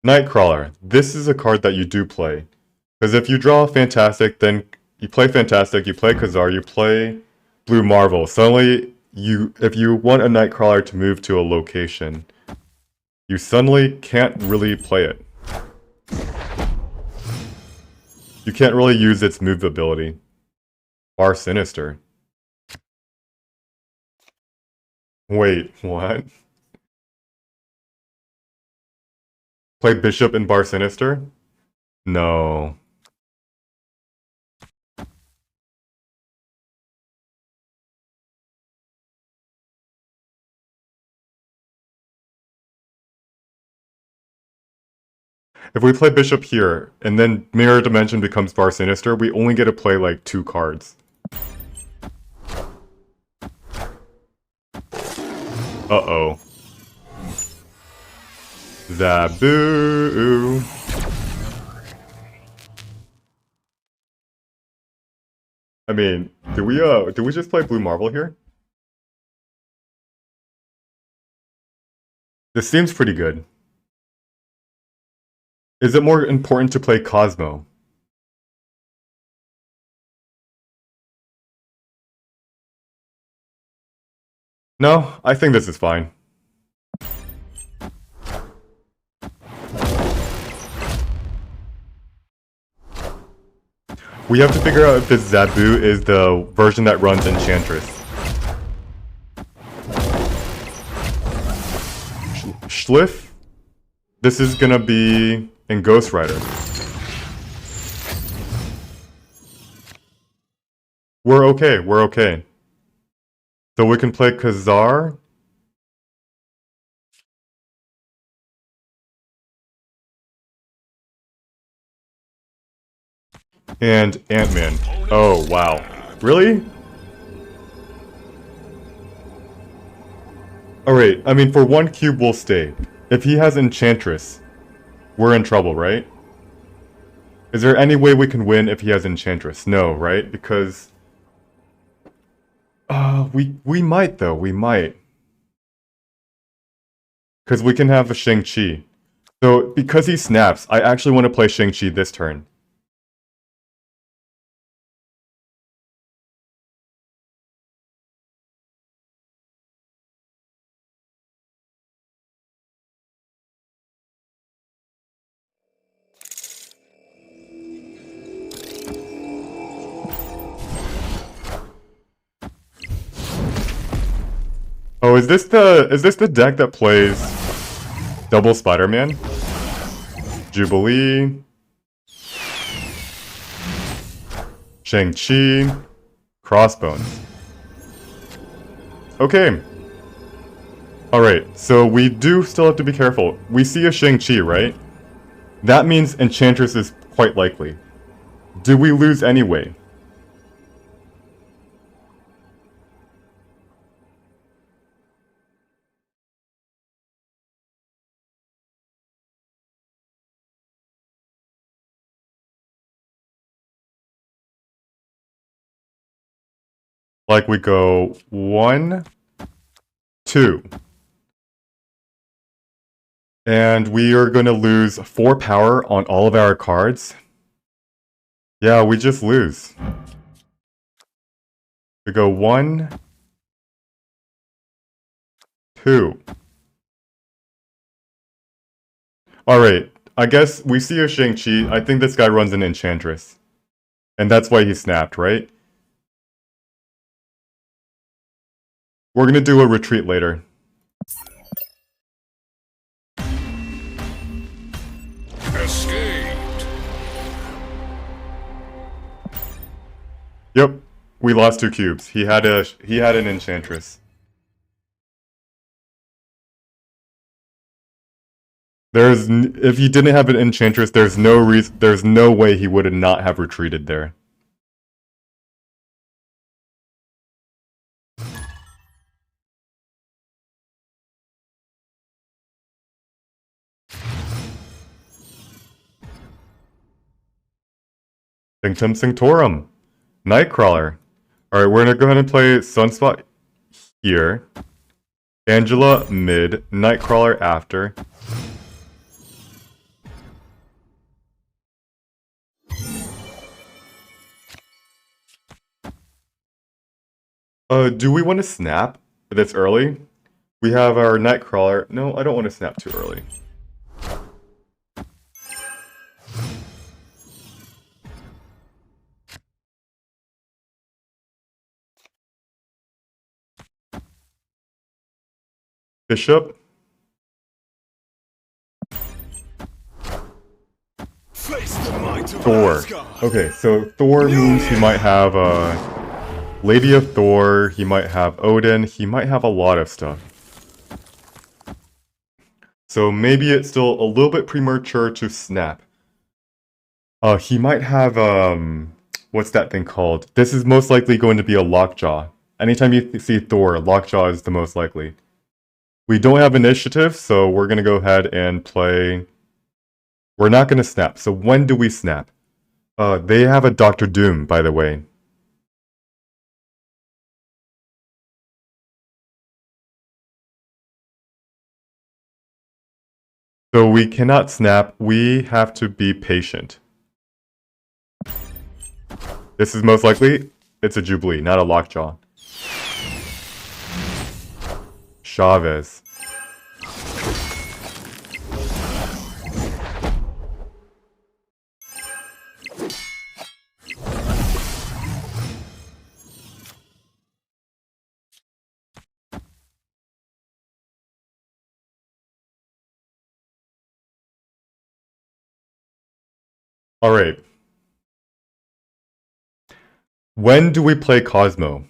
Nightcrawler. This is a card that you do play. Because if you draw Fantastic, then you play Fantastic, you play Kazar, you play Blue Marvel. Suddenly, if you want a Nightcrawler to move to a location, you suddenly can't really play it. You can't really use its move ability. Bar Sinister. Wait, what? Play Bishop in Bar Sinister? No. If we play bishop here, and then Mirror Dimension becomes Far Sinister, we only get to play like 2 cards. Uh-oh. Zaboo. I mean, do we just play Blue Marble here? This seems pretty good. Is it more important to play Cosmo? No, I think this is fine. We have to figure out if this Zaboo is the version that runs Enchantress. Schliff? This is gonna be in Ghost Rider. We're okay, we're okay. So we can play Kazar. And Ant-Man. Oh, wow. Really? Alright, I mean, for 1 cube we'll stay. If he has Enchantress, we're in trouble, right? Is there any way we can win if he has Enchantress? No, right? Because... we might though, we might. Because we can have a Shang-Chi. So, because he snaps, I actually want to play Shang-Chi this turn. Oh, is this the deck that plays double Spider-Man? Jubilee, Shang-Chi, Crossbones. Okay. Alright, so we do still have to be careful. We see a Shang-Chi, right? That means Enchantress is quite likely. Do we lose anyway? Like we go 1, 2. And we are going to lose 4 power on all of our cards. Yeah, we just lose. We go 1, 2. Alright, I guess we see a Shang-Chi. I think this guy runs an Enchantress. And that's why he snapped, right? We're gonna do a retreat later. Escaped. Yep, we lost 2 cubes. He had an Enchantress. If he didn't have an Enchantress, there's no way he would not have retreated there. Sanctum Sanctorum. Nightcrawler. Alright, we're gonna go ahead and play Sunspot here. Angela mid. Nightcrawler after. Do we want to snap this early? We have our Nightcrawler. No, I don't want to snap too early. Bishop. Face the might of Thor. Asgard. Okay, so Thor means he might have Lady of Thor, he might have Odin, he might have a lot of stuff. So maybe it's still a little bit premature to snap. He might have, what's that thing called? This is most likely going to be a lockjaw. Anytime you see Thor, lockjaw is the most likely. We don't have initiative, so we're gonna go ahead and play. We're not gonna snap. So when do we snap? They have a Doctor Doom, by the way. So we cannot snap. We have to be patient. This is most likely, it's a Jubilee, not a Lockjaw. Chavez. All right. When do we play Cosmo?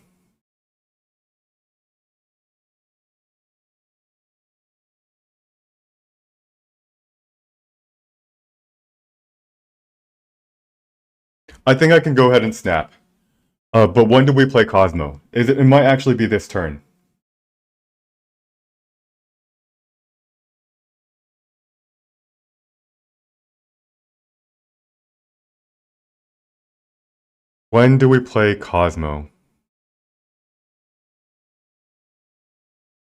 I think I can go ahead and snap. But when do we play Cosmo? It might actually be this turn. When do we play Cosmo?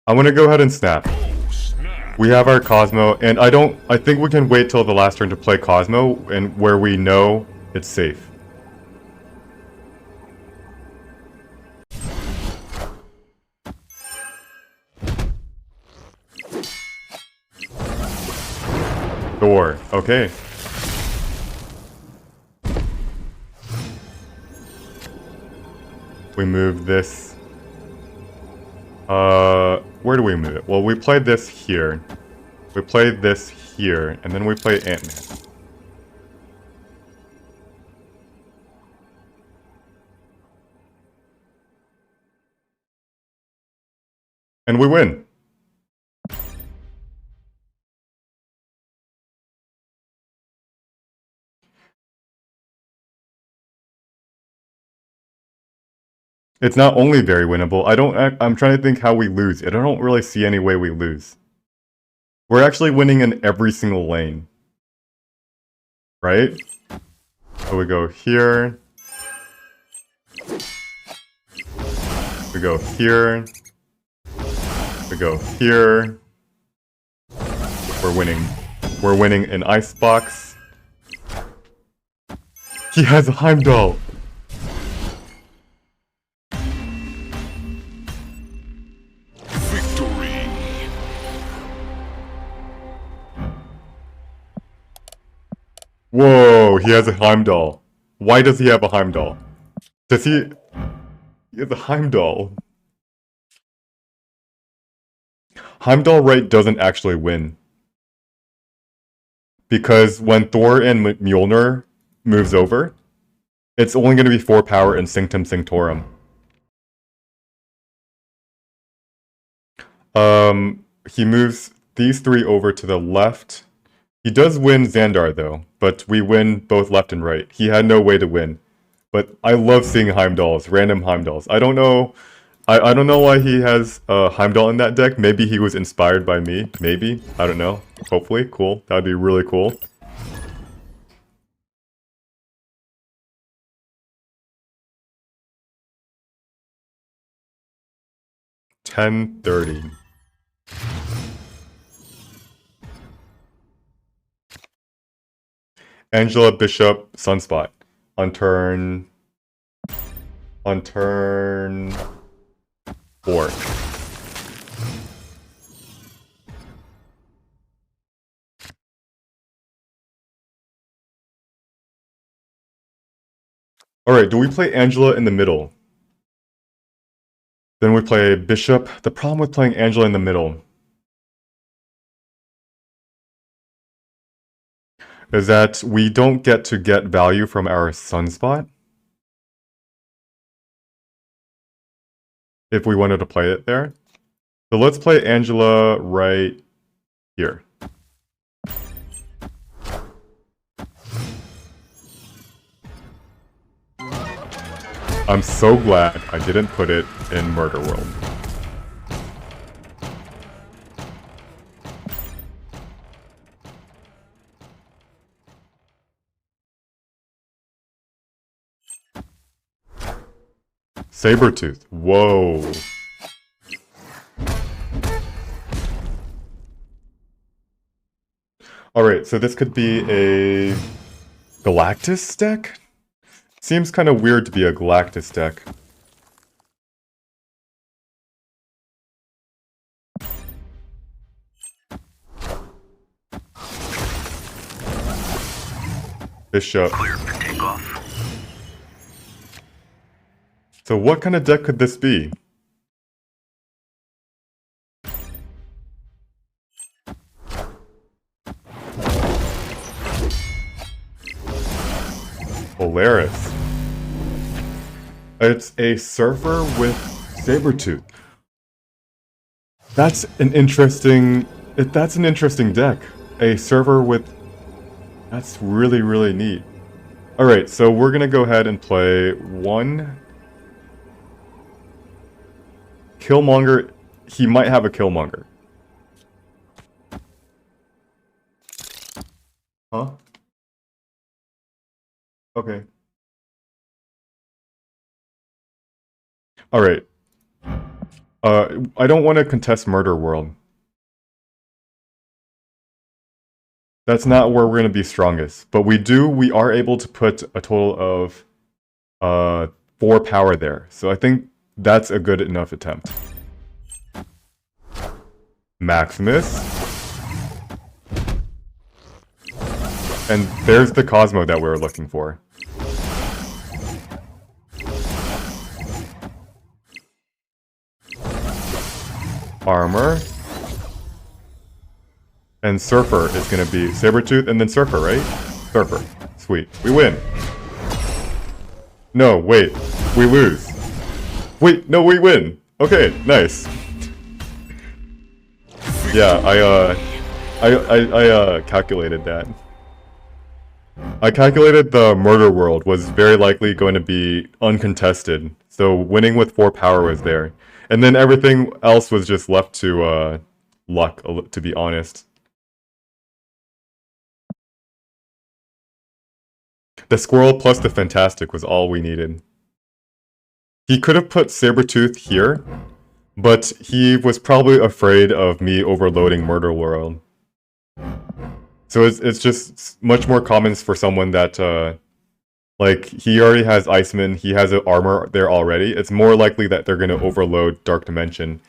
I'm gonna go ahead and snap. Oh, snap. We have our Cosmo, and I think we can wait till the last turn to play Cosmo, and where we know it's safe. Thor, okay. We move this. Where do we move it? Well, we played this here. We played this here, and then we play Ant-Man. And we win. It's not only very winnable. I'm trying to think how we lose. I don't really see any way we lose. We're actually winning in every single lane. Right? So we go here. We go here. We go here. We're winning. We're winning in Icebox. He has a Heimdall. Victory. Whoa, he has a Heimdall. Why does he have a Heimdall? Does he... He has a Heimdall. Heimdall right doesn't actually win. Because when Thor and Mjolnir moves over, it's only going to be 4 power and Sanctum Sanctorum. He moves these 3 over to the left. He does win Xandar though, but we win both left and right. He had no way to win. But I love seeing Heimdalls, random Heimdalls. I don't know why he has Heimdall in that deck. Maybe he was inspired by me. Maybe. I don't know. Hopefully. Cool. That would be really cool. $10.30. Angela Bishop Sunspot. On turn 4. Alright, do we play Angela in the middle? Then we play Bishop. The problem with playing Angela in the middle is that we don't get to get value from our Sunspot. If we wanted to play it there. So let's play Angela right here. I'm so glad I didn't put it in Murder World. Sabretooth. Whoa. Alright, so this could be a Galactus deck? Seems kind of weird to be a Galactus deck. Bishop. Clear for takeoff. So what kind of deck could this be? Polaris. It's a Surfer with Sabretooth. That's an interesting deck. A Surfer with... That's really, really neat. Alright, so we're gonna go ahead and play one... Killmonger. He might have a Killmonger. Huh? Okay. Alright. I don't want to contest Murder World. That's not where we're going to be strongest. But we are able to put a total of 4 power there. So I think that's a good enough attempt. Maximus. And there's the Cosmo that we were looking for. Armor. And Surfer is going to be Sabretooth and then Surfer, right? Surfer. Sweet. We win. No, wait. We lose. Wait, no, we win. Okay, nice. Yeah, I calculated that. I calculated the Murder World was very likely going to be uncontested, so winning with 4 power was there. And then everything else was just left to luck, to be honest. The Squirrel plus the Fantastic was all we needed. He could have put Sabretooth here, but he was probably afraid of me overloading Murder World. So it's just much more common for someone that, like, he already has Iceman, he has an armor there already. It's more likely that they're going to overload Dark Dimension.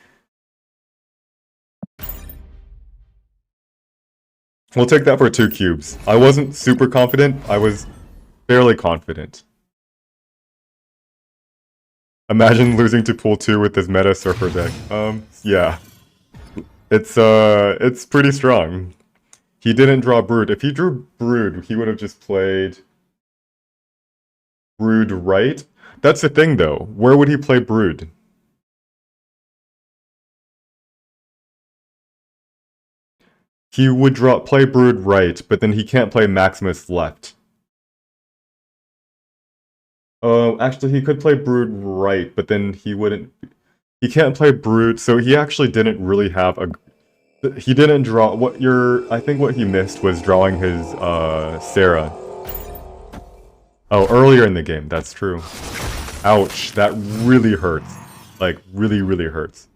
We'll take that for 2 cubes. I wasn't super confident, I was fairly confident. Imagine losing to pool 2 with this meta Surfer deck. Yeah. It's pretty strong. He didn't draw Brood. If he drew Brood, he would have just played Brood right. That's the thing, though. Where would he play Brood? He would play Brood right, but then he can't play Maximus left. Actually, he could play Brood right, but then he wouldn't... He can't play Brood, so he actually didn't really have a... He didn't draw... I think what he missed was drawing his, Sarah. Oh, earlier in the game, that's true. Ouch, that really hurts. Like, really, really hurts.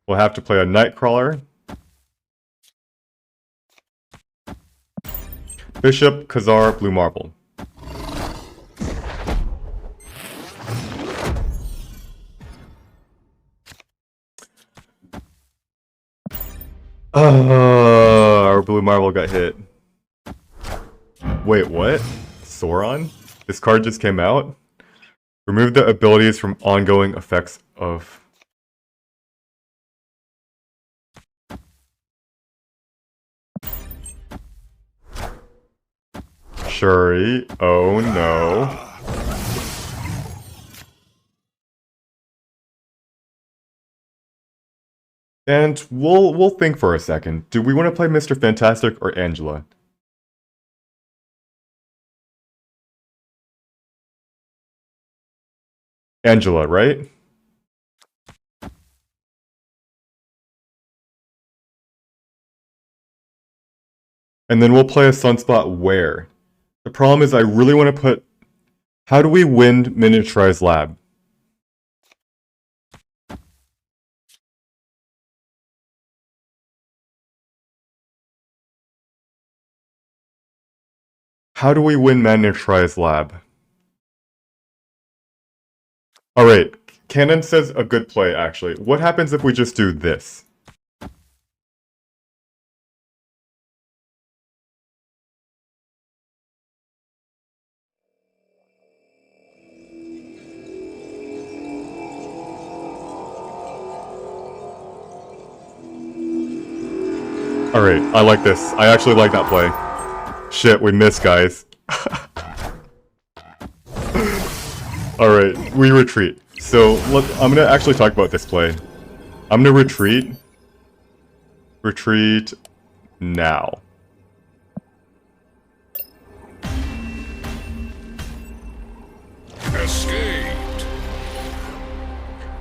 We'll have to play a Nightcrawler. Bishop, Kazar, Blue Marble. Our Blue Marble got hit. Wait, what? Sauron? This card just came out? Remove the abilities from ongoing effects of... Shuri. Oh no. And we'll think for a second. Do we want to play Mr. Fantastic or Angela? Angela, right? And then we'll play a Sunspot where? The problem is I really want to put... How do we win Miniaturized Lab? How do we win Miniaturized Lab? Alright, Cannon says a good play, actually. What happens if we just do this? Alright, I like this. I actually like that play. Shit, we missed, guys. Alright, we retreat. So, I'm gonna actually talk about this play. I'm gonna retreat. Retreat now. Escaped.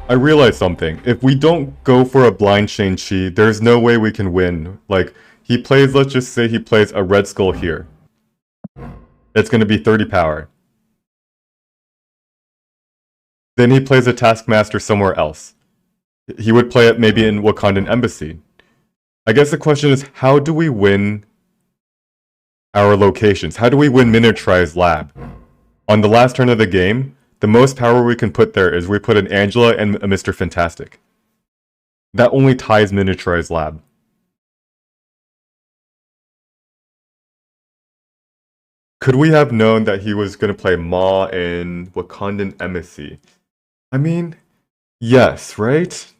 I realized something. If we don't go for a blind Shang-Chi, there's no way we can win. Like, he plays, let's just say he plays a Red Skull here. It's gonna be 30 power. Then he plays a Taskmaster somewhere else. He would play it maybe in Wakandan Embassy. I guess the question is, how do we win our locations? How do we win Miniaturized Lab? On the last turn of the game, the most power we can put there is we put an Angela and a Mr. Fantastic. That only ties Miniaturized Lab. Could we have known that he was going to play Ma in Wakandan Embassy? I mean, yes, right?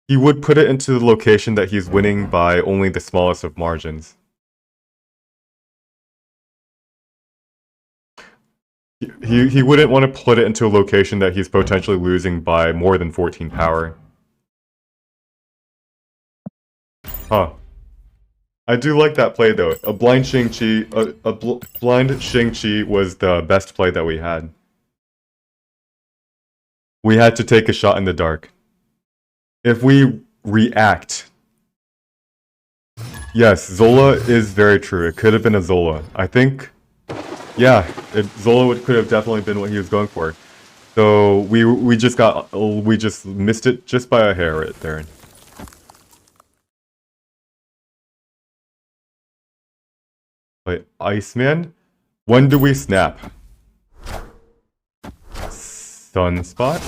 He would put it into the location that he's winning by only the smallest of margins. He wouldn't want to put it into a location that he's potentially losing by more than 14 power. Huh. I do like that play though. A blind Shang-Chi, blind Shang-Chi was the best play that we had. We had to take a shot in the dark. If we react... Yes, Zola is very true. It could have been a Zola. I think... Yeah, Zola could have definitely been what he was going for. So we just missed it just by a hair right there. Wait, Iceman? When do we snap? Sunspot?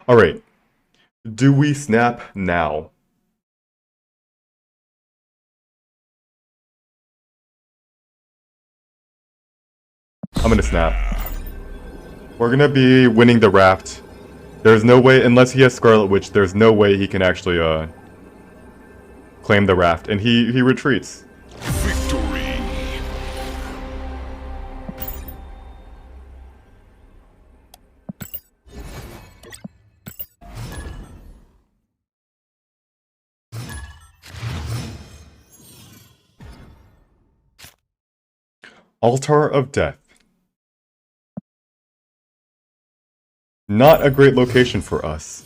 Alright. Do we snap now? I'm gonna snap. We're gonna be winning the raft. There's no way, unless he has Scarlet Witch, there's no way he can actually, claim the raft. And he retreats. Victory. Altar of Death. Not a great location for us.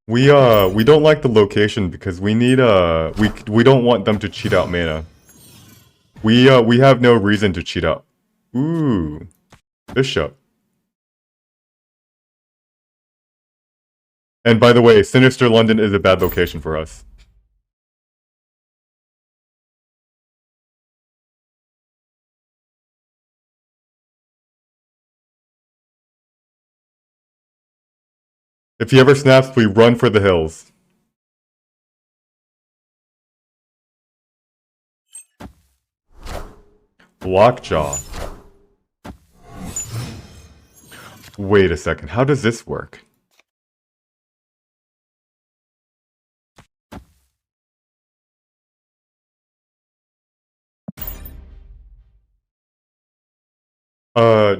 We don't like the location because we need we don't want them to cheat out mana. We have no reason to cheat out. Ooh. Bishop. And by the way, Sinister London is a bad location for us. If he ever snaps, we run for the hills. Lockjaw. Wait a second, how does this work?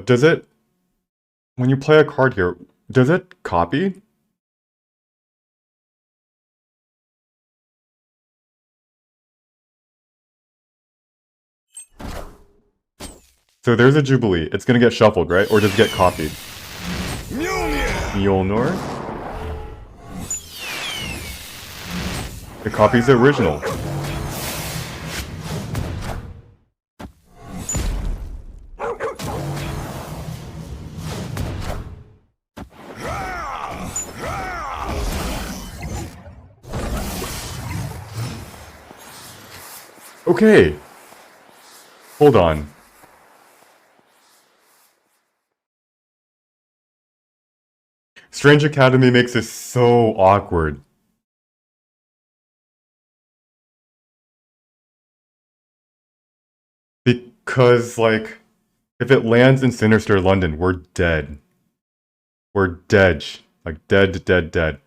Does it? when you play a card here, does it copy? So there's a Jubilee. It's gonna get shuffled, right? Or does it get copied? Mjolnir? It copies the original. Okay. Hold on. Strange Academy makes this so awkward. Because, like, if it lands in Sinister London, we're dead. We're dead. Like, dead, dead, dead.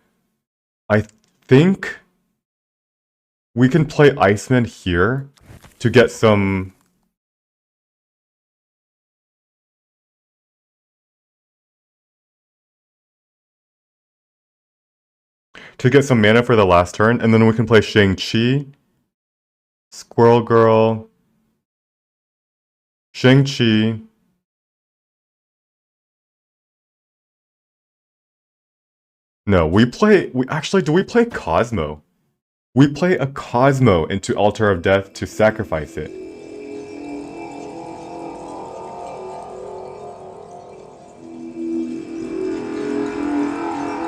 I think we can play Iceman here to get some... to get some mana for the last turn, and then we can play Shang-Chi, Squirrel Girl, Shang-Chi, no, do we play Cosmo? We play a Cosmo into Altar of Death to sacrifice it.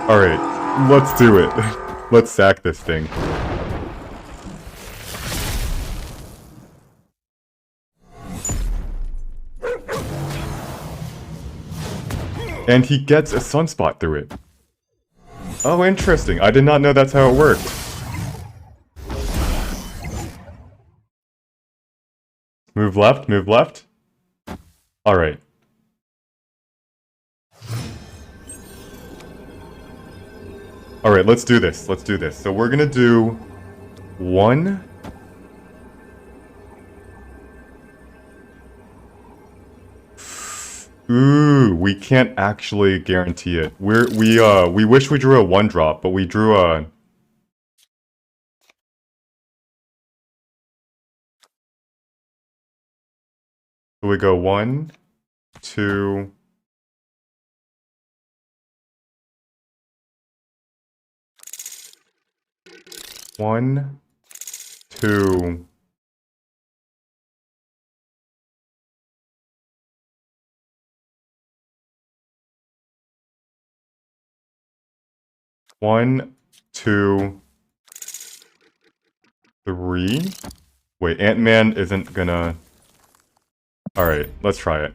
Alright, let's do it. Let's sack this thing. And he gets a Sunspot through it. Oh, interesting. I did not know that's how it worked. Move left, move left. Alright. Alright, let's do this. Let's do this. So we're gonna do 1. Ooh, we can't actually guarantee it. We wish we drew a 1-drop, but we drew a... So we go 1, 2... 1, 2... 1, 2, 3... Wait, Ant-Man isn't gonna... Alright, let's try it.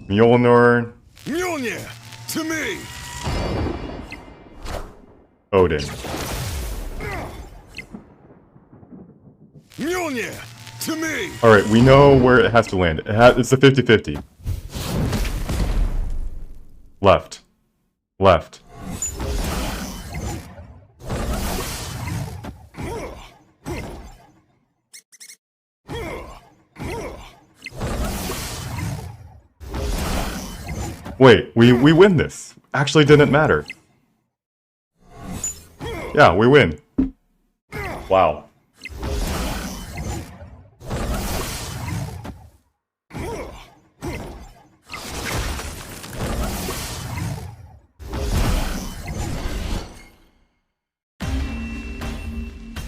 Mjolnir... Mjolnir, to me! Odin. Mjolnir, to me! Alright, we know where it has to land. It's a 50-50. Left. Left. Wait, we win this. Actually didn't matter. Yeah, we win. Wow.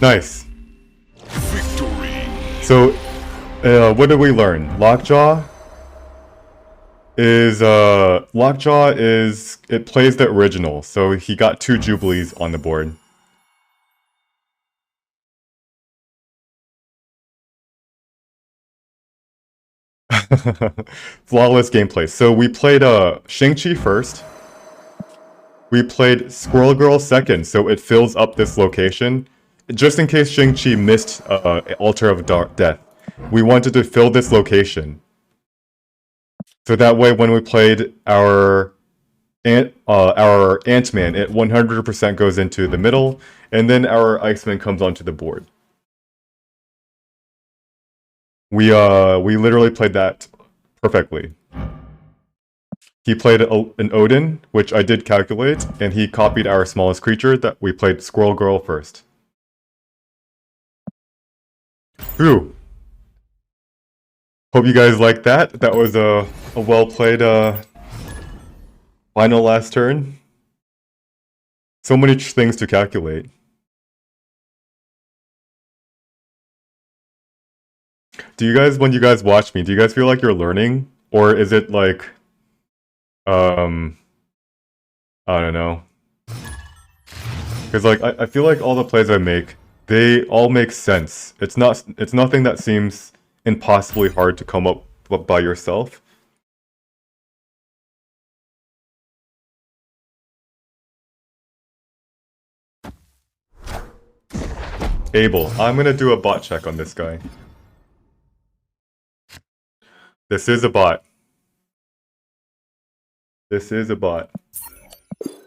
Nice. Victory. So, what did we learn? Lockjaw is, it plays the original, so he got 2 Jubilees on the board. Flawless gameplay. So we played, Shang-Chi first. We played Squirrel Girl second, so it fills up this location. Just in case Shang-Chi missed, Altar of Death. We wanted to fill this location. So that way, when we played our Ant-Man, it 100% goes into the middle, and then our Iceman comes onto the board. We literally played that perfectly. He played an Odin, which I did calculate, and he copied our smallest creature that we played Squirrel Girl first. Whew. Hope you guys liked that. That was a well played final last turn. So many things to calculate. Do you guys, when you guys watch me, do you guys feel like you're learning? Or is it like, I don't know. Because like, I feel like all the plays I make, they all make sense. It's nothing that seems impossibly hard to come up by yourself. Abel, I'm gonna do a bot check on this guy. This is a bot. This is a bot.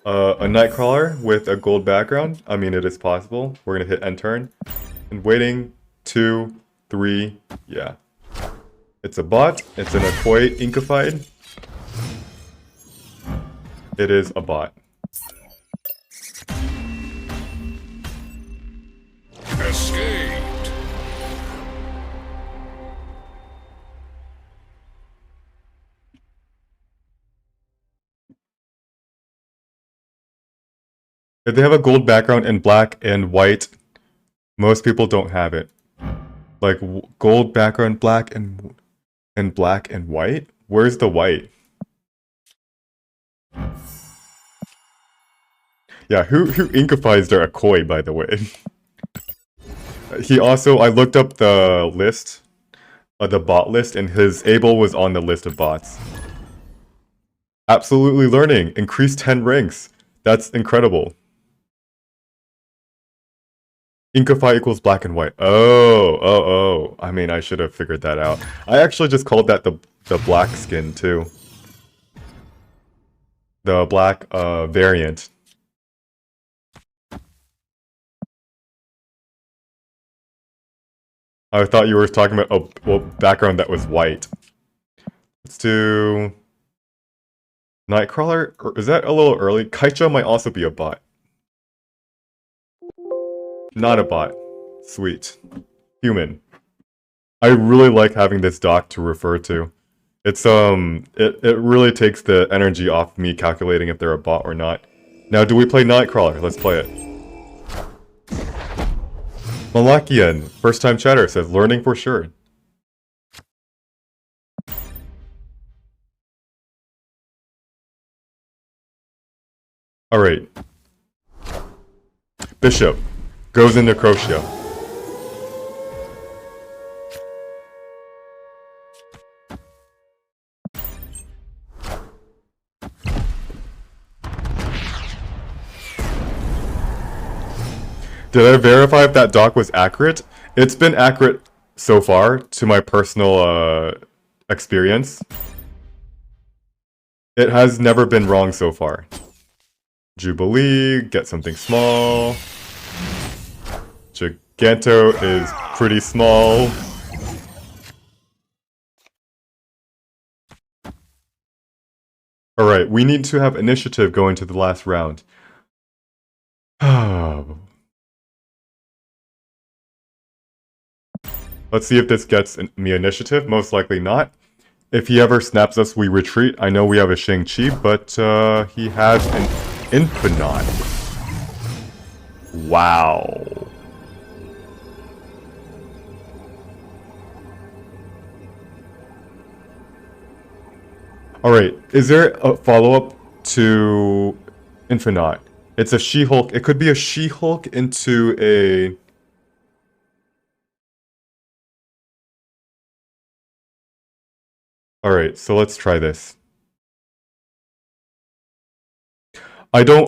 A Nightcrawler with a gold background. I mean, it is possible. We're gonna hit end turn. And waiting, 2, 3, yeah. It's a bot. It's an Akoi Inkified. It is a bot. Escaped. If they have a gold background and black and white, most people don't have it. Like gold background, black and black and white. Where's the white? Yeah, who inkifies their Akoi, by the way? He also, I looked up the list, the bot list, and his Abel was on the list of bots. Absolutely learning. Increased 10 ranks. That's incredible. Inkify equals black and white. Oh. I mean, I should have figured that out. I actually just called that the black skin, too. The black variant. I thought you were talking about a background that was white. Let's do Nightcrawler. Or is that a little early? Kaicha might also be a bot. Not a bot. Sweet. Human. I really like having this doc to refer to. It's it really takes the energy off me calculating if they're a bot or not. Now, do we play Nightcrawler? Let's play it. Malakian, first time chatter, says learning for sure. Alright. Bishop goes into Crocio. Did I verify if that doc was accurate? It's been accurate so far, to my personal experience. It has never been wrong so far. Jubilee, get something small. Giganto is pretty small. Alright, we need to have initiative going to the last round. Let's see if this gets me initiative. Most likely not. If he ever snaps us, we retreat. I know we have a Shang-Chi, but he has an Infinite. Wow. Alright, is there a follow-up to Infinite? It's a She-Hulk. It could be a She-Hulk into a... Alright, so let's try this. I don't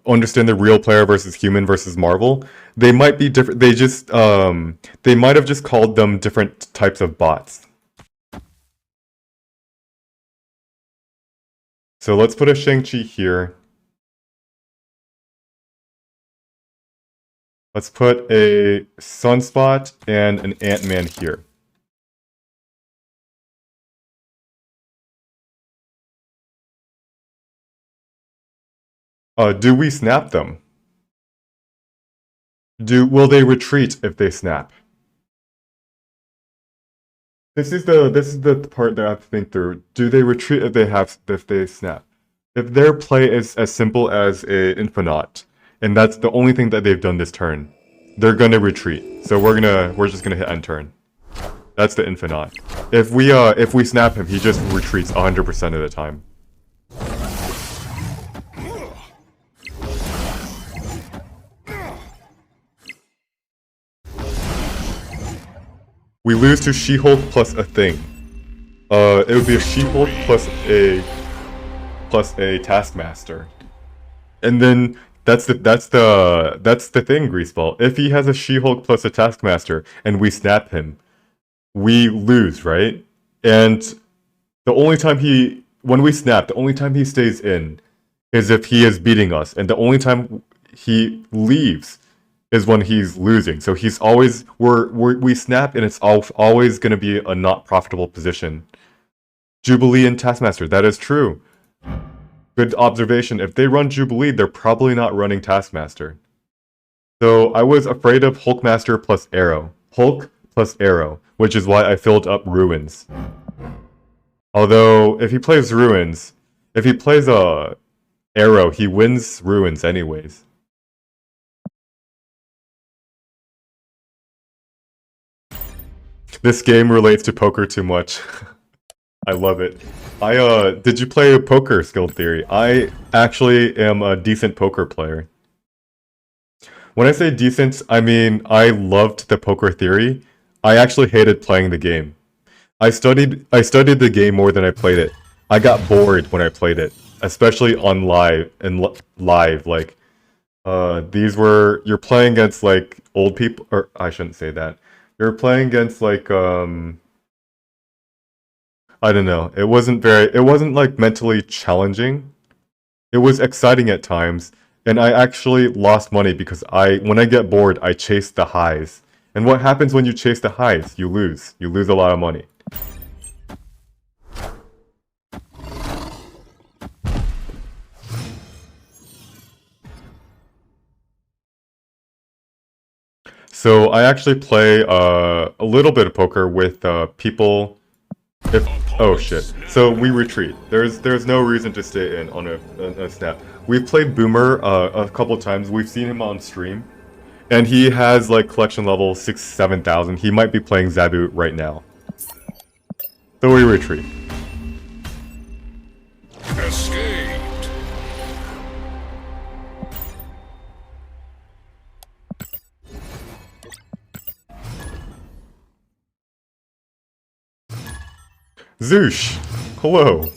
understand the real player versus human versus Marvel. They might be different. They just they might have just called them different types of bots. So let's put a Shang-Chi here. Let's put a Sunspot and an Ant-Man here. Do we snap them? Will they retreat if they snap? This is the part that I have to think through. Do they retreat if they snap? If their play is as simple as a Infinite, and that's the only thing that they've done this turn, they're gonna retreat. So we're just gonna hit end turn. That's the Infinite. If we snap him, he just retreats 100% of the time. We lose to She-Hulk plus a thing. It would be a She-Hulk plus a Taskmaster. And then that's the thing, Greaseball. If he has a She-Hulk plus a Taskmaster and we snap him, we lose, right? And when we snap, the only time he stays in is if he is beating us, and the only time he leaves is when he's losing. So he's always we snap, and it's always going to be a not profitable position. Jubilee and Taskmaster, that is true. Good observation. If they run Jubilee, they're probably not running Taskmaster. So I was afraid of Hulkmaster plus Arrow. Hulk plus Arrow, which is why I filled up Ruins. Although, if he plays Ruins, if he plays Arrow, he wins Ruins anyways. This game relates to poker too much. I love it. Did you play Poker Skill Theory? I actually am a decent poker player. When I say decent, I mean I loved the Poker Theory. I actually hated playing the game. I studied the game more than I played it. I got bored when I played it, especially on live like you're playing against like old people, or I shouldn't say that. You're playing against like I don't know. It wasn't like mentally challenging. It was exciting at times, and I actually lost money because when I get bored, I chase the highs. And what happens when you chase the highs? You lose. You lose a lot of money. So I actually play a little bit of poker with people. Oh shit! So we retreat. There's no reason to stay in on a snap. We've played Boomer a couple times. We've seen him on stream, and he has like collection level 6,000-7,000. He might be playing Zabu right now. So we retreat. Escaped. Zoosh! Hello!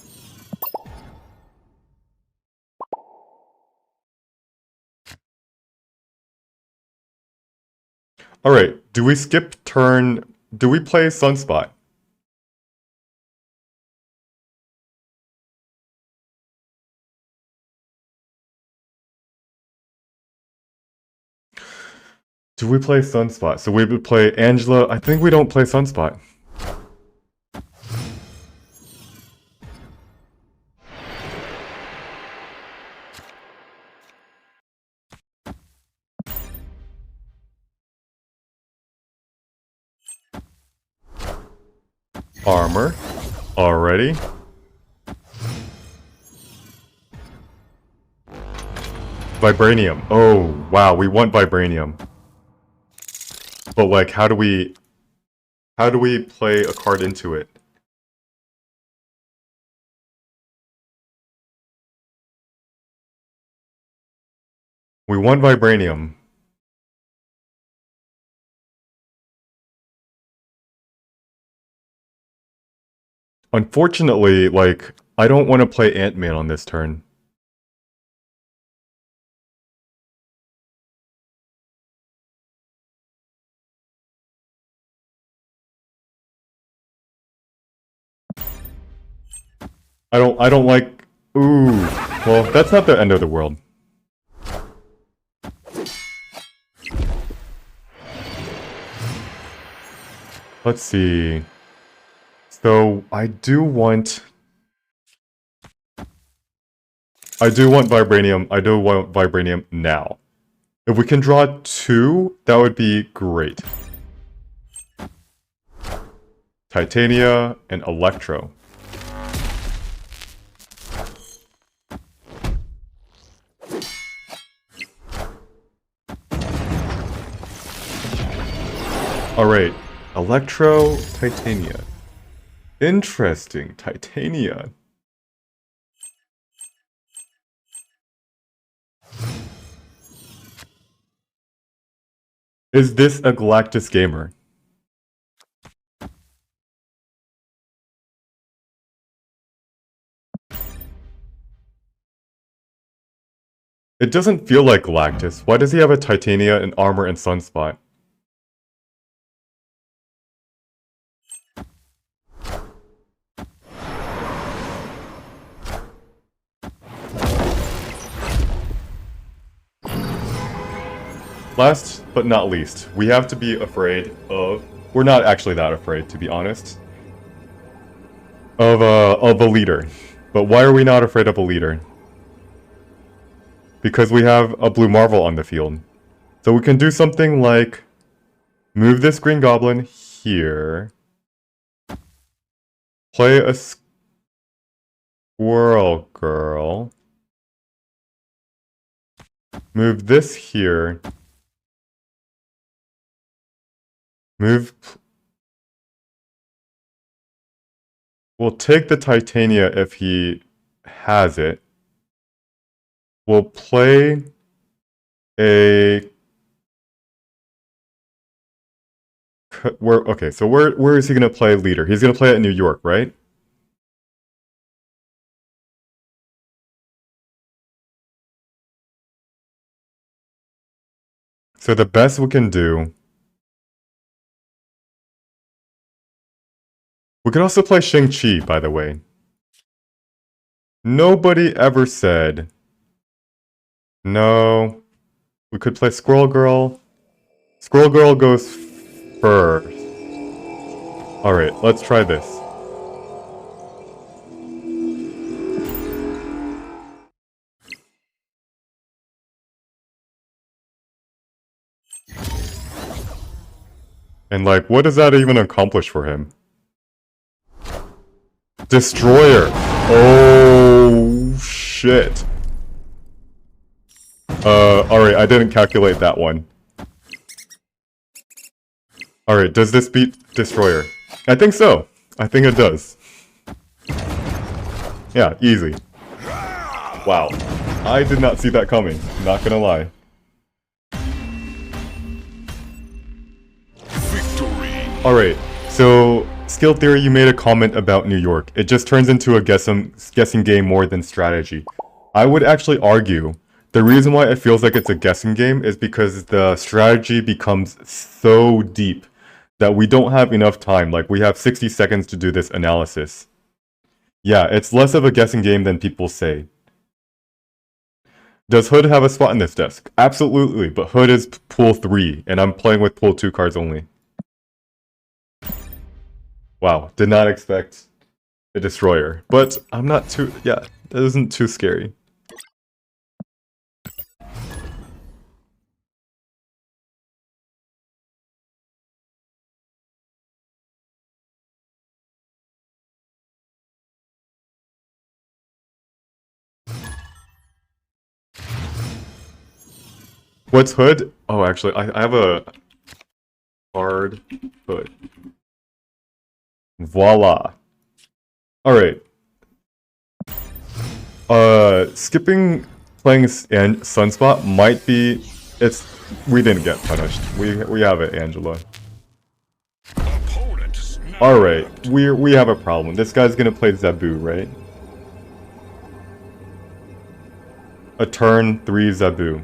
Alright, do we skip turn... Do we play Sunspot? Do we play Sunspot? So we would play Angela... I think we don't play Sunspot. Armor. Already. Vibranium. Oh, wow, we want Vibranium. But like, how do we play a card into it? We want Vibranium. Unfortunately, like, I don't want to play Ant-Man on this turn. I don't like... Ooh. Well, that's not the end of the world. Let's see... So, I do want... I do want Vibranium. I do want Vibranium now. If we can draw 2, that would be great. Titania and Electro. Alright, Electro, Titania. Interesting, Titania. Is this a Galactus gamer? It doesn't feel like Galactus. Why does he have a Titania, an armor, and Sunspot? Last but not least, we have to be afraid of... We're not actually that afraid, to be honest. Of a leader. But why are we not afraid of a leader? Because we have a blue Marvel on the field. So we can do something like... Move this Green Goblin here. Play a Squirrel Girl. Move this here. Move... We'll take the Titania if he has it. We'll play a... Okay, so where is he going to play leader? He's going to play at New York, right? So the best we can do... We could also play Shang-Chi, by the way. Nobody ever said... No. We could play Squirrel Girl. Squirrel Girl goes first. Alright, let's try this. And like, what does that even accomplish for him? Destroyer! Oh, shit. Alright, I didn't calculate that one. Alright, does this beat Destroyer? I think so. I think it does. Yeah, easy. Wow. I did not see that coming, not gonna lie. Victory. Alright, so... Skill Theory, you made a comment about New York. It just turns into a guessing game more than strategy. I would actually argue the reason why it feels like it's a guessing game is because the strategy becomes so deep that we don't have enough time. Like, we have 60 seconds to do this analysis. Yeah, it's less of a guessing game than people say. Does Hood have a spot in this desk? Absolutely, but Hood is pool 3, and I'm playing with pool 2 cards only. Wow, did not expect a Destroyer. But I'm not too... yeah, that isn't too scary. What's Hood? Oh, actually, I have a card Hood. Voila. Alright. Skipping playing Sunspot might be... We didn't get punished. We have it, Angela. Alright, we have a problem. This guy's gonna play Zabu, right? A turn 3 Zabu.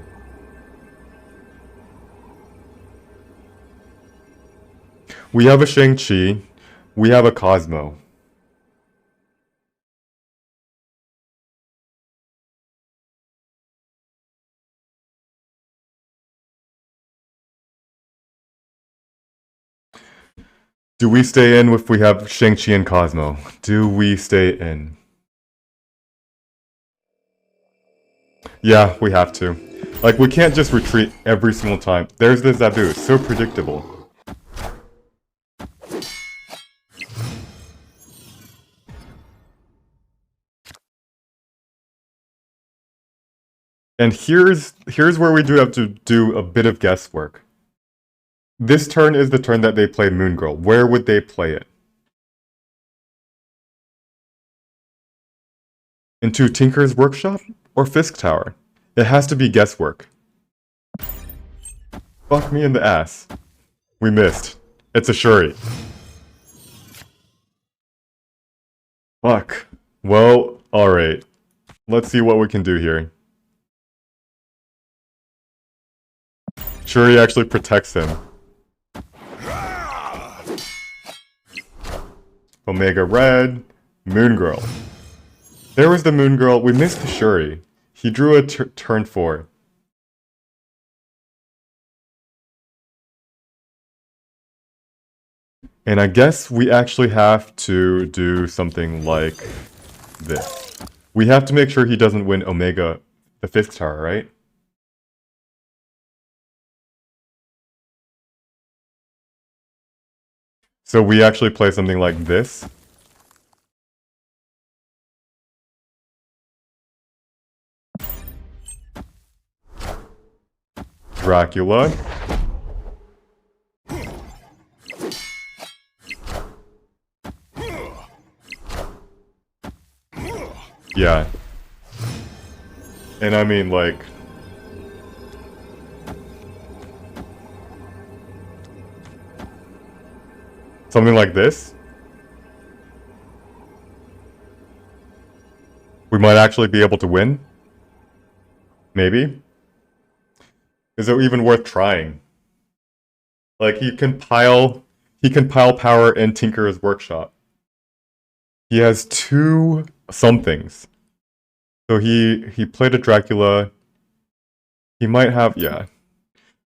We have a Shang-Chi. We have a Cosmo. Do we stay in if we have Shang-Chi and Cosmo? Do we stay in? Yeah, we have to. Like, we can't just retreat every single time. There's the Zabu. It's so predictable. And here's where we do have to do a bit of guesswork. This turn is the turn that they play Moon Girl. Where would they play it? Into Tinker's Workshop or Fisk Tower? It has to be guesswork. Fuck me in the ass. We missed. It's a Shuri. Fuck. Well, alright. Let's see what we can do here. Shuri actually protects him. Omega Red, Moon Girl. There was the Moon Girl. We missed the Shuri. He drew a turn 4. And I guess we actually have to do something like this. We have to make sure he doesn't win Omega, the Fisk Tower, right? So we actually play something like this. Dracula. Yeah. And I mean, like... something like this? We might actually be able to win? Maybe? Is it even worth trying? Like, he can pile power in Tinker's Workshop. He has 2 somethings. So he played a Dracula. He might have, yeah.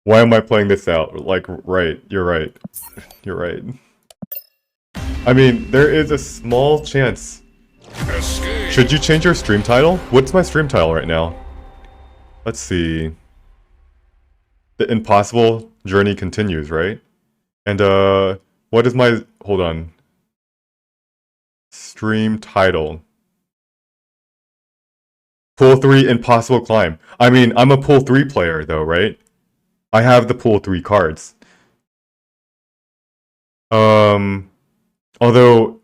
Why am I playing this out? Like, right, you're right. You're right. I mean, there is a small chance. Escape. Should you change your stream title? What's my stream title right now? Let's see. The Impossible Journey Continues, right? And, what is my... hold on. Stream title. Pool 3 Impossible Climb. I mean, I'm a Pool 3 player, though, right? I have the Pool 3 cards. Although...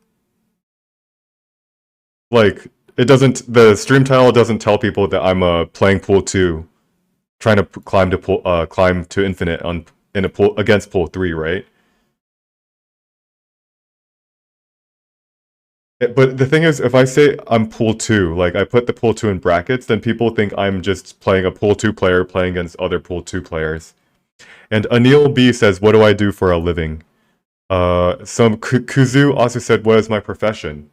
like, it doesn't... the stream title doesn't tell people that I'm, playing Pool 2. Trying to climb to infinite in a pool against Pool 3, right? But the thing is, if I say I'm Pool 2, like I put the Pool 2 in brackets, then people think I'm just playing a Pool 2 player playing against other Pool 2 players. And Anil B says, what do I do for a living? Kazoo also said, what is my profession?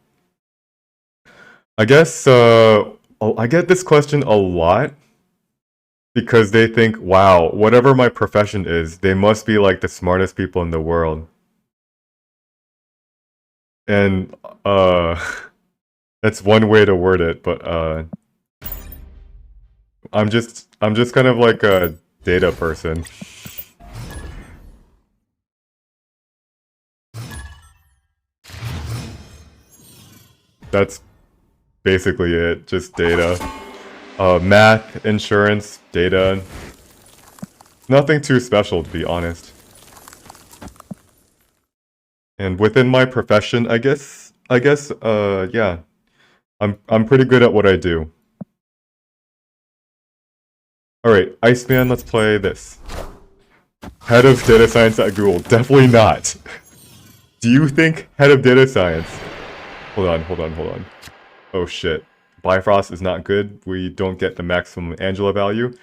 I guess, I get this question a lot. Because they think, wow, whatever my profession is, they must be like the smartest people in the world. And, that's one way to word it, but, I'm just kind of like a data person. That's basically it, just data. Math, insurance, data. Nothing too special, to be honest. And within my profession, I guess, yeah. I'm pretty good at what I do. Alright, Iceman, let's play this. Head of data science at Google. Definitely not. Do you think head of data science... Hold on. Oh shit. Bifrost is not good. We don't get the maximum Angela value.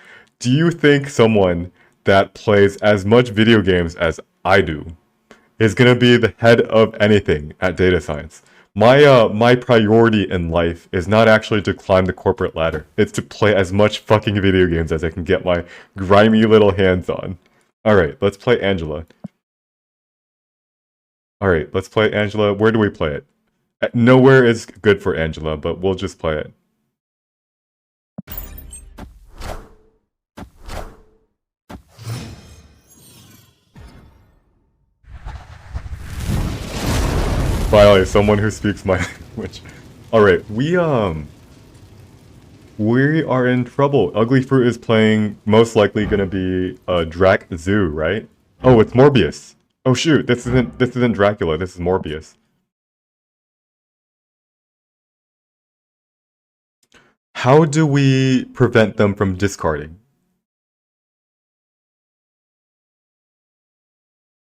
Do you think someone that plays as much video games as I do is gonna be the head of anything at data science? My priority in life is not actually to climb the corporate ladder. It's to play as much fucking video games as I can get my grimy little hands on. Alright, let's play Angela. Alright, let's play Angela. Where do we play it? Nowhere is good for Angela, but we'll just play it. Finally, someone who speaks my language. Alright, we are in trouble. Ugly Fruit is playing, most likely gonna be Kazoo, right? Oh, it's Morbius. Oh shoot, this isn't Dracula, this is Morbius. How do we prevent them from discarding?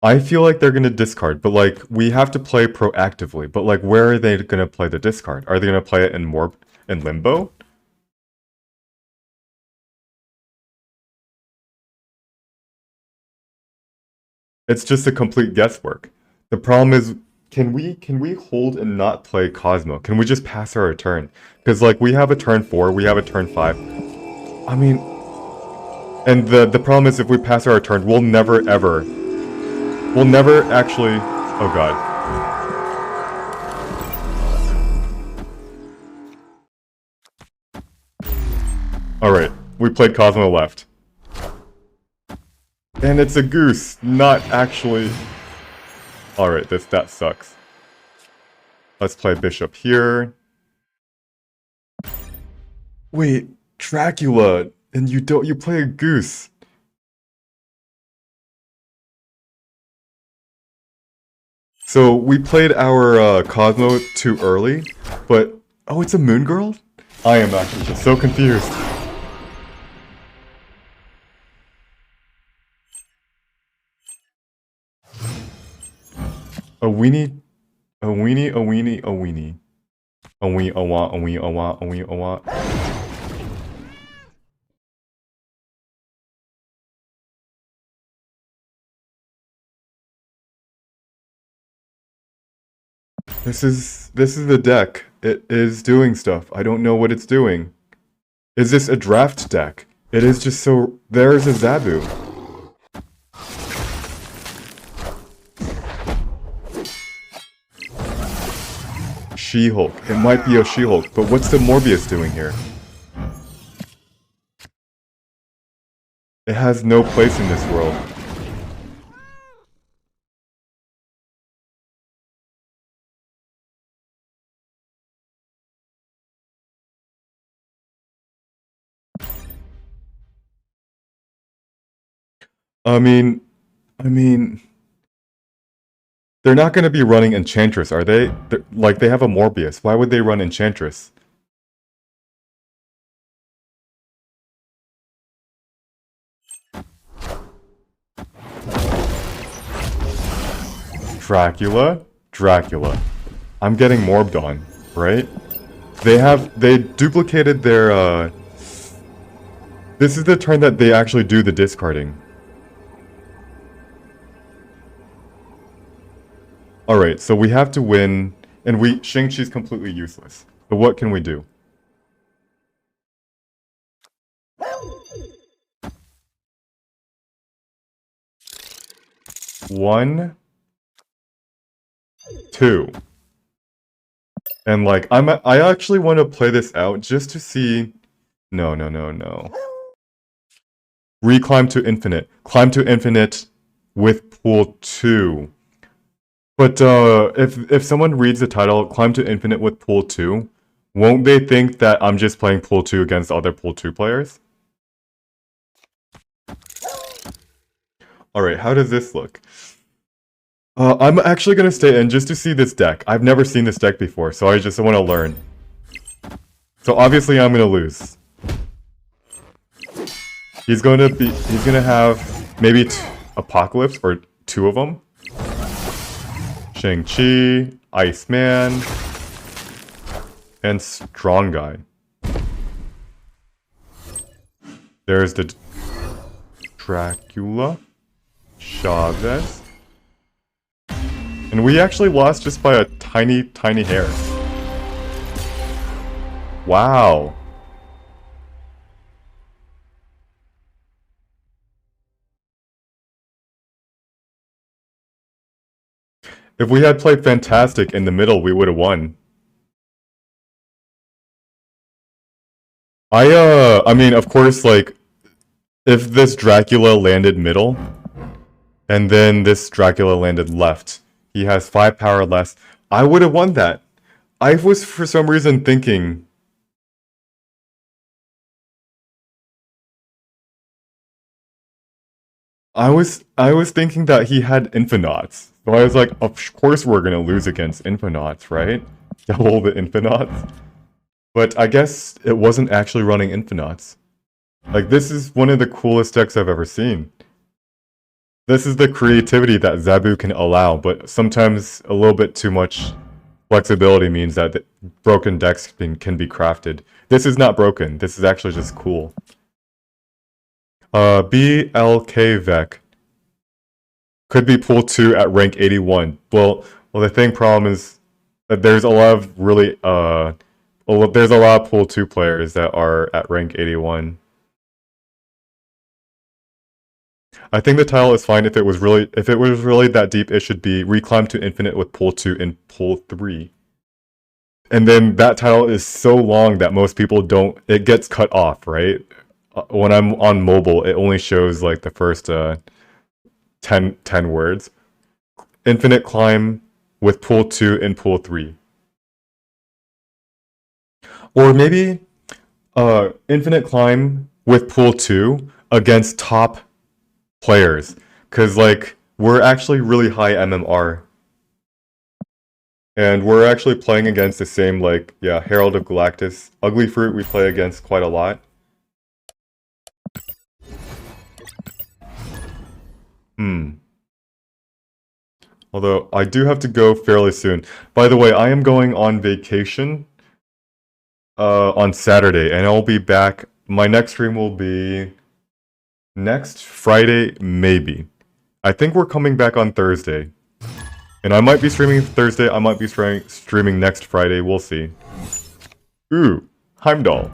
I feel like they're gonna discard, but like we have to play proactively. But like, where are they gonna play the discard? Are they gonna play it in Limbo? It's just a complete guesswork. The problem is, can we hold and not play Cosmo? Can we just pass our turn? Because like we have a turn 4, we have a turn 5. I mean, and the problem is if we pass our turn, we'll never actually. Oh god. All right, we played Cosmo left. And it's a goose, not actually. Alright, that sucks. Let's play bishop here. Wait, Dracula, and you play a goose. So we played our Cosmo too early, but oh, it's a moon girl? I am actually just so confused. A weenie, a weenie, a weenie, a weenie. A wee, a wah, a wee, a wah, a wee, a wah. This is the deck. It is doing stuff. I don't know what it's doing. Is this a draft deck? It is just so... There's a Zabu. She-Hulk. It might be a She-Hulk, but what's the Morbius doing here? It has no place in this world. I mean... They're not going to be running Enchantress, are they? Like, they have a Morbius. Why would they run Enchantress? Dracula. I'm getting morbed on, right? They duplicated their, This is the turn that they actually do the discarding. Alright, so we have to win, and Shang-Chi's completely useless. But what can we do? One, two. And like, I actually want to play this out just to see... No. Reclimb to infinite. Climb to infinite with pool 2. But if someone reads the title, Climb to Infinite with Pool 2, won't they think that I'm just playing Pool 2 against other Pool 2 players? Alright, how does this look? I'm actually going to stay in just to see this deck. I've never seen this deck before, so I just want to learn. So obviously I'm going to lose. He's going to have maybe Apocalypse, or 2 of them. Shang-Chi, Iceman, and Strong Guy. There's the Dracula, Chavez. And we actually lost just by a tiny hair. Wow. If we had played Fantastic in the middle, we would have won. I mean, of course, like, if this Dracula landed middle, and then this Dracula landed left, he has 5 power less. I would have won that. I was for some reason thinking. I was thinking that he had Infinauts. So I was like, of course we're gonna lose against Infinauts, right? Double the Infinauts. But I guess it wasn't actually running Infinauts. Like, this is one of the coolest decks I've ever seen. This is the creativity that Zabu can allow, but sometimes a little bit too much flexibility means that the broken decks can be crafted. This is not broken. This is actually just cool. BLK Vec could be pool 2 at rank 81. Well, the problem is that there's a lot of really there's a lot of pool 2 players that are at rank 81. I think the title is fine if it was really that deep. It should be Reclimb to Infinite with pool 2 and pool 3. And then that title is so long that most people don't. It gets cut off, right? When I'm on mobile, it only shows like the first 10 words. Infinite Climb with pool 2 and pool 3. Or maybe Infinite Climb with pool 2 against top players, because like we're actually really high MMR, and we're actually playing against the same, like, yeah, Herald of Galactus, Ugly Fruit we play against quite a lot. Although I do have to go fairly soon. By the way, I am going on vacation on Saturday, and I'll be back. My next stream will be next Friday, maybe. I think we're coming back on Thursday. And I might be streaming Thursday, I might be streaming next Friday, we'll see. Ooh, Heimdall.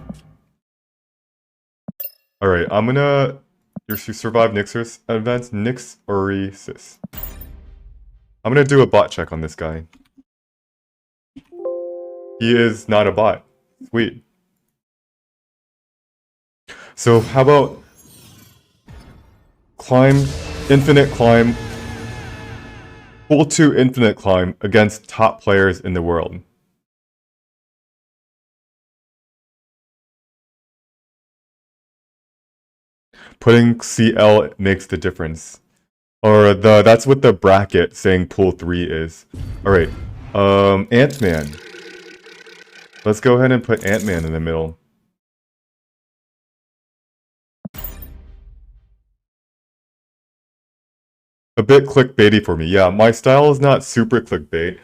Alright, I'm gonna... You survive Nyxor's advanced Nyxoresis. I'm gonna do a bot check on this guy. He is not a bot. Sweet. So how about... Climb, Infinite Climb, pool 2 Infinite Climb against top players in the world. Putting CL makes the difference. Or that's what the bracket saying pool 3 is. Alright, Ant-Man. Let's go ahead and put Ant-Man in the middle. A bit clickbaity for me. Yeah, my style is not super clickbait.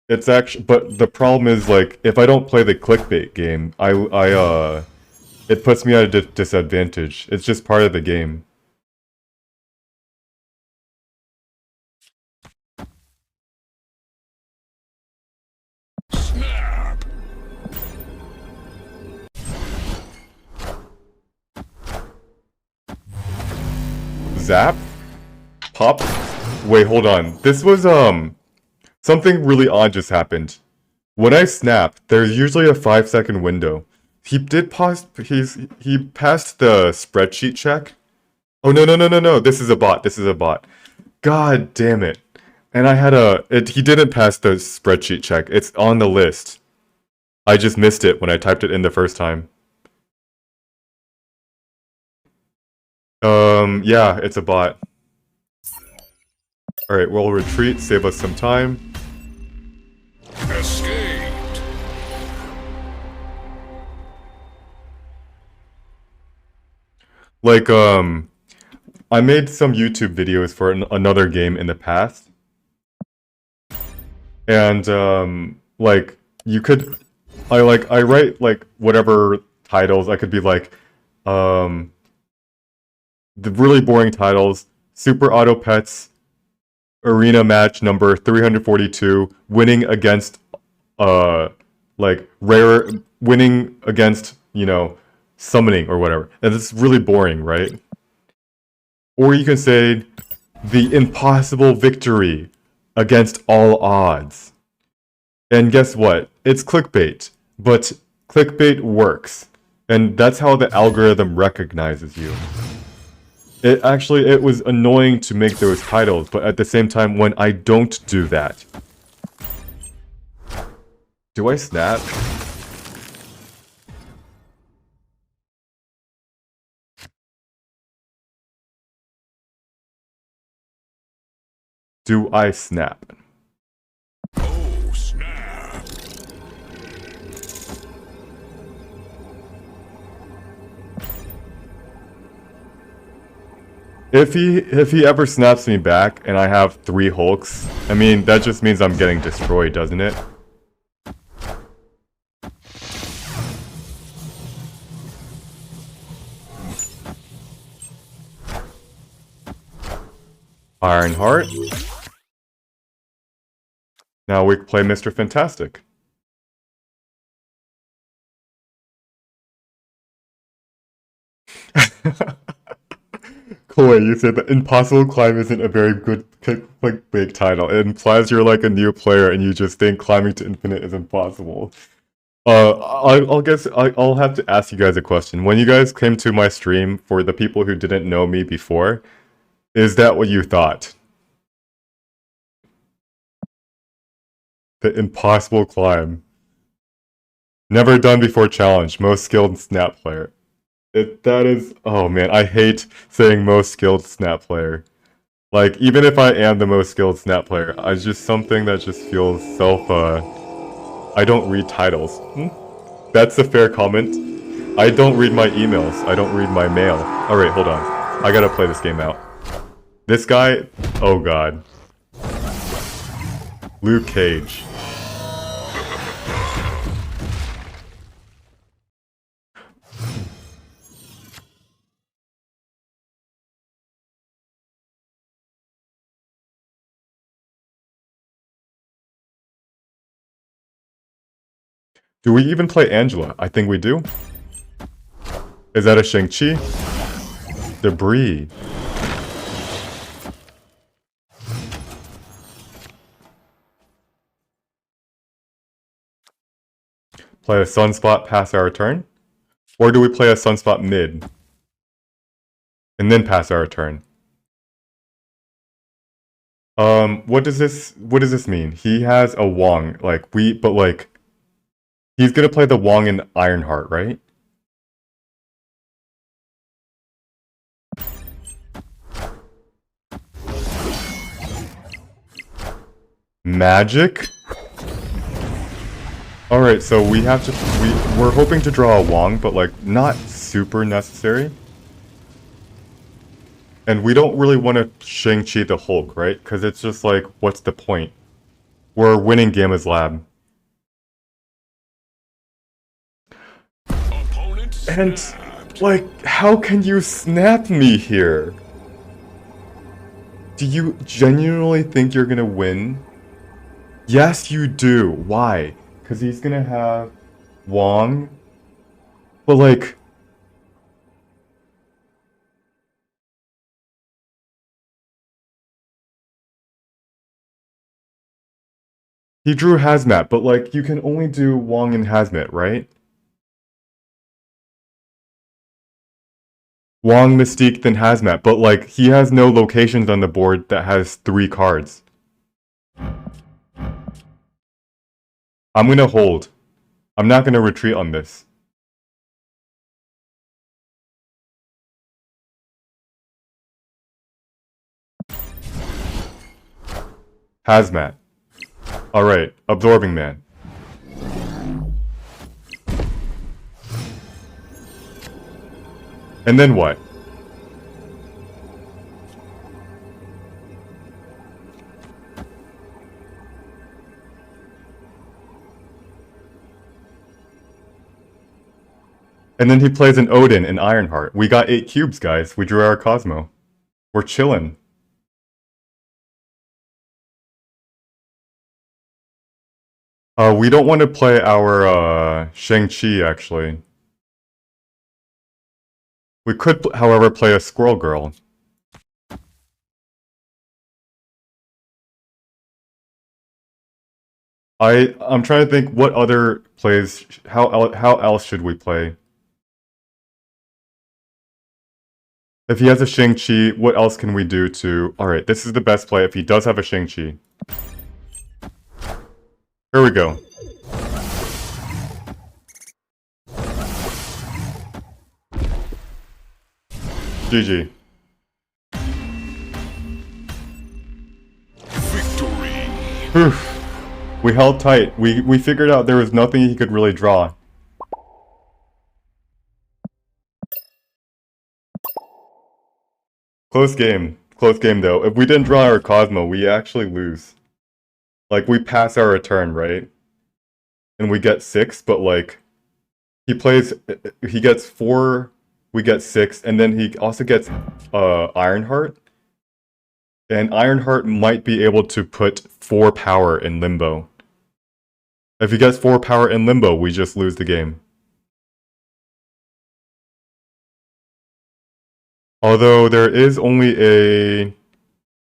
It's actually, but the problem is, like, if I don't play the clickbait game, it puts me at a disadvantage. It's just part of the game. Snap. Zap? Pop? Wait, hold on. This was, something really odd just happened. When I snap, there's usually a 5-second window. He passed the spreadsheet check. Oh, no. This is a bot. God damn it. And I had he didn't pass the spreadsheet check. It's on the list. I just missed it when I typed it in the first time. Yeah, it's a bot. Alright, we'll retreat, save us some time. Escaped. Like, I made some YouTube videos for another game in the past. And, like, you could... I write, like, whatever titles. I could be like, the really boring titles. Super Auto Pets... Arena match number 342, winning against, winning against, summoning or whatever. And it's really boring, right? Or you can say, the impossible victory against all odds. And guess what? It's clickbait, but clickbait works. And that's how the algorithm recognizes you. It was annoying to make those titles, but at the same time, when I don't do that, Do I snap? Do I snap? Oh, snap. If he ever snaps me back and I have 3 Hulks, I mean, that just means I'm getting destroyed, doesn't it? Ironheart. Now we play Mr. Fantastic. Chloe, you said that Impossible Climb isn't a very good, like, big title. It implies you're like a new player and you just think climbing to infinite is impossible. I'll have to ask you guys a question. When you guys came to my stream, for the people who didn't know me before, is that what you thought? The Impossible Climb. Never done before challenge. Most skilled snap player. That is, oh man, I hate saying most skilled snap player. Like, even if I am the most skilled snap player, I just, something that just feels I don't read titles. That's a fair comment. I don't read my emails. I don't read my mail. Alright, hold on. I gotta play this game out. This guy, oh god. Luke Cage. Do we even play Angela? I think we do. Is that a Shang-Chi? Debris. Play a Sunspot, pass our turn? Or do we play a Sunspot mid? And then pass our turn? What does this mean? He has a Wong, he's gonna play the Wong in Ironheart, right? Magic? Alright, so we're hoping to draw a Wong, but like, not super necessary. And we don't really want to Shang-Chi the Hulk, right? Because it's just like, what's the point? We're winning Gamma's Lab. And, like, how can you snap me here? Do you genuinely think you're gonna win? Yes, you do. Why? Because he's gonna have Wong. But, like... He drew Hazmat, but, like, you can only do Wong and Hazmat, right? Wong, Mystique, then Hazmat, but like, he has no locations on the board that has 3 cards. I'm gonna hold. I'm not gonna retreat on this. Hazmat. Alright, Absorbing Man. And then what? And then he plays an Odin in Ironheart. We got 8 cubes, guys. We drew our Cosmo. We're chillin'. We don't want to play our Shang-Chi, actually. We could, however, play a Squirrel Girl. I'm trying to think what other plays, how else should we play? If he has a Shang-Chi, what else can we do to... Alright, this is the best play if he does have a Shang-Chi. Here we go. GG. Victory. Whew. We held tight. We figured out there was nothing he could really draw. Close game. Close game though. If we didn't draw our Cosmo, we actually lose. Like, we pass our return, right? And we get 6, but like, he gets 4, we get 6, and then he also gets Ironheart. And Ironheart might be able to put 4 power in Limbo. If he gets 4 power in Limbo, we just lose the game. Although there is only a...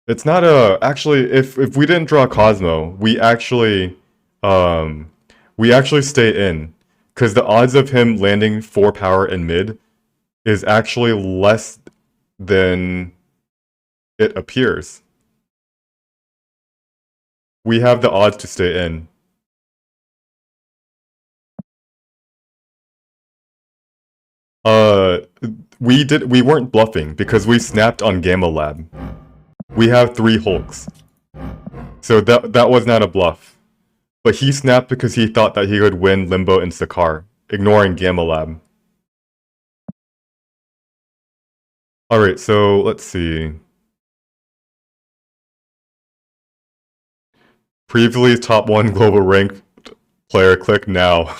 It's not a... Actually, if we didn't draw Cosmo, we actually stay in. Because the odds of him landing 4 power in mid is actually less than it appears. We have the odds to stay in. We weren't bluffing because we snapped on Gamma Lab. We have 3 Hulks. So that was not a bluff. But he snapped because he thought that he could win Limbo and Sakar, ignoring Gamma Lab. Alright, so let's see. Previously top 1 global ranked player, click now.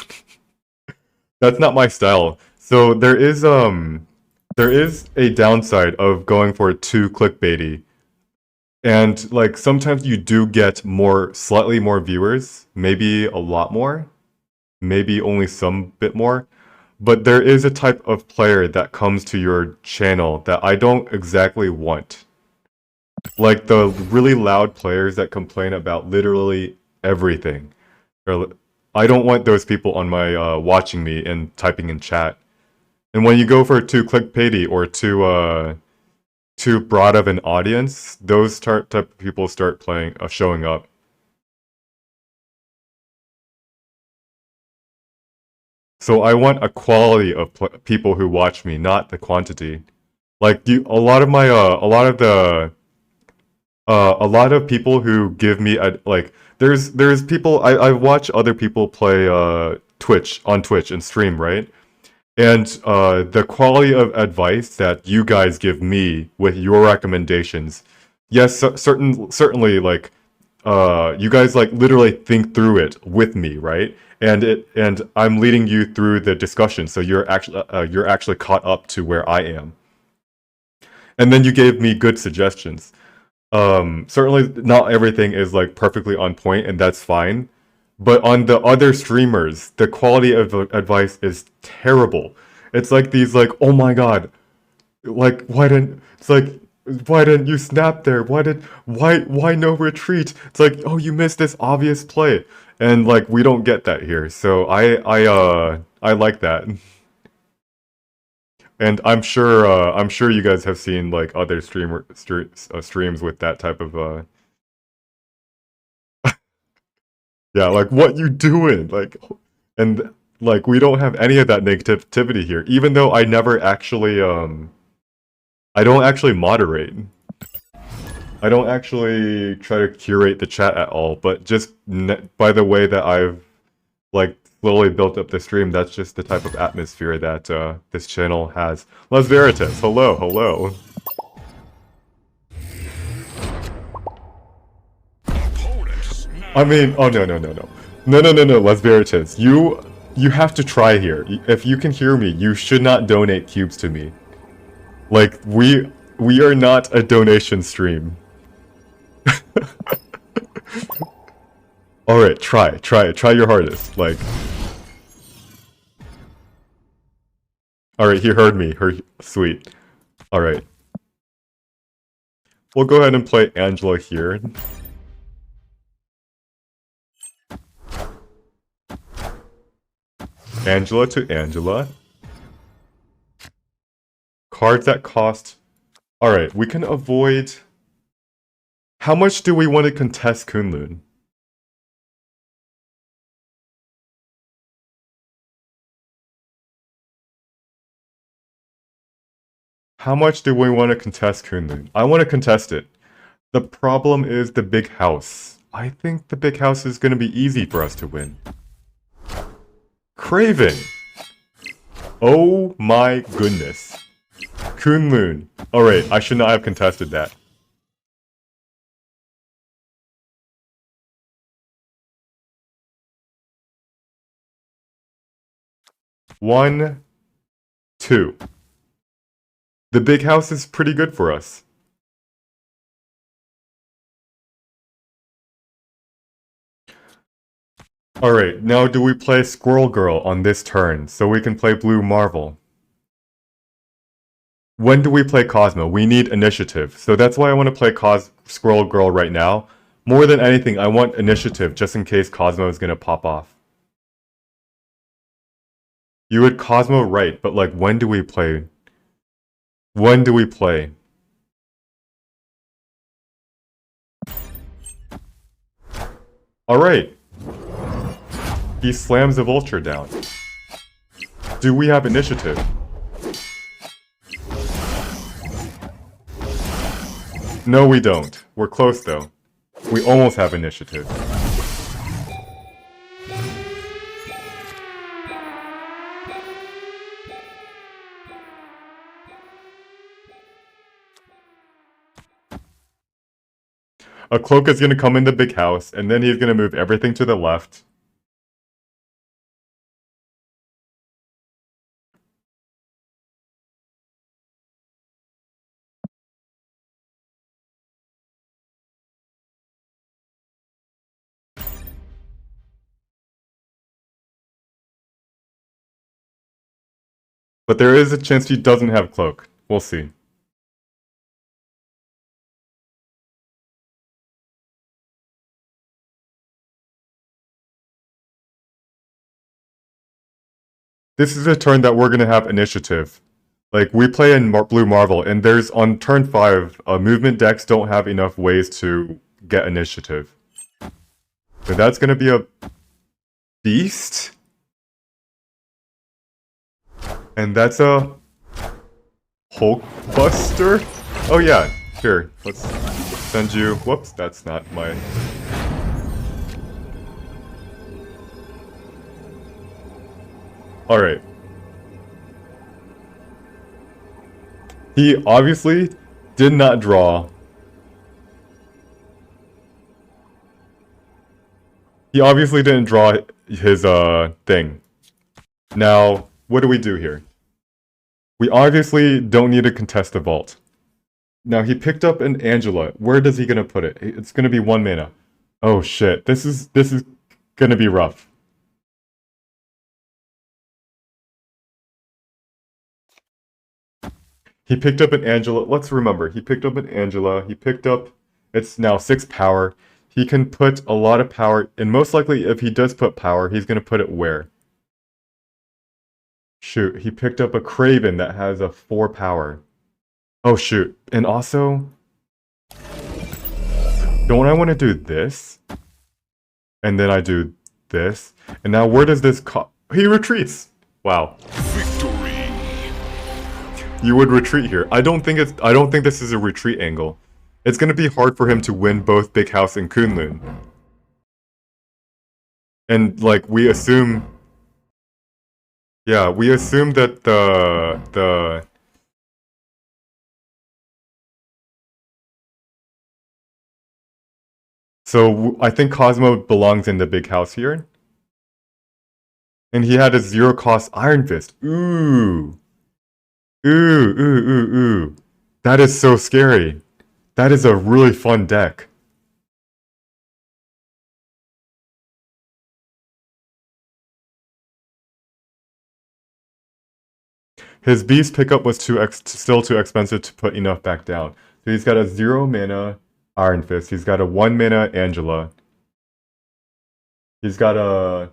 That's not my style. So there is a downside of going for 2 clickbaity. And like sometimes you do get slightly more viewers, maybe a lot more, maybe only some bit more. But there is a type of player that comes to your channel that I don't exactly want. Like the really loud players that complain about literally everything. I don't want those people on my watching me and typing in chat. And when you go for too clickbaity or too broad of an audience, those type of people start showing up. So I want a quality of people who watch me, not the quantity. Like a lot of people who give me there's people I watch other people play on Twitch and stream, right? And the quality of advice that you guys give me with your recommendations, yes, certainly like you guys like literally think through it with me, right? And I'm leading you through the discussion, so you're actually caught up to where I am. And then you gave me good suggestions. Certainly not everything is like perfectly on point, and that's fine. But on the other streamers, the quality of advice is terrible. It's like these like, oh my god, like why didn't you snap there? Why no retreat? It's like, oh, you missed this obvious play. And like we don't get that here. So I like that. And I'm sure you guys have seen like other streams with that type of yeah, like what you doing? Like and like we don't have any of that negativity here, even though I never actually I don't actually moderate. I don't actually try to curate the chat at all, but just by the way that I've like slowly built up the stream, that's just the type of atmosphere that this channel has. Les Veritas, hello, hello. I mean, oh no, Les Veritas, you have to try here. If you can hear me, you should not donate cubes to me. Like we are not a donation stream. Alright, try your hardest, like... Alright, he heard me, sweet. Alright. We'll go ahead and play Angela here. Angela to Angela. Cards that cost... Alright, we can avoid... How much do we want to contest Kunlun? How much do we want to contest Kunlun? I want to contest it. The problem is the big house. I think the big house is going to be easy for us to win. Craven! Oh my goodness. Kunlun. Alright, I should not have contested that. One, two. The big house is pretty good for us. Alright, now do we play Squirrel Girl on this turn, so we can play Blue Marvel? When do we play Cosmo? We need initiative, so that's why I want to play Squirrel Girl right now. More than anything, I want initiative, just in case Cosmo is gonna pop off. You would Cosmo right, but like, when do we play? When do we play? Alright. He slams the vulture down. Do we have initiative? No, we don't. We're close though. We almost have initiative. A cloak is gonna come in the big house, and then he's gonna move everything to the left. But there is a chance he doesn't have cloak. We'll see. This is a turn that we're gonna have initiative. Like, we play in Blue Marvel, and there's, on turn 5, movement decks don't have enough ways to get initiative. So that's gonna be a beast. And that's a Hulkbuster? Oh yeah, here, let's send you... Whoops, that's not my... Alright. He obviously did not draw. He obviously didn't draw his, thing. Now, what do we do here? We obviously don't need to contest the vault. Now, he picked up an Angela. Where does he gonna put it? It's gonna be 1 mana. Oh shit, this is gonna be rough. He picked up an Angela. Let's remember, he picked up an Angela. He picked up... It's now 6 power. He can put a lot of power, and most likely, if he does put power, he's gonna put it where? Shoot, he picked up a Craven that has a 4 power. Oh shoot, and also... Don't I want to do this? And then I do this? And now where does this He retreats! Wow. Victory. You would retreat here. I don't think this is a retreat angle. It's gonna be hard for him to win both Big House and Kunlun. And like, we assume... Yeah, we assume that the... So, I think Cosmo belongs in the big house here. And he had a 0-cost Iron Fist. Ooh. Ooh, ooh, ooh, ooh. That is so scary. That is a really fun deck. His beast pickup was still too expensive to put enough back down. So he's got a 0 mana Iron Fist. He's got a 1 mana Angela. He's got a...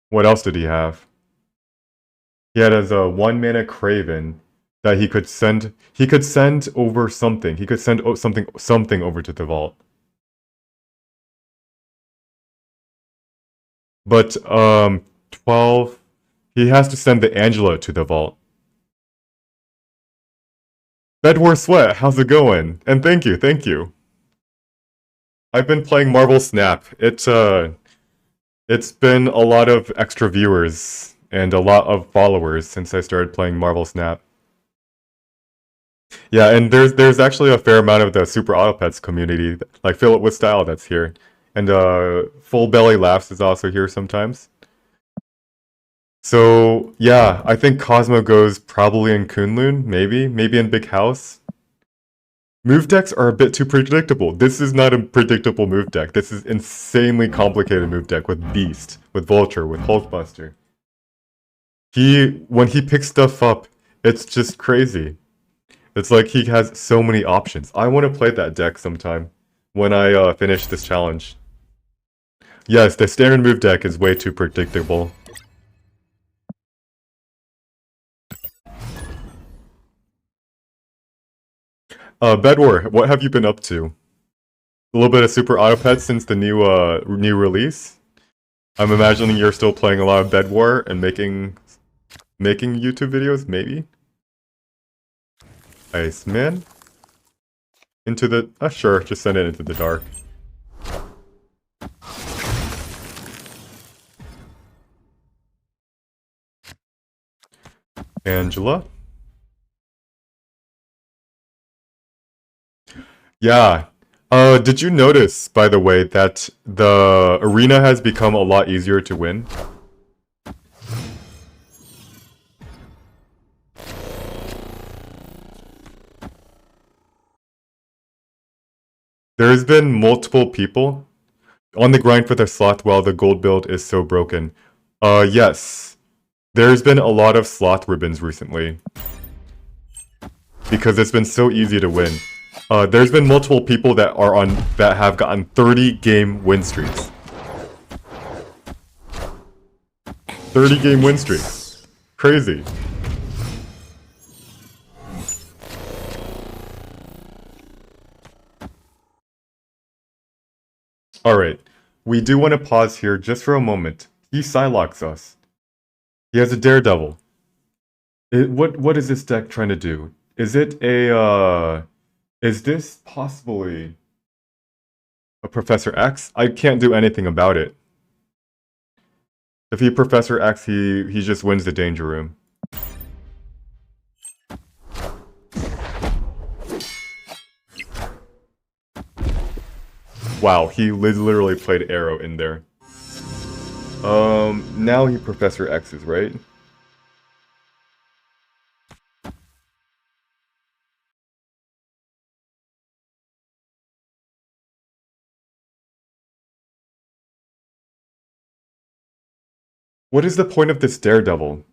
What else did he have? He had as a 1 mana Craven that he could send. He could send over something. He could send something over to the vault. But 12, He has to send the Angela to the vault. Bedwar Sweat, how's it going? And thank you, thank you. I've been playing Marvel Snap. It's been a lot of extra viewers and a lot of followers since I started playing Marvel Snap. Yeah, and there's actually a fair amount of the Super Auto Pets community, like Philip with Style, that's here. And Full Belly Laughs is also here sometimes. So yeah, I think Cosmo goes probably in Kunlun, maybe in Big House. Move decks are a bit too predictable. This is not a predictable move deck. This is insanely complicated move deck with Beast, with Vulture, with Hulkbuster. When he picks stuff up, it's just crazy. It's like he has so many options. I want to play that deck sometime when I finish this challenge. Yes, the standard move deck is way too predictable. Bedwar, what have you been up to? A little bit of Super Auto Pets since the new release. I'm imagining you're still playing a lot of Bedwar and making YouTube videos, maybe? Iceman? Into the... sure, just send it into the dark. Angela? Yeah. Did you notice, by the way, that the arena has become a lot easier to win? There's been multiple people on the grind for the sloth while the gold build is so broken. Yes. There's been a lot of sloth ribbons recently. Because it's been so easy to win. There's been multiple people that have gotten 30-game win streaks. 30-game win streaks. Crazy. Alright, we do want to pause here just for a moment. He Psylocks us. He has a Daredevil. What is this deck trying to do? Is it a, is this possibly a Professor X? I can't do anything about it. If he Professor X, he just wins the Danger Room. Wow, he literally played Arrow in there. Now he Professor X's, right? What is the point of this Daredevil?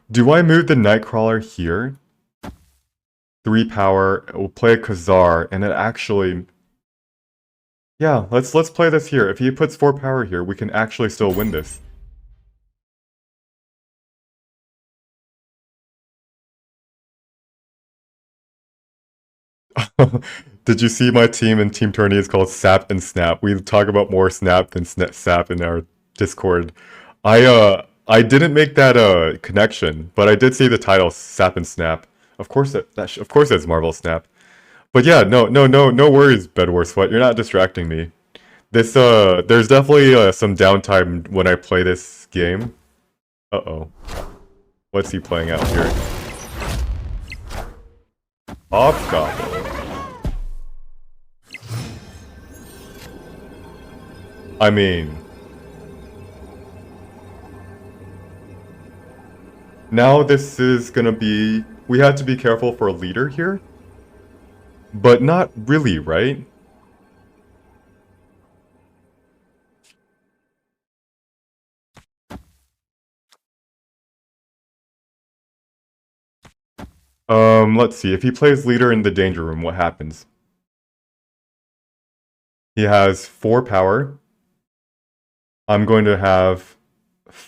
Do I move the Nightcrawler here? 3 power, we'll play a Kazar, and it actually... Yeah, let's play this here. If he puts 4 power here, we can actually still win this. Did you see my team in Team Tourney is called Sap and Snap? We talk about more Snap than Sap in our Discord. I didn't make that connection, but I did see the title Sap and Snap. Of course of course it's Marvel Snap. But yeah, no worries, Bedwar Sweat. You're not distracting me. This there's definitely some downtime when I play this game. Uh-oh. What's he playing out here? Hobgoblin. I mean... Now this is gonna be... We had to be careful for a leader here. But not really, right? Let's see. If he plays leader in the Danger Room, what happens? He has 4 power. I'm going to have...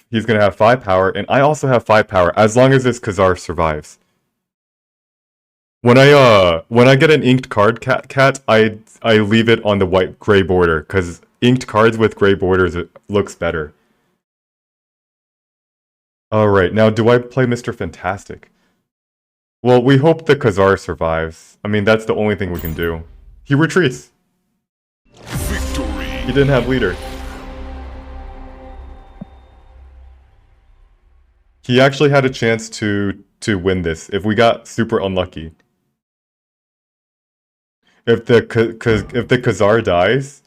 He's going to have 5 power, and I also have 5 power, as long as this Kazar survives. When I get an inked card cat, I leave it on the white gray border because inked cards with gray borders it looks better. All right, now do I play Mr. Fantastic? Well, we hope the Kazar survives. I mean, that's the only thing we can do. He retreats. Victory. He didn't have leader. He actually had a chance to win this if we got super unlucky. If the Kazar dies,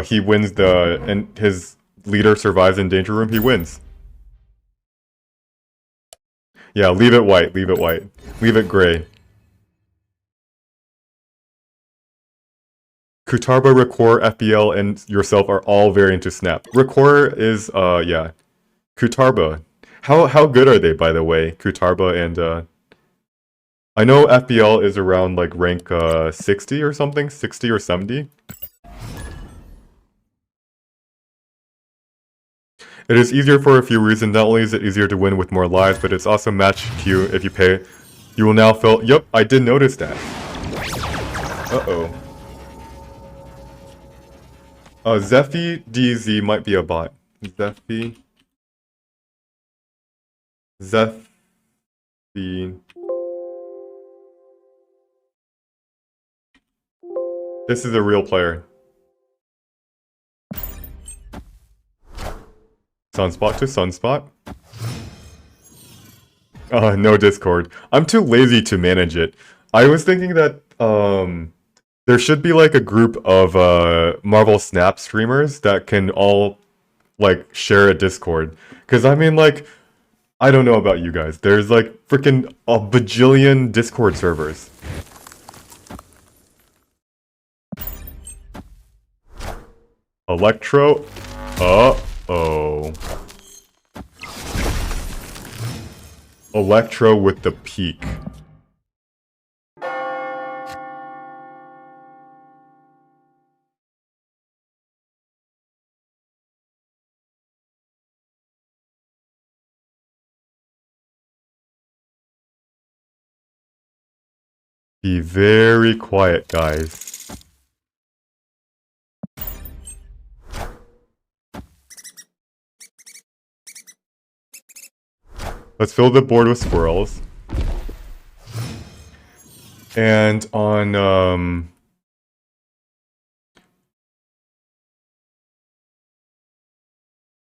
he wins and his leader survives in Danger Room, he wins. Yeah, leave it white, leave it white. Leave it gray. Kutarba, Recore, FBL, and yourself are all very into Snap. Recore is, yeah. Kutarba. How good are they, by the way? Kutarba and, I know FBL is around, like, rank, 60 or something? 60 or 70? It is easier for a few reasons. Not only is it easier to win with more lives, but it's also match Q if you pay. You will now fill. Yep, I did notice that. Uh-oh. Zephy DZ might be a bot. Zephy. This is a real player. Sunspot to Sunspot. No Discord. I'm too lazy to manage it. I was thinking that, there should be like a group of, Marvel Snap streamers that can all, like, share a Discord. Because, I mean, like, I don't know about you guys. There's, like, freaking a bajillion Discord servers. Electro. Uh-oh. Electro with the peak. Be very quiet, guys. Let's fill the board with squirrels. And on,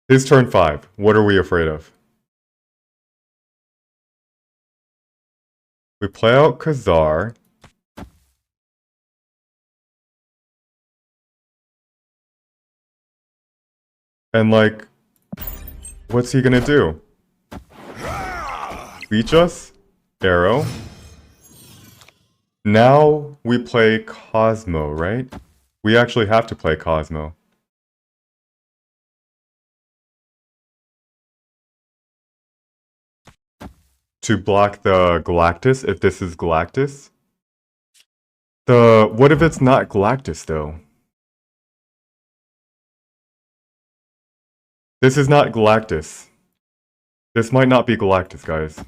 his turn 5. What are we afraid of? We play out Kazar. And, like, what's he gonna do? Leech us? Arrow. Now we play Cosmo, right? We actually have to play Cosmo. To block the Galactus, if this is Galactus. What if it's not Galactus, though? This is not Galactus. This might not be Galactus, guys.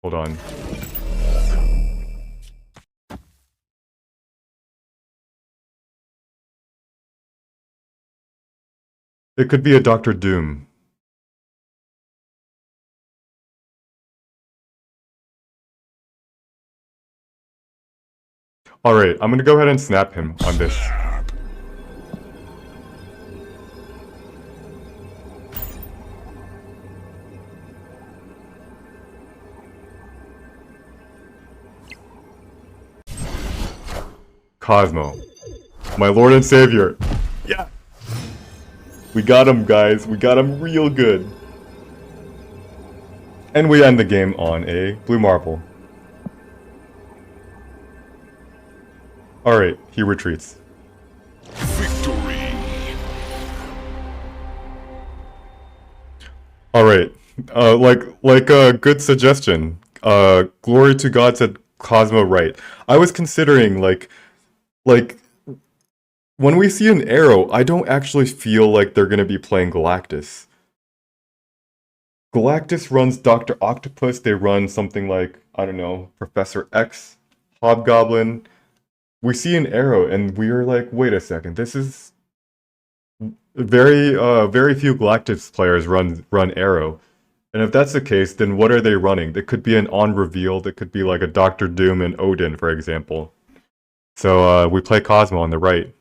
Hold on. It could be a Doctor Doom. Alright, I'm gonna go ahead and snap him on this. Cosmo. My lord and savior. Yeah! We got him, guys. We got him real good. And we end the game on a blue marble. Alright, he retreats. Victory. Alright, like a good suggestion. Glory to God said Cosmo right. I was considering, like, when we see an arrow, I don't actually feel like they're gonna be playing Galactus. Galactus runs Dr. Octopus. They run something like, I don't know, Professor X, Hobgoblin. We see an arrow and we're like, wait a second, this is very few Galactus players run arrow. And if that's the case, then what are they running? It could be an on reveal, it could be like a Doctor Doom and Odin, for example. So we play Cosmo on the right.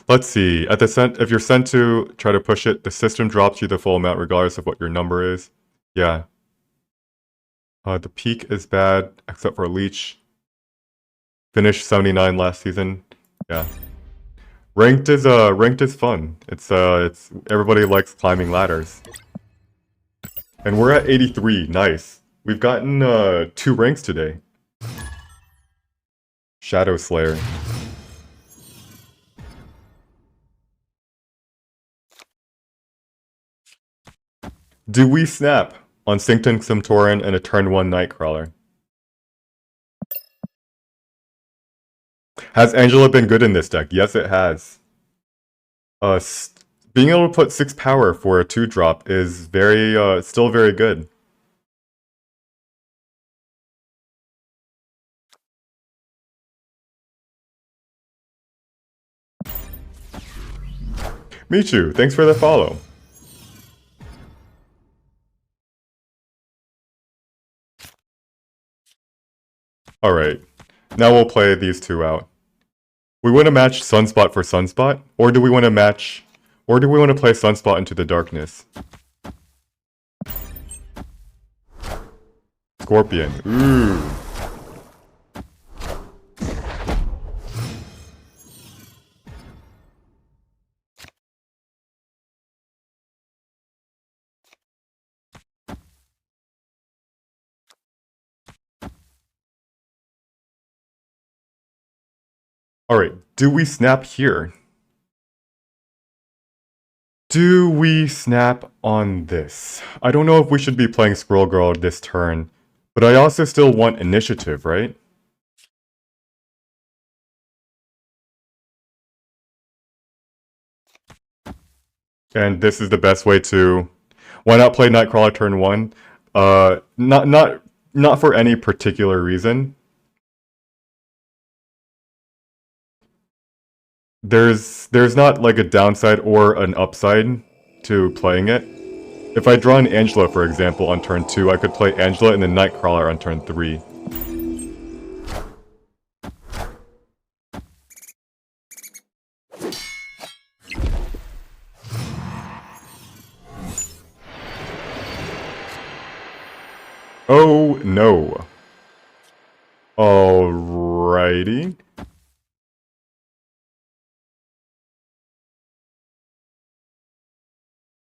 Let's see. At the if you're sent to try to push it, the system drops you the full amount regardless of what your number is. Yeah. The peak is bad, except for Leech. Finished 79 last season. Yeah. Ranked is fun. It's everybody likes climbing ladders. And we're at 83. Nice. We've gotten 2 ranks today. Shadow Slayer. Do we snap on Syncton Simtoran and a turn 1 Nightcrawler? Has Angela been good in this deck? Yes, it has. Being able to put 6 power for a 2-drop is still very good. Michu, thanks for the follow. Alright, now we'll play these two out. We want to match Sunspot for Sunspot, or do we want to play Sunspot into the darkness? Scorpion. Ooh. Alright, do we snap here? Do we snap on this? I don't know if we should be playing Squirrel Girl this turn, but I also still want initiative, right? And this is the best way to... Why not play Nightcrawler turn 1? Not for any particular reason. There's not like a downside or an upside to playing it. If I draw an Angela, for example, on turn 2, I could play Angela and then Nightcrawler on turn 3. Oh no. Alrighty.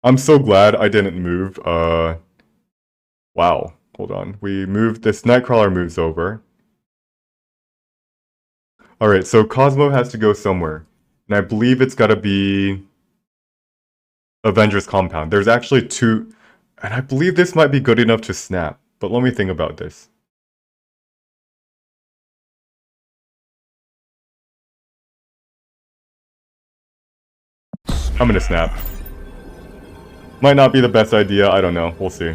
I'm so glad I didn't move, wow, hold on. We moved, this Nightcrawler moves over. Alright, so Cosmo has to go somewhere. And I believe it's gotta be... Avengers Compound. There's actually 2... And I believe this might be good enough to snap. But let me think about this. I'm gonna snap. Might not be the best idea, I don't know, we'll see.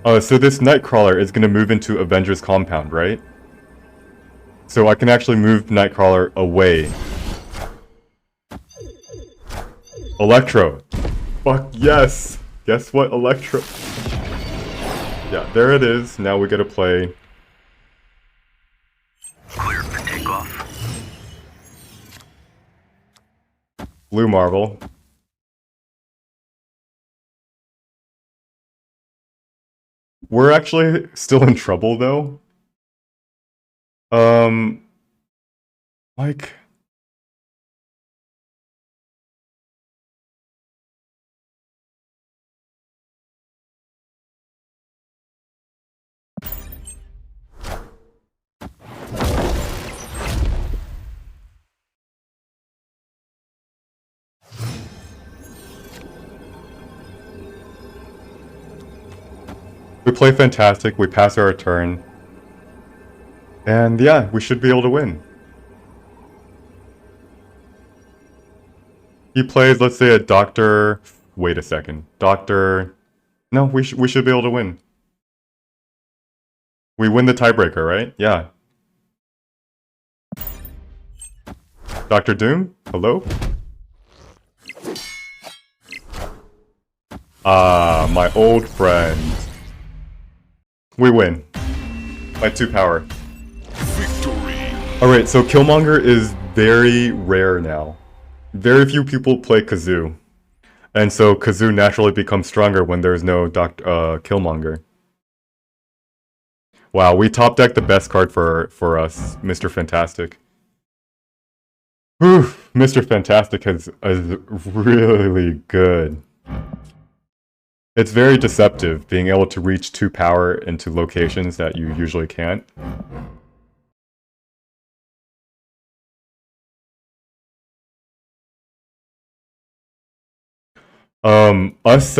So this Nightcrawler is gonna move into Avengers Compound, right? So I can actually move Nightcrawler away. Electro! Fuck yes! Guess what, Electro? Yeah, there it is, now we gotta play... Cleared for takeoff. Blue Marvel. We're actually still in trouble, though. Like... We play fantastic, we pass our turn. And yeah, we should be able to win. He plays, let's say, a Doctor. Wait a second, Doctor. No, we should be able to win. We win the tiebreaker, right? Yeah. Doctor Doom, hello. Ah, my old friend. We win by 2 power. Victory. Alright, so Killmonger is very rare now. Very few people play Kazoo. And so Kazoo naturally becomes stronger when there's no Killmonger. Wow, we top decked the best card for us, Mr. Fantastic. Whew, Mr. Fantastic is really good. It's very deceptive, being able to reach 2 power into locations that you usually can't. Us,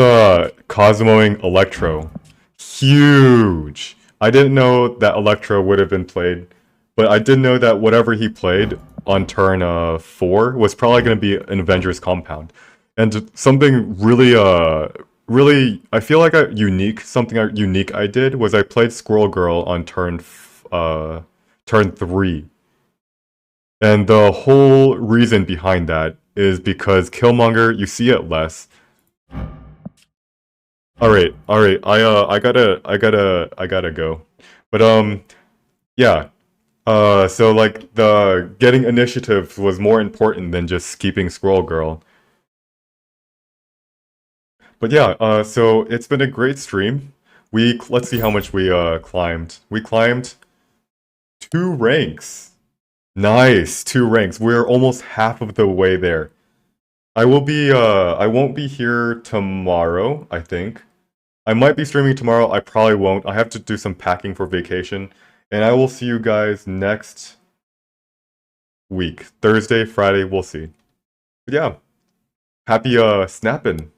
Cosmoing Electro. Huge! I didn't know that Electro would have been played, but I did know that whatever he played on turn 4 was probably going to be an Avengers compound. And something really, I feel like something unique I did was I played Squirrel Girl on turn 3. And the whole reason behind that is because Killmonger, you see it less. Alright, I gotta go. But, yeah. So like, the getting initiative was more important than just keeping Squirrel Girl. But yeah, so it's been a great stream. Let's see how much we, climbed. We climbed 2 ranks. Nice, 2 ranks. We're almost half of the way there. I won't be here tomorrow, I think. I might be streaming tomorrow, I probably won't. I have to do some packing for vacation. And I will see you guys next week. Thursday, Friday, we'll see. But yeah, happy snapping.